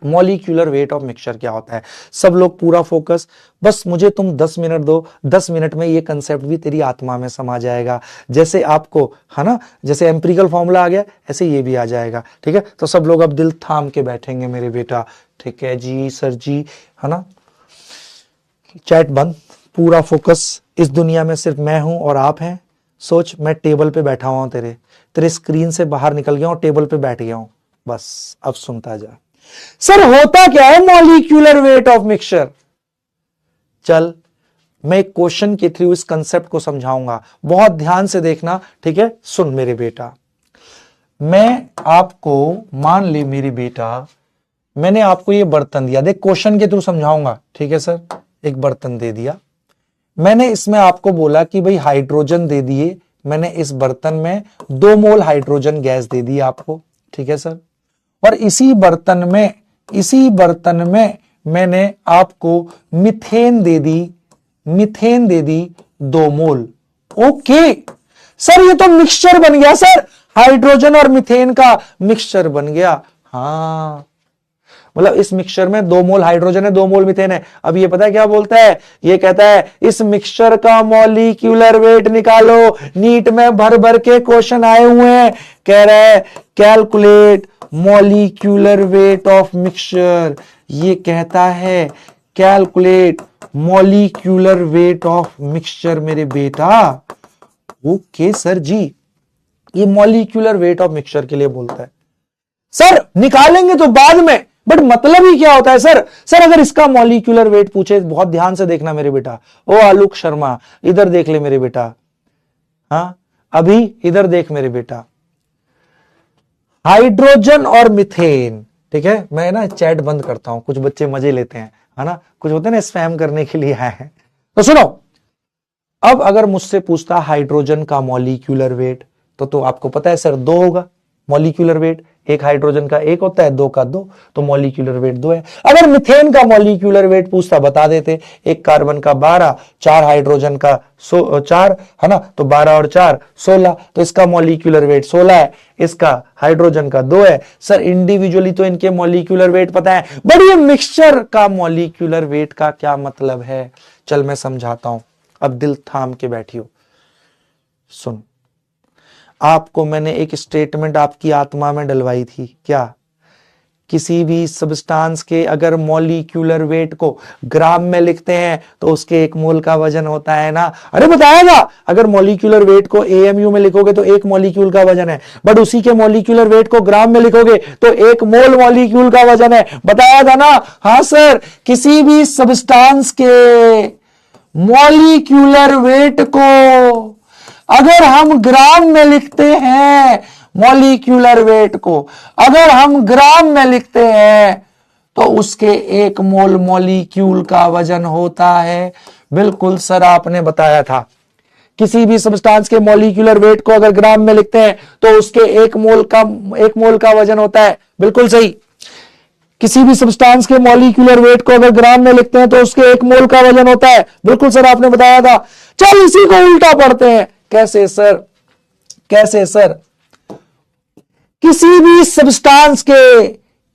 [SPEAKER 1] मॉलिक्यूलर वेट ऑफ मिक्सचर क्या होता है। सब लोग पूरा फोकस, बस मुझे तुम 10 मिनट दो, 10 मिनट में ये कंसेप्ट भी तेरी आत्मा में समा जाएगा। जैसे आपको, है ना, जैसे एम्पिरिकल फॉर्मूला आ गया, ऐसे ये भी आ जाएगा। ठीक है, तो सब लोग अब दिल थाम के बैठेंगे मेरे बेटा। ठीक है जी सर जी, है ना। चैट बंद, पूरा फोकस। इस दुनिया में सिर्फ मैं हूं और आप हैं। सोच, मैं टेबल पे बैठा हुआ हूं, तेरे स्क्रीन से बाहर निकल गया हूं, टेबल पे बैठ गया हूं। बस अब सुनता जा। सर होता क्या है मॉलिक्यूलर वेट ऑफ मिक्सचर? चल, मैं एक क्वेश्चन के थ्रू इस कंसेप्ट को समझाऊंगा, बहुत ध्यान से देखना। ठीक है, सुन मेरे बेटा। मैं आपको, मान ले मेरे बेटा, मैंने आपको ये बर्तन दिया, देख क्वेश्चन के थ्रू समझाऊंगा। ठीक है सर, एक बर्तन दे दिया, मैंने इसमें आपको बोला कि भाई हाइड्रोजन दे दिए, मैंने इस बर्तन में 2 मोल हाइड्रोजन गैस दे दी आपको। ठीक है सर, और इसी बर्तन में मैंने आपको मीथेन दे दी 2 मोल। ओके सर, ये तो मिक्सचर बन गया सर, हाइड्रोजन और मीथेन का मिक्सचर बन गया। हाँ, मतलब इस मिक्सचर में 2 मोल हाइड्रोजन है, 2 मोल मीथेन है। अब ये पता है क्या बोलता है, ये कहता है इस मिक्सचर का मॉलिक्यूलर वेट निकालो। नीट में भर भर के क्वेश्चन आए हुए हैं, कह रहा है calculate molecular weight of mixture. ये कहता है calculate molecular weight of mixture मेरे बेटा। ओके सर जी, ये मॉलिक्यूलर वेट ऑफ मिक्सचर के लिए बोलता है। सर निकालेंगे तो बाद में, बट मतलब ही क्या होता है सर? सर अगर इसका मॉलिक्यूलर वेट पूछे, बहुत ध्यान से देखना मेरे बेटा। ओ आलोक शर्मा, इधर देख ले मेरे बेटा। हाँ, अभी इधर देख मेरे बेटा। हाइड्रोजन और मीथेन, ठीक है, मैं ना चैट बंद करता हूं, कुछ बच्चे मजे लेते हैं, है ना, कुछ होते हैं ना स्पैम करने के लिए आए हैं। तो सुनो, अब अगर मुझसे पूछता हाइड्रोजन का मॉलिक्यूलर वेट, तो आपको पता है सर 2 होगा मॉलिक्यूलर वेट। एक हाइड्रोजन का 1 होता है, 2 का 2, तो मॉलिक्यूलर वेट 2 है। अगर मीथेन का मॉलिक्यूलर वेट पूछता, बता देते, एक कार्बन का 12, 4 हाइड्रोजन का 4, है ना, तो 12 और 4 16, तो इसका मॉलिक्यूलर वेट 16 है, इसका हाइड्रोजन का 2 है। सर इंडिविजुअली तो इनके मॉलिक्यूलर वेट पता है, बट ये मिक्सचर का मॉलिक्यूलर वेट का क्या मतलब है? चल मैं समझाता हूं, अब दिल थाम के बैठियो, सुन। आपको मैंने एक स्टेटमेंट आपकी आत्मा में डलवाई थी, क्या? किसी भी सब्सटेंस के अगर मॉलिक्यूलर वेट को ग्राम में लिखते हैं तो उसके 1 मोल का वजन होता है ना। अरे बताया था, अगर मॉलिक्यूलर वेट को AMU में लिखोगे तो 1 मॉलिक्यूल का वजन है, बट उसी के मॉलिक्यूलर वेट को ग्राम में लिखोगे तो 1 मोल मॉलिक्यूल का वजन है। बताया था ना? हाँ सर, किसी भी सब्सटेंस के मॉलिक्यूलर वेट को अगर हम ग्राम में लिखते हैं, मॉलिक्यूलर वेट को अगर हम ग्राम में लिखते हैं तो उसके 1 मोल मॉलिक्यूल का वजन होता है। बिल्कुल सर, आपने बताया था, किसी भी सब्सटेंस के मॉलिक्यूलर वेट को अगर ग्राम में लिखते हैं तो उसके 1 मोल का वजन होता है। बिल्कुल सही, किसी भी सब्सटेंस के मॉलिक्यूलर वेट को अगर ग्राम में लिखते हैं तो उसके 1 मोल का वजन होता है। बिल्कुल सर, आपने बताया था। चल इसी को उल्टा पढ़ते हैं। कैसे सर? किसी भी सब्सटेंस के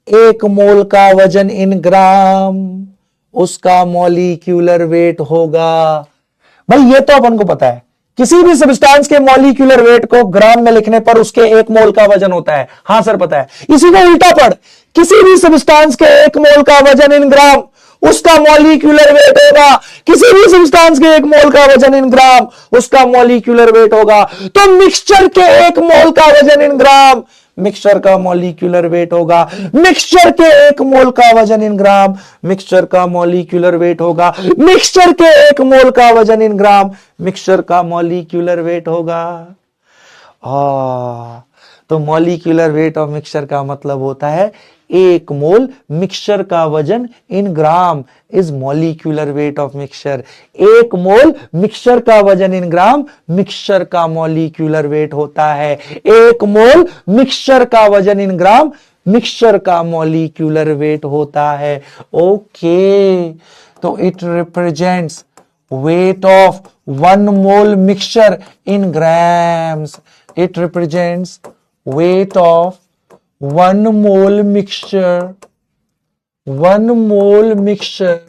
[SPEAKER 1] 1 मोल का वजन इन ग्राम, उसका मॉलिक्यूलर वेट होगा। भाई ये तो अपन को पता है, किसी भी सब्सटेंस के मॉलिक्यूलर वेट को ग्राम में लिखने पर उसके 1 मोल का वजन होता है। हाँ सर पता है। इसी को उल्टा पढ़, किसी भी सब्सटेंस के 1 मोल का वजन इन ग्राम, उसका मॉलिक्यूलर वेट होगा। किसी भी सब्सटेंस के 1 मोल का वजन इन ग्राम, उसका मॉलिक्यूलर वेट होगा। तो मिक्सचर के 1 मोल का वजन इन ग्राम, मिक्सचर का मॉलिक्यूलर वेट होगा। मिक्सचर के 1 मोल का वजन इन ग्राम, मिक्सचर का मॉलिक्यूलर वेट होगा। मिक्सचर के 1 मोल का वजन इन ग्राम, मिक्सचर का मॉलिक्यूलर वेट होगा। तो मॉलिक्यूलर वेट ऑफ मिक्सचर का मतलब होता है 1 मोल मिक्सचर का वजन in gram is molecular weight of mixture. 1 mole mixture का वजन इन ग्राम, मिक्सचर का मॉलिक्यूलर वेट होता है। 1 मोल मिक्सचर का वजन इन ग्राम, मिक्सचर का मॉलिक्यूलर वेट होता है। ओके, तो it represents weight of 1 mole mixture in grams. It represents weight of 1 mole mixture 1 mole mixture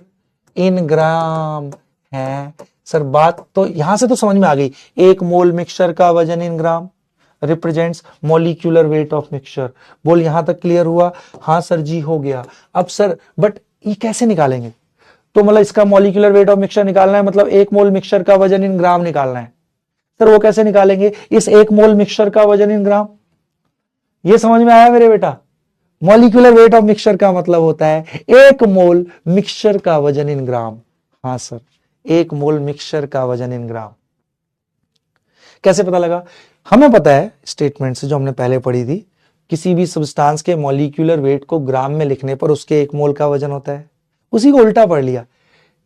[SPEAKER 1] in gram है। सर बात तो यहां से तो समझ में आ गई, 1 मोल मिक्सचर का वजन in gram represents molecular weight of mixture. बोल यहां तक क्लियर हुआ? हाँ सर जी हो गया। अब सर बट ये कैसे निकालेंगे? तो मतलब इसका मॉलिक्यूलर वेट ऑफ मिक्सचर निकालना है, मतलब 1 मोल मिक्सचर का वजन इन ग्राम निकालना है। सर वो कैसे निकालेंगे इस 1 मोल मिक्सचर का वजन इन ग्राम? ये समझ में आया मेरे बेटा? मॉलिक्यूलर वेट ऑफ मिक्सचर का मतलब होता है 1 मोल मिक्सचर का वजन इन ग्राम। हाँ सर, 1 मोल मिक्सचर का वजन इन ग्राम। कैसे पता लगा? हमें पता है स्टेटमेंट से जो हमने पहले पढ़ी थी, किसी भी सब्सटेंस के मॉलिक्यूलर वेट को ग्राम में लिखने पर उसके 1 मोल का वजन होता है। उसी को उल्टा पढ़ लिया,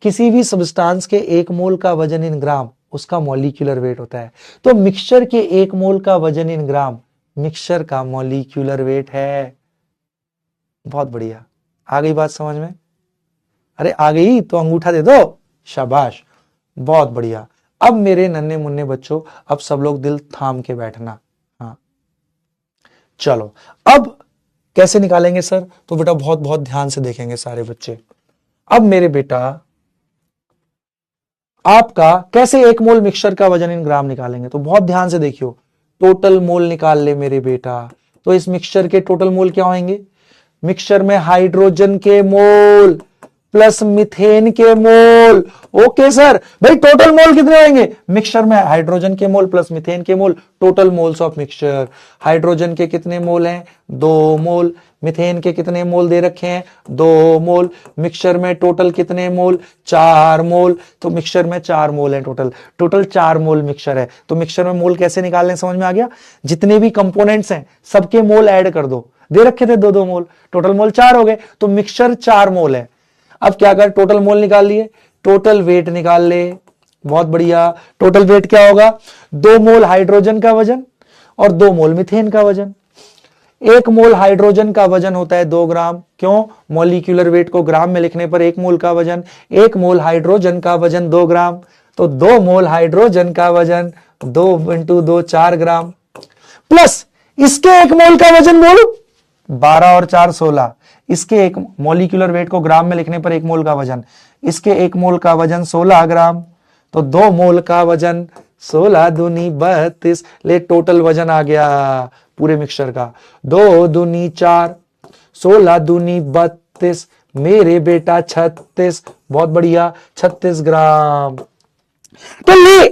[SPEAKER 1] किसी भी सब्सटेंस के 1 मोल का वजन इन ग्राम उसका मॉलिक्यूलर वेट होता है। तो मिक्सचर के 1 मोल का वजन इन ग्राम मिक्सचर का मॉलिक्यूलर वेट है। बहुत बढ़िया, आ गई बात समझ में? अरे आ गई तो अंगूठा दे दो, शाबाश, बहुत बढ़िया। अब मेरे नन्हे मुन्ने बच्चों, अब सब लोग दिल थाम के बैठना। हाँ चलो, अब कैसे निकालेंगे सर? तो बेटा बहुत बहुत ध्यान से देखेंगे सारे बच्चे। अब मेरे बेटा आपका कैसे 1 मोल मिक्सचर का वजन इन ग्राम निकालेंगे, तो बहुत ध्यान से देखियो। टोटल मोल निकाल ले मेरे बेटा। तो इस मिक्सचर के टोटल मोल क्या होंगे? मिक्सचर में हाइड्रोजन के मोल प्लस मीथेन के मोल। ओके सर, भाई टोटल मोल कितने होंगे? मिक्सचर में हाइड्रोजन के मोल प्लस मीथेन के mole, total moles of mixture. Hydrogen के कितने मोल हैं? 2 मोल। मीथेन के कितने मोल दे रखे हैं? 2 मोल। मिक्सचर में टोटल कितने मोल? 4 मोल। तो मिक्सचर में 4 मोल है टोटल 4 मोल मिक्सचर है। तो मिक्सचर में मोल कैसे निकालने, समझ में आ गया? जितने भी कंपोनेंट्स हैं सबके मोल ऐड कर दो। दे रखे थे 2-2 मोल, टोटल मोल 4 हो गए, तो मिक्सचर 4 मोल है। अब क्या कर, टोटल मोल निकाल लिए, टोटल वेट निकाल ले। बहुत बढ़िया, टोटल वेट क्या होगा? 2 मोल हाइड्रोजन का वजन और 2 मोल मीथेन का वजन। 1 मोल हाइड्रोजन का वजन होता है 2 ग्राम। क्यों? मॉलिक्यूलर वेट को ग्राम में लिखने पर 1 मोल का वजन, 1 मोल हाइड्रोजन का वजन 2 ग्राम। तो 2 मोल हाइड्रोजन का वजन 2 × 2 4 ग्राम, प्लस इसके 1 मोल का वजन बोलो 12 और 4 16। इसके 1 मॉलिक्यूलर वेट को ग्राम में लिखने पर 1 मोल का वजन, इसके 1 मोल का वजन 16 ग्राम। तो 2 मोल का वजन 16 दूनी 32। ले टोटल वजन आ गया पूरे मिक्सचर का, 2 दूनी 4, 16 दूनी 32, मेरे बेटा 36। बहुत बढ़िया, 36 ग्राम। तो ले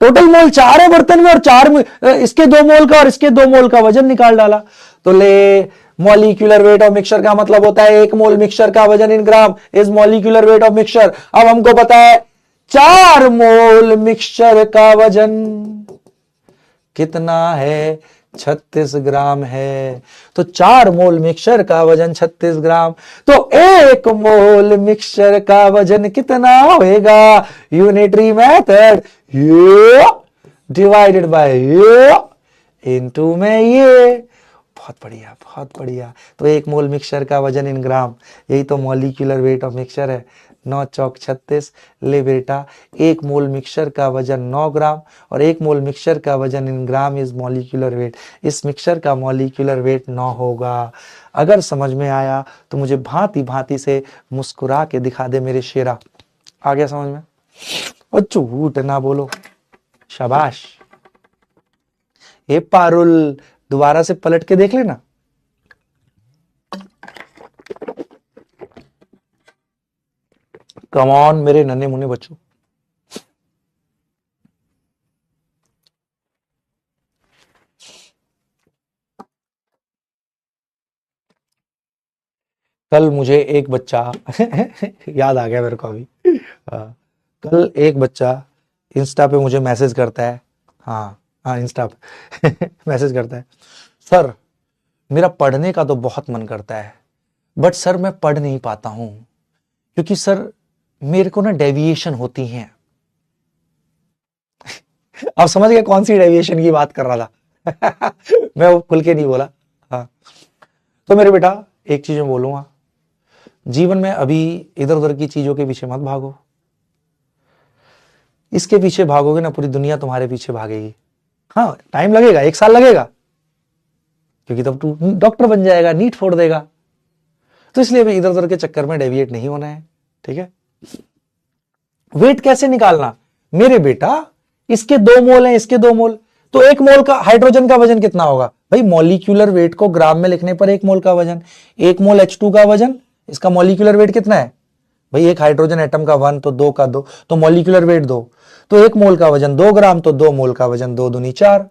[SPEAKER 1] टोटल मोल 4 है बर्तन में और 4 में इसके 2 मोल का और इसके 2 मोल का वजन निकाल डाला। तो ले मॉलिक्यूलर वेट ऑफ मिक्सचर का मतलब होता है 1 मोल मिक्सचर का वजन in gram is molecular weight of mixture. अब हमको पता है 4 मोल मिक्सचर का वजन कितना है? 36 ग्राम है। तो 4 मोल मिक्सचर का वजन 36 ग्राम। तो 1 मोल मिक्सचर का वजन कितना होगा? Unitary method, divided by into में ये। बहुत बढ़िया, बहुत बढ़िया। तो 1 मोल मिक्सचर का वजन इन ग्राम, यही तो मॉलिक्यूलर वेट ऑफ मिक्सचर है। 9 चौक 36। ले बेटा, 1 मोल मिक्सचर का वजन 9 ग्राम और 1 मोल मिक्सचर का वजन in gram is molecular wait. इस मिक्सचर का मॉलिक्यूलर वेट 9 होगा। अगर समझ में आया तो मुझे भांति भांति से मुस्कुरा के दिखा दे मेरे शेरा। आ गया समझ में? और झूठ ना बोलो, शाबाश। ये पारुल दोबारा से पलट के देख लेना। कम ऑन मेरे नन्हे मुन्ने बच्चों। कल मुझे एक बच्चा याद आ गया मेरे को अभी। कल एक बच्चा इंस्टा पे मुझे मैसेज करता है। हाँ इंस्टा पे मैसेज करता है, सर मेरा पढ़ने का तो बहुत मन करता है बट सर मैं पढ़ नहीं पाता हूं क्योंकि सर मेरे को ना डेविएशन होती हैं। आप समझ गए कौन सी डेविएशन की बात कर रहा था? मैं वो खुल के नहीं बोला। हाँ तो मेरे बेटा एक चीज मैं बोलूंगा, जीवन में अभी इधर उधर की चीजों के पीछे मत भागो। इसके पीछे भागोगे ना पूरी दुनिया तुम्हारे पीछे भागेगी। हाँ टाइम लगेगा, 1 साल लगेगा क्योंकि तब तू डॉक्टर बन जाएगा, नीट फोड़ देगा। तो इसलिए अभी इधर उधर के चक्कर में डेविएट नहीं होना है, ठीक है। वेट कैसे निकालना मेरे बेटा, इसके 2 मोल हैं, इसके 2 मोल, तो 1 मोल का हाइड्रोजन का वजन कितना होगा भाई, मॉलिक्यूलर वेट को ग्राम में लिखने पर 1 मोल का वजन, 1 मोल H2 का वजन, इसका मॉलिक्यूलर वेट कितना है भाई, एक हाइड्रोजन एटम का 1 तो 2 का 2, तो मॉलिक्यूलर वेट 2, तो 1 मोल का वजन 2 ग्राम, तो 2 मोल का वजन 2 दूनी 4।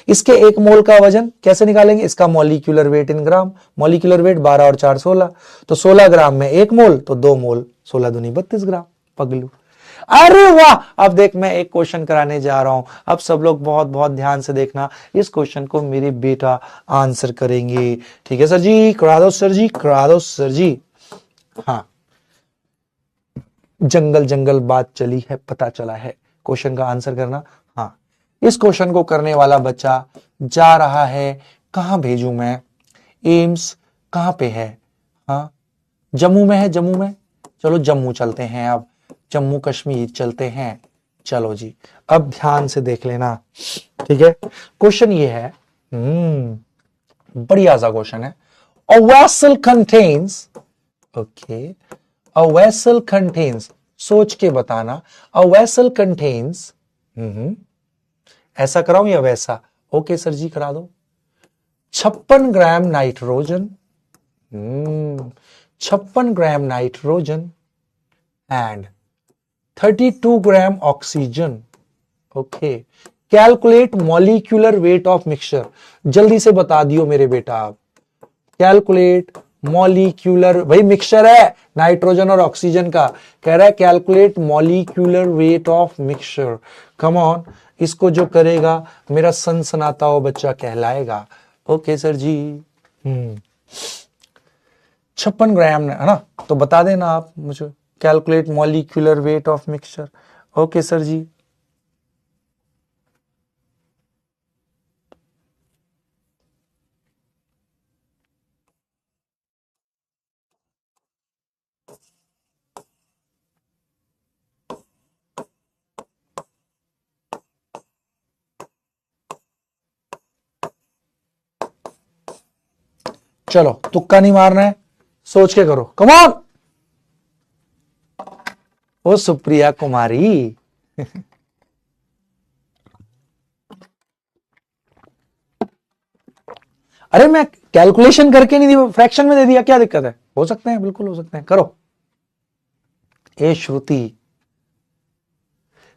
[SPEAKER 1] इसके 1 मोल का वजन कैसे निकालेंगे, इसका मॉलिक्यूलर वेट इन ग्राम, मॉलिक्यूलर वेट 12 और 4 16, तो 16 ग्राम में 1 मोल, तो 2 मोल, 16 दूनी 32 ग्राम। पगलू, अरे वाह, अब देख मैं एक क्वेश्चन कराने जा रहा हूं, अब सब लोग बहुत बहुत ध्यान से देखना, इस क्वेश्चन को मेरे बेटा आंसर करेंगे, ठीक है सर जी, करा दो सर जी, करा दो सर जी। हाँ, जंगल जंगल बात चली है, पता चला है, क्वेश्चन का आंसर करना। हाँ, इस क्वेश्चन को करने वाला बच्चा जा रहा है, कहां भेजूं मैं, एम्स कहां पे है, हाँ जम्मू में है, जम्मू में, चलो जम्मू चलते हैं, अब जम्मू कश्मीर चलते हैं, चलो जी। अब ध्यान से देख लेना, ठीक है। क्वेश्चन ये है, बढ़िया सा क्वेश्चन है, a vessel contains, okay, a vessel contains, सोच के बताना, a vessel contains, ऐसा कराऊं या वैसा, ओके सर जी करा दो, 56 gram nitrogen, 56 gram nitrogen and 32 gram oxygen, okay. Calculate molecular weight of mixture, जल्दी से बता दियो मेरे बेटा आप, कैलकुलेट मॉलिक्यूलर, भाई मिक्सचर है नाइट्रोजन और ऑक्सीजन का, कह रहा है calculate molecular weight of mixture, come on, इसको जो करेगा मेरा सनसनाता हुआ बच्चा कहलाएगा, ओके सर जी। 56 ग्राम है ना, तो बता देना आप मुझे, calculate molecular weight of mixture, okay sir ji. चलो तुक्का नहीं मारना है, सोच के करो, कम ऑन। ओ सुप्रिया कुमारी अरे मैं कैलकुलेशन करके नहीं दी, फ्रैक्शन में दे दिया, क्या दिक्कत है, हो सकते हैं, बिल्कुल हो सकते हैं, करो। ए श्रुति,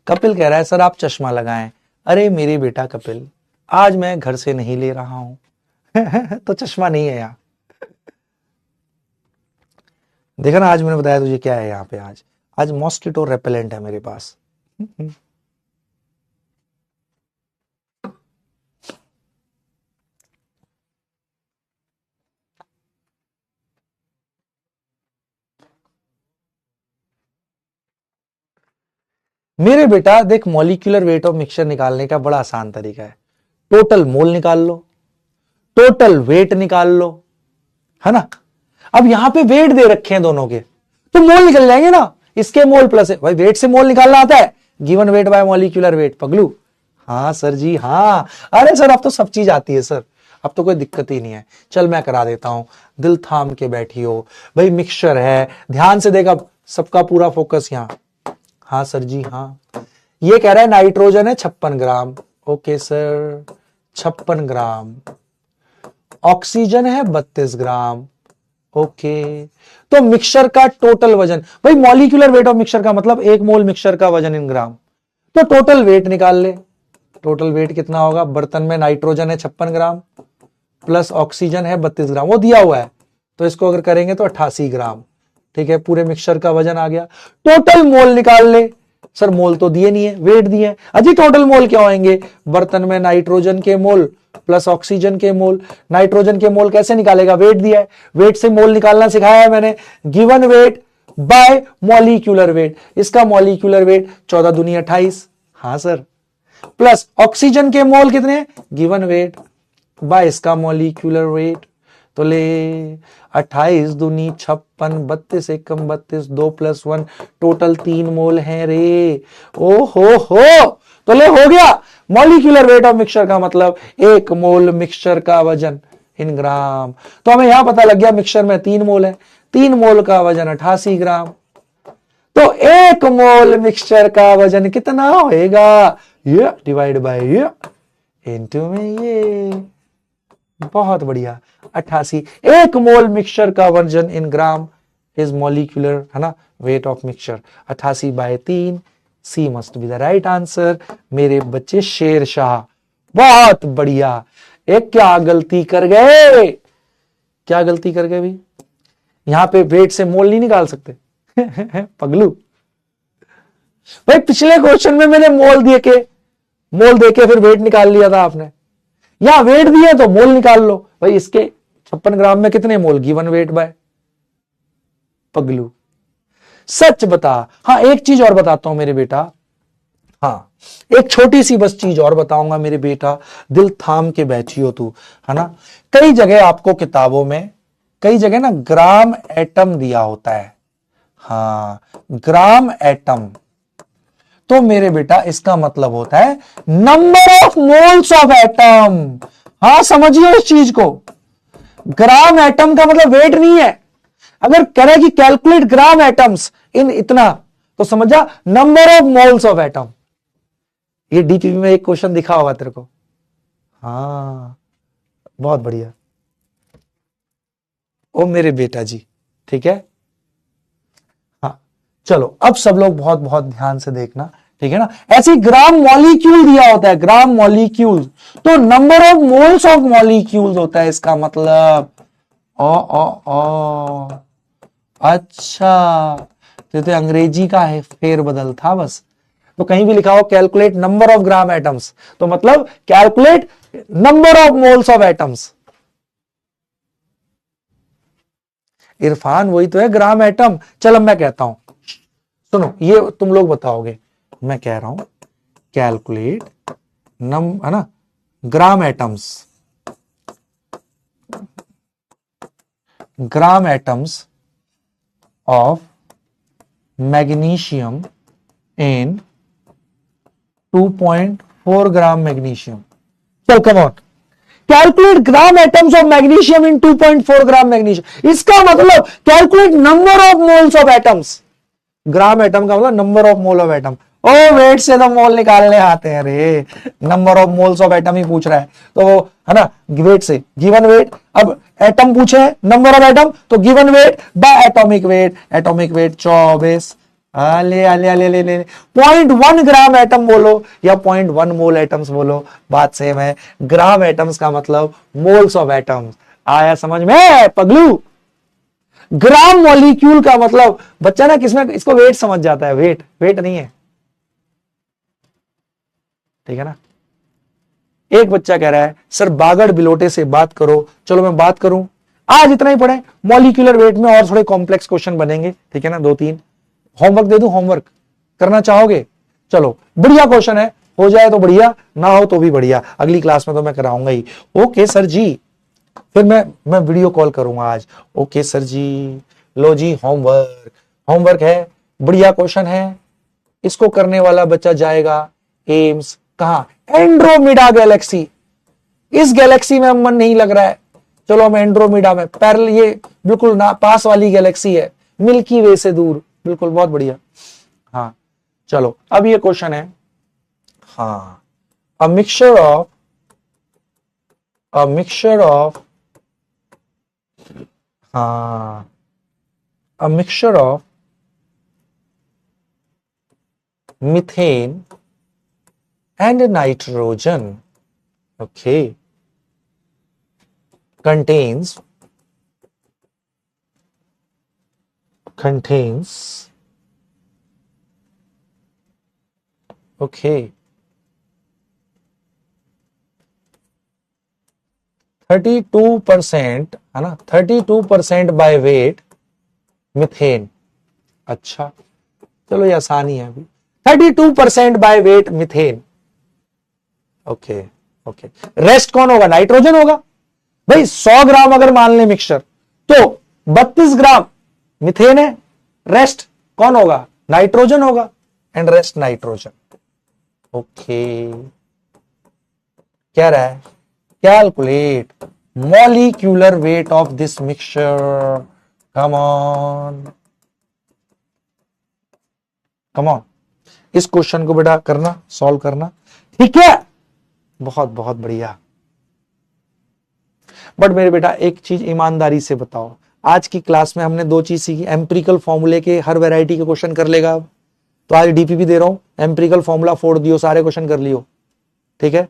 [SPEAKER 1] कपिल कह रहा है सर आप चश्मा लगाएं, अरे मेरे बेटा कपिल, आज मैं घर से नहीं ले रहा हूं तो चश्मा नहीं है यहां, देखा ना, आज मैंने बताया तुझे क्या है यहाँ पे, आज मॉस्किटो रेपेलेंट है मेरे पास। मेरे बेटा देख, मॉलिक्यूलर वेट ऑफ मिक्सचर निकालने का बड़ा आसान तरीका है, टोटल मोल निकाल लो, टोटल वेट निकाल लो, है ना। अब यहां पे वेट दे रखे हैं दोनों के, तो मोल निकल जाएंगे ना, इसके मोल प्लस है, भाई वेट से मोल निकालना आता है, given weight by molecular weight, पगलू। हाँ सर जी, हाँ, अरे सर अब तो सब चीज आती है सर, अब तो कोई दिक्कत ही नहीं है, चल मैं करा देता हूं, दिल थाम के बैठी हो भाई, मिक्सचर है, ध्यान से देख, अब सबका पूरा फोकस यहां, हाँ सर जी, हाँ। ये कह रहा है नाइट्रोजन है 56 ग्राम, ओके सर, 56 ग्राम, ऑक्सीजन है 32 ग्राम, ओके। तो मिक्सचर का टोटल वजन, भाई मॉलिक्यूलर वेट ऑफ मिक्सचर का मतलब 1 मोल मिक्सचर का वजन इन ग्राम, तो टोटल वेट निकाल ले, टोटल वेट कितना होगा, बर्तन में नाइट्रोजन है 56 ग्राम प्लस ऑक्सीजन है 32 ग्राम, वो दिया हुआ है, तो इसको अगर करेंगे तो 88 ग्राम, ठीक है, पूरे मिक्सचर का वजन आ गया। टोटल मोल निकाल ले, सर मोल तो दिए नहीं है, वेट दिए हैं, अजी टोटल मोल क्या होंगे, बर्तन में नाइट्रोजन के मोल प्लस ऑक्सीजन के मोल, नाइट्रोजन के मोल कैसे निकालेगा, वेट दिया है, वेट से मोल निकालना सिखाया है मैंने, given weight by molecular wait, इसका मॉलिक्यूलर वेट 14 दूनी 28, हाँ सर, प्लस ऑक्सीजन के मोल कितने, गिवन वेट बाय इसका मॉलिक्यूलर वेट, तो ले 28 दूनी 56, 32 एकम 32, 2 + 1, टोटल 3 मोल हैं रे, ओ हो, तो ले हो गया मॉलिक्यूलर वेट ऑफ मिक्सचर का मतलब 1 मोल मिक्सचर का वजन इन ग्राम, तो हमें यहां पता लग गया मिक्सचर में 3 मोल है, 3 मोल का वजन 88 ग्राम। तो 1 मोल मिक्सचर का वजन कितना होएगा? ये डिवाइड बाय ये इनटू में ये। बहुत बढ़िया। 88। 1 मोल मिक्सचर का वजन इन ग्राम इज मॉलिक्यूलर, है ना, weight of mixture. 88/3। C must be the right answer. मेरे बच्चे शेरशाह, बहुत बढ़िया। एक क्या गलती कर गए? क्या गलती कर गए भाई? यहां पे वेट से मोल नहीं निकाल सकते पगलू। भाई पिछले क्वेश्चन में मैंने मोल देके फिर वेट निकाल लिया था आपने। यहां वेट दिए तो मोल निकाल लो। भाई इसके 56 ग्राम में कितने मोल? Given weight by. पगलू सच बता। हाँ एक चीज और बताता हूं मेरे बेटा, हाँ एक छोटी सी बस चीज और बताऊंगा मेरे बेटा, दिल थाम के बैठियो तू, है ना। कई जगह आपको किताबों में, कई जगह ना ग्राम एटम दिया होता है। हाँ ग्राम एटम, तो मेरे बेटा इसका मतलब होता है number of moles of atom. हाँ समझिए इस चीज को। ग्राम एटम का मतलब वेट नहीं है। अगर कह रहा है कि कैलकुलेट ग्राम एटम्स इन इतना, तो समझा number of moles of atom. ये डीपीपी में एक क्वेश्चन दिखा होगा तेरे को। हाँ बहुत बढ़िया। ओ मेरे बेटा जी, ठीक है। हाँ चलो अब सब लोग बहुत बहुत ध्यान से देखना, ठीक है ना। ऐसी ग्राम मॉलिक्यूल दिया होता है, ग्राम मॉलिक्यूल, तो number of moles of molecules होता है इसका मतलब। ओ अच्छा, तो अंग्रेजी का है फेरबदल था बस। तो कहीं भी लिखा हो calculate number of gram atoms, तो मतलब calculate number of moles of atoms. Irfan वही तो है ग्राम एटम। चल अब मैं कहता हूं, सुनो ये तुम लोग बताओगे, मैं कह रहा हूं कैलकुलेट है ना gram atoms, gram atoms of magnesium in 2.4 gram magnesium. चल come on, calculate gram atoms of magnesium in 2.4 gram magnesium. इसका मतलब calculate number of moles of atoms. Gram atom का मतलब number of mole of atom. ओ weight से तो mole निकालने आते हैं रे, number of moles of atom ही पूछ रहा है तो, है ना, वेट से गिवन वेट। अब एटम पूछे नंबर ऑफ एटम, तो given weight by atomic wait. Atomic weight 24। ले 0.1 ग्राम एटम बोलो या 0.1 मोल एटम्स बोलो, बात सेम है। ग्राम एटम्स का मतलब मोल्स ऑफ एटम्स। आया समझ में पगलू? ग्राम मॉलिक्यूल का मतलब बच्चा ना किसमें इसको वेट समझ जाता है, वेट वेट नहीं है, ठीक है ना। एक बच्चा कह रहा है सर बागड़ बिलोटे से बात करो। चलो मैं बात करूं, आज इतना ही पढ़े। मॉलिक्यूलर वेट में और थोड़े कॉम्प्लेक्स क्वेश्चन बनेंगे, ठीक है ना, 2-3 होमवर्क दे दूं, होमवर्क करना चाहोगे? चलो बढ़िया क्वेश्चन है, हो जाए तो बढ़िया, ना हो तो भी बढ़िया, अगली क्लास में तो मैं कराऊंगा ही। ओके सर जी, फिर मैं वीडियो कॉल करूंगा आज। ओके सर जी, लो जी होमवर्क, होमवर्क है, बढ़िया क्वेश्चन है, इसको करने वाला बच्चा जाएगा एम्स। कहा? Andromeda Galaxy. इस गैलेक्सी में मन नहीं लग रहा है, चलो हम एंड्रोमिडा में, पैरेलल, ये बिल्कुल ना पास वाली गैलेक्सी है, मिल्की वे से दूर, बिल्कुल बहुत बढ़िया। हाँ चलो अब ये क्वेश्चन है, हाँ अ मिक्सचर ऑफ हाँ a mixture of methane and nitrogen, okay, contains okay 32%, है ना, 32% बाय वेट मिथेन। अच्छा चलो ये आसानी है अभी, 32% by weight methane. Okay okay, rest कौन होगा? नाइट्रोजन होगा भाई। 100 ग्राम अगर मान ले मिक्सचर, तो 32 ग्राम मिथेन है, रेस्ट कौन होगा? नाइट्रोजन होगा, एंड रेस्ट नाइट्रोजन। ओके क्या रहा है? Calculate molecular weight of this mixture. Come on, come on, इस क्वेश्चन को बेटा करना, सॉल्व करना, ठीक है, बहुत बहुत बढ़िया। बट मेरे बेटा एक चीज ईमानदारी से बताओ, आज की क्लास में हमने 2 चीज सीखी, एम्पिरिकल फॉर्मूले के हर वैरायटी के क्वेश्चन कर लेगा अब, तो आज डीपीपी दे रहा हूं, एम्पिरिकल फॉर्मूला फोड़ दियो, सारे क्वेश्चन कर लियो, ठीक है।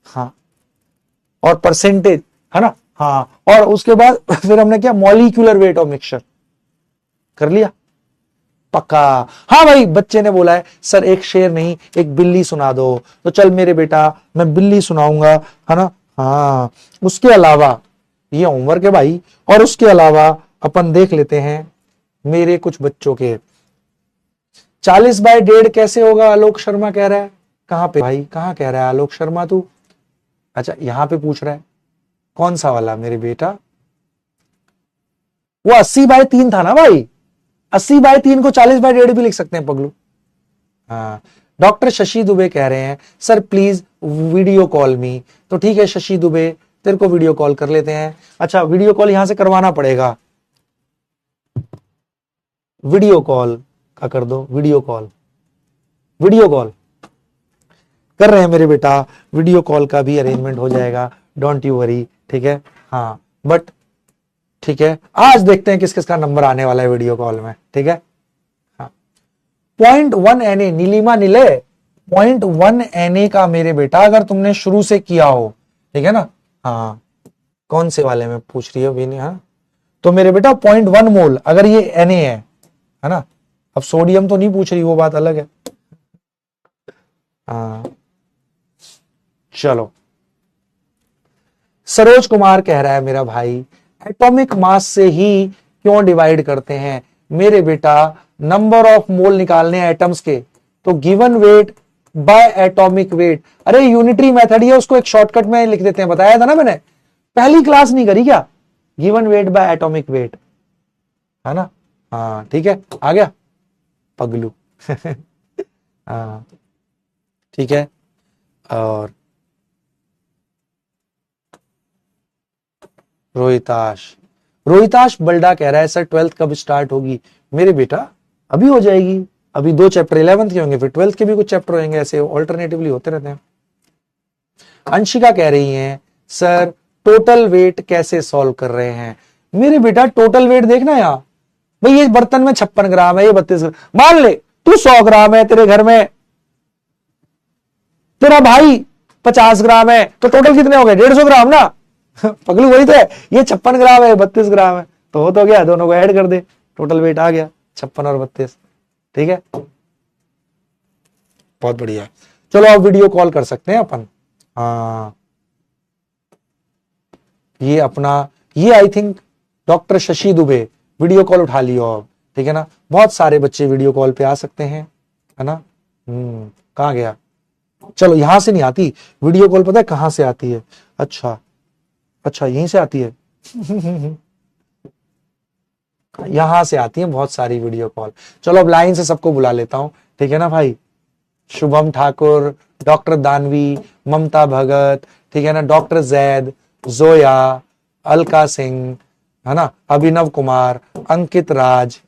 [SPEAKER 1] हाँ, और परसेंटेज, है ना, हाँ, और उसके बाद फिर हमने क्या, मॉलिक्यूलर वेट ऑफ मिक्सचर कर लिया, पक्का। हाँ भाई, बच्चे ने बोला है सर एक शेर नहीं एक बिल्ली सुना दो, तो चल मेरे बेटा मैं बिल्ली सुनाऊंगा, है ना। हाँ, उसके अलावा ये होमवर्क है भाई, और उसके अलावा अपन देख लेते हैं मेरे कुछ बच्चों के 40/1.5 कैसे होगा, आलोक शर्मा कह रहा है। कहां पे भाई, कहां कह रहा है आलोक शर्मा तू? अच्छा यहां पे पूछ रहा है, कौन सा वाला मेरे बेटा? वो 80/3 था ना भाई, 80/3 को 40/1.5 भी लिख सकते हैं पगलू। हाँ, डॉक्टर शशि दुबे कह रहे हैं सर प्लीज वीडियो कॉल मी, तो ठीक है शशि दुबे, तेरे को वीडियो कॉल कर लेते हैं। अच्छा वीडियो कॉल यहां से करवाना पड़ेगा, वीडियो कॉल का कर दो, वीडियो कॉल, वीडियो कॉल कर रहे हैं मेरे बेटा, वीडियो कॉल का भी अरेंजमेंट हो जाएगा, डोंट यू वरी, ठीक है। हाँ बट ठीक है, आज देखते हैं किस किस का नंबर आने वाला है वीडियो कॉल में, ठीक है। हाँ, 0.1 NA, नीलिमा नीले, 0.1 NA का मेरे बेटा अगर तुमने शुरू से किया हो, ठीक है ना। हाँ, कौन से वाले में पूछ रही हो बीनी? हाँ, तो मेरे बेटा 0.1 मोल अगर ये Na है ना, अब सोडियम तो नहीं पूछ रही, वो बात अलग है। हाँ चलो, सरोज कुमार कह रहा है मेरा भाई एटॉमिक मास से ही क्यों डिवाइड करते हैं मेरे बेटा, नंबर ऑफ मोल निकालने हैं एटम्स के, तो given weight by atomic wait. अरे यूनिटरी मेथड ही है, उसको एक शॉर्टकट में लिख देते हैं, बताया था ना मैंने, पहली क्लास नहीं करी क्या? Given weight by atomic wait, है ना। हाँ ठीक है, आ गया पगलू। हाँ ठीक है, और रोहिताश बल्डा कह रहा है सर 12th कब स्टार्ट होगी? मेरे बेटा अभी हो जाएगी, अभी 2 चैप्टर 11th के होंगे, फिर 12th के भी कुछ चैप्टर होंगे, ऐसे ऑल्टरनेटिवली होते रहते हैं। अंशिका कह रही हैं सर टोटल वेट कैसे सॉल्व कर रहे हैं? मेरे बेटा टोटल वेट देखना यार, भाई ये बर्तन में 56 ग्राम है, ये 32 ग्राम, मान ले तू 100 ग्राम है, तेरे घर में तेरा भाई 50 ग्राम है, तो टोटल कितने हो गए? 150 ग्राम ना। पगलू वही तो है, ये 56 ग्राम है, 32 ग्राम है, तो हो तो गया, दोनों को ऐड कर दे, टोटल वेट आ गया 56 और 32, ठीक है, बहुत बढ़िया। चलो अब वीडियो कॉल कर सकते हैं अपन। हाँ ये अपना, ये I think doctor Shashi Dubey, video call उठा लियो अब, ठीक है ना, बहुत सारे बच्चे वीडियो कॉल पे आ सकते हैं, है ना। कहाँ गया? चलो यहां से नहीं आती वीडियो कॉल, पता है कहां से आती है? अच्छा अच्छा यहीं से आती है। यहां से आती है बहुत सारी वीडियो कॉल। चलो अब लाइन से सबको बुला लेता हूं, ठीक है ना भाई। शुभम ठाकुर, डॉक्टर दानवी, ममता भगत, ठीक है ना, डॉक्टर जैद, जोया, अलका सिंह, है ना, अभिनव कुमार, अंकित राज,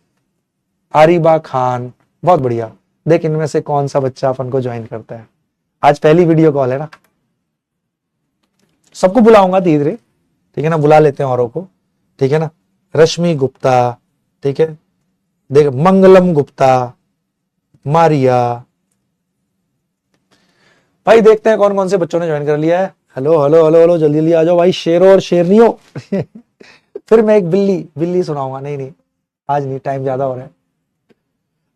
[SPEAKER 1] आरिबा खान, बहुत बढ़िया। देख इनमें से कौन सा बच्चा अपन को ज्वाइन करता है, आज पहली वीडियो कॉल है ना, सबको बुलाऊंगा धीरे धीरे, ठीक है ना, बुला लेते हैं औरों को, ठीक है ना। रश्मि गुप्ता, ठीक है, देख मंगलम गुप्ता, मारिया, भाई देखते हैं कौन कौन से बच्चों ने ज्वाइन कर लिया है। हेलो हेलो हेलो हेलो, जल्दी जल्दी आ जाओ भाई, शेरो और शेरनियो। फिर मैं एक बिल्ली बिल्ली सुनाऊंगा, नहीं नहीं आज नहीं, टाइम ज्यादा हो रहा है,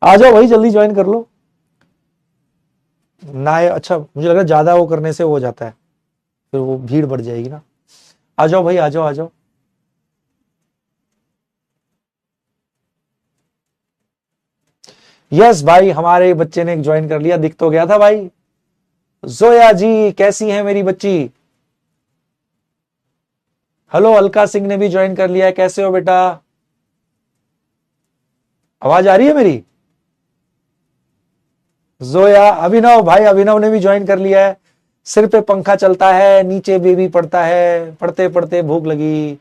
[SPEAKER 1] आ जाओ भाई जल्दी ज्वाइन कर लो ना। अच्छा मुझे लग रहा है ज्यादा वो करने से वो हो जाता है, फिर वो भीड़ बढ़ जाएगी ना। आ जाओ भाई, आ जाओ आ जाओ। यस भाई, हमारे बच्चे ने ज्वाइन कर लिया, दिख तो गया था भाई। जोया जी कैसी है मेरी बच्ची? हेलो, अलका सिंह ने भी ज्वाइन कर लिया है, कैसे हो बेटा? आवाज आ रही है मेरी? जोया, अभिनव भाई, अभिनव ने भी ज्वाइन कर लिया है। सिर पे पंखा चलता है, नीचे बेबी पड़ता है, पढ़ते पढ़ते भूख लगी।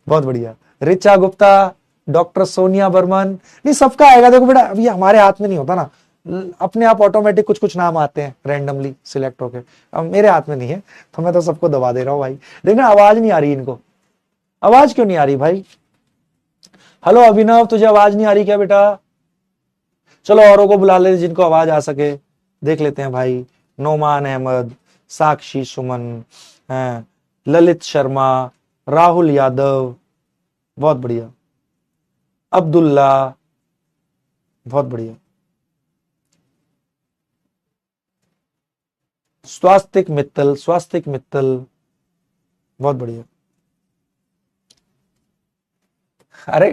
[SPEAKER 1] बहुत बढ़िया। रिचा गुप्ता, डॉक्टर सोनिया बर्मन, नहीं सबका आएगा। देखो बेटा अभी हमारे हाथ में नहीं होता ना, अपने आप ऑटोमेटिक कुछ कुछ नाम आते हैं रैंडमली सिलेक्ट होके, अब मेरे हाथ में नहीं है तो मैं तो सबको दबा दे रहा हूं भाई। देखना आवाज नहीं आ रही इनको, आवाज क्यों नहीं आ रही भाई? हेलो अभिनव, तुझे आवाज नहीं आ रही क्या बेटा? चलो औरों को बुला ले जिनको आवाज आ सके, देख लेते हैं भाई। नोमान अहमद, साक्षी सुमन, ललित शर्मा, राहुल यादव, बहुत बढ़िया, अब्दुल्ला, बहुत बढ़िया, स्वास्तिक मित्तल, स्वास्तिक मित्तल, बहुत बढ़िया। अरे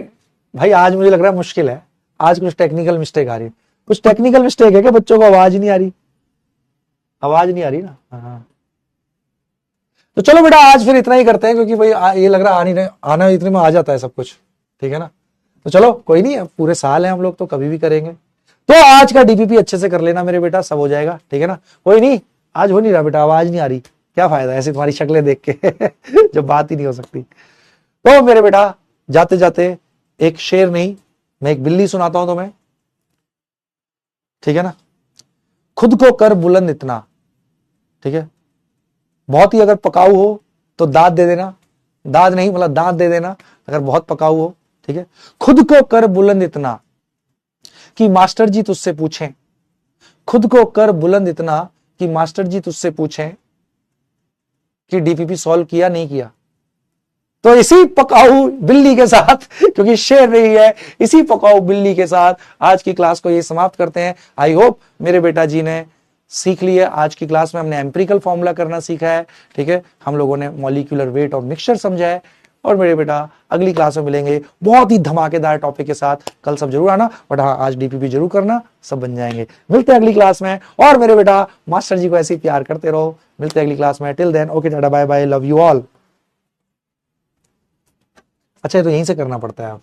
[SPEAKER 1] भाई आज मुझे लग रहा है मुश्किल है, आज कुछ टेक्निकल मिस्टेक आ रही है। कुछ टेक्निकल मिस्टेक है क्या? बच्चों को आवाज नहीं आ रही, आवाज नहीं आ रही ना? हाँ तो चलो बेटा आज फिर इतना ही करते हैं, क्योंकि भाई ये लग रहा आना इतने में आ जाता है सब कुछ, ठीक है ना? तो चलो कोई नहीं, पूरे साल है हम लोग तो कभी भी करेंगे। तो आज का डीपीपी अच्छे से कर लेना मेरे बेटा, सब हो जाएगा, ठीक है ना? कोई नहीं, आज हो नहीं रहा बेटा, आवाज नहीं आ रही, क्या फायदा ऐसी तुम्हारी शक्लें देख के जब बात ही नहीं हो सकती। तो मेरे बेटा जाते जाते एक शेर नहीं, मैं एक बिल्ली सुनाता हूं तुम्हें, ठीक है ना? खुद को कर बुलंद इतना, ठीक है? बहुत ही अगर पकाऊ हो तो दाद दे देना, दाद नहीं मतलब दांत दे देना अगर बहुत पकाऊ हो, ठीक है? खुद को कर बुलंद इतना कि मास्टर जी तुझसे पूछें, खुद को कर बुलंद इतना कि मास्टर जी तुझसे पूछें कि डीपीपी सॉल्व किया नहीं किया। तो इसी पकाऊ बिल्ली के साथ, क्योंकि शेर नहीं है, इसी पकाऊ बिल्ली के साथ आज की क्लास को ये समाप्त करते हैं। आई होप मेरे बेटा जी ने सीख लिया। आज की क्लास में हमने एम्पिरिकल फॉर्मूला करना सीखा है, ठीक है? हम लोगों ने मॉलिक्यूलर वेट और मिक्सचर समझा है। और मेरे बेटा अगली क्लास में मिलेंगे बहुत ही धमाकेदार टॉपिक के साथ। कल सब जरूर आना, बट हाँ आज डीपीपी जरूर करना, सब बन जाएंगे। मिलते हैं अगली क्लास में, और मेरे बेटा मास्टर जी को ऐसे ही प्यार करते रहो। मिलते हैं अगली क्लास में, till then okay tata bye bye, love you all. अच्छा ये तो यहीं से करना पड़ता है आप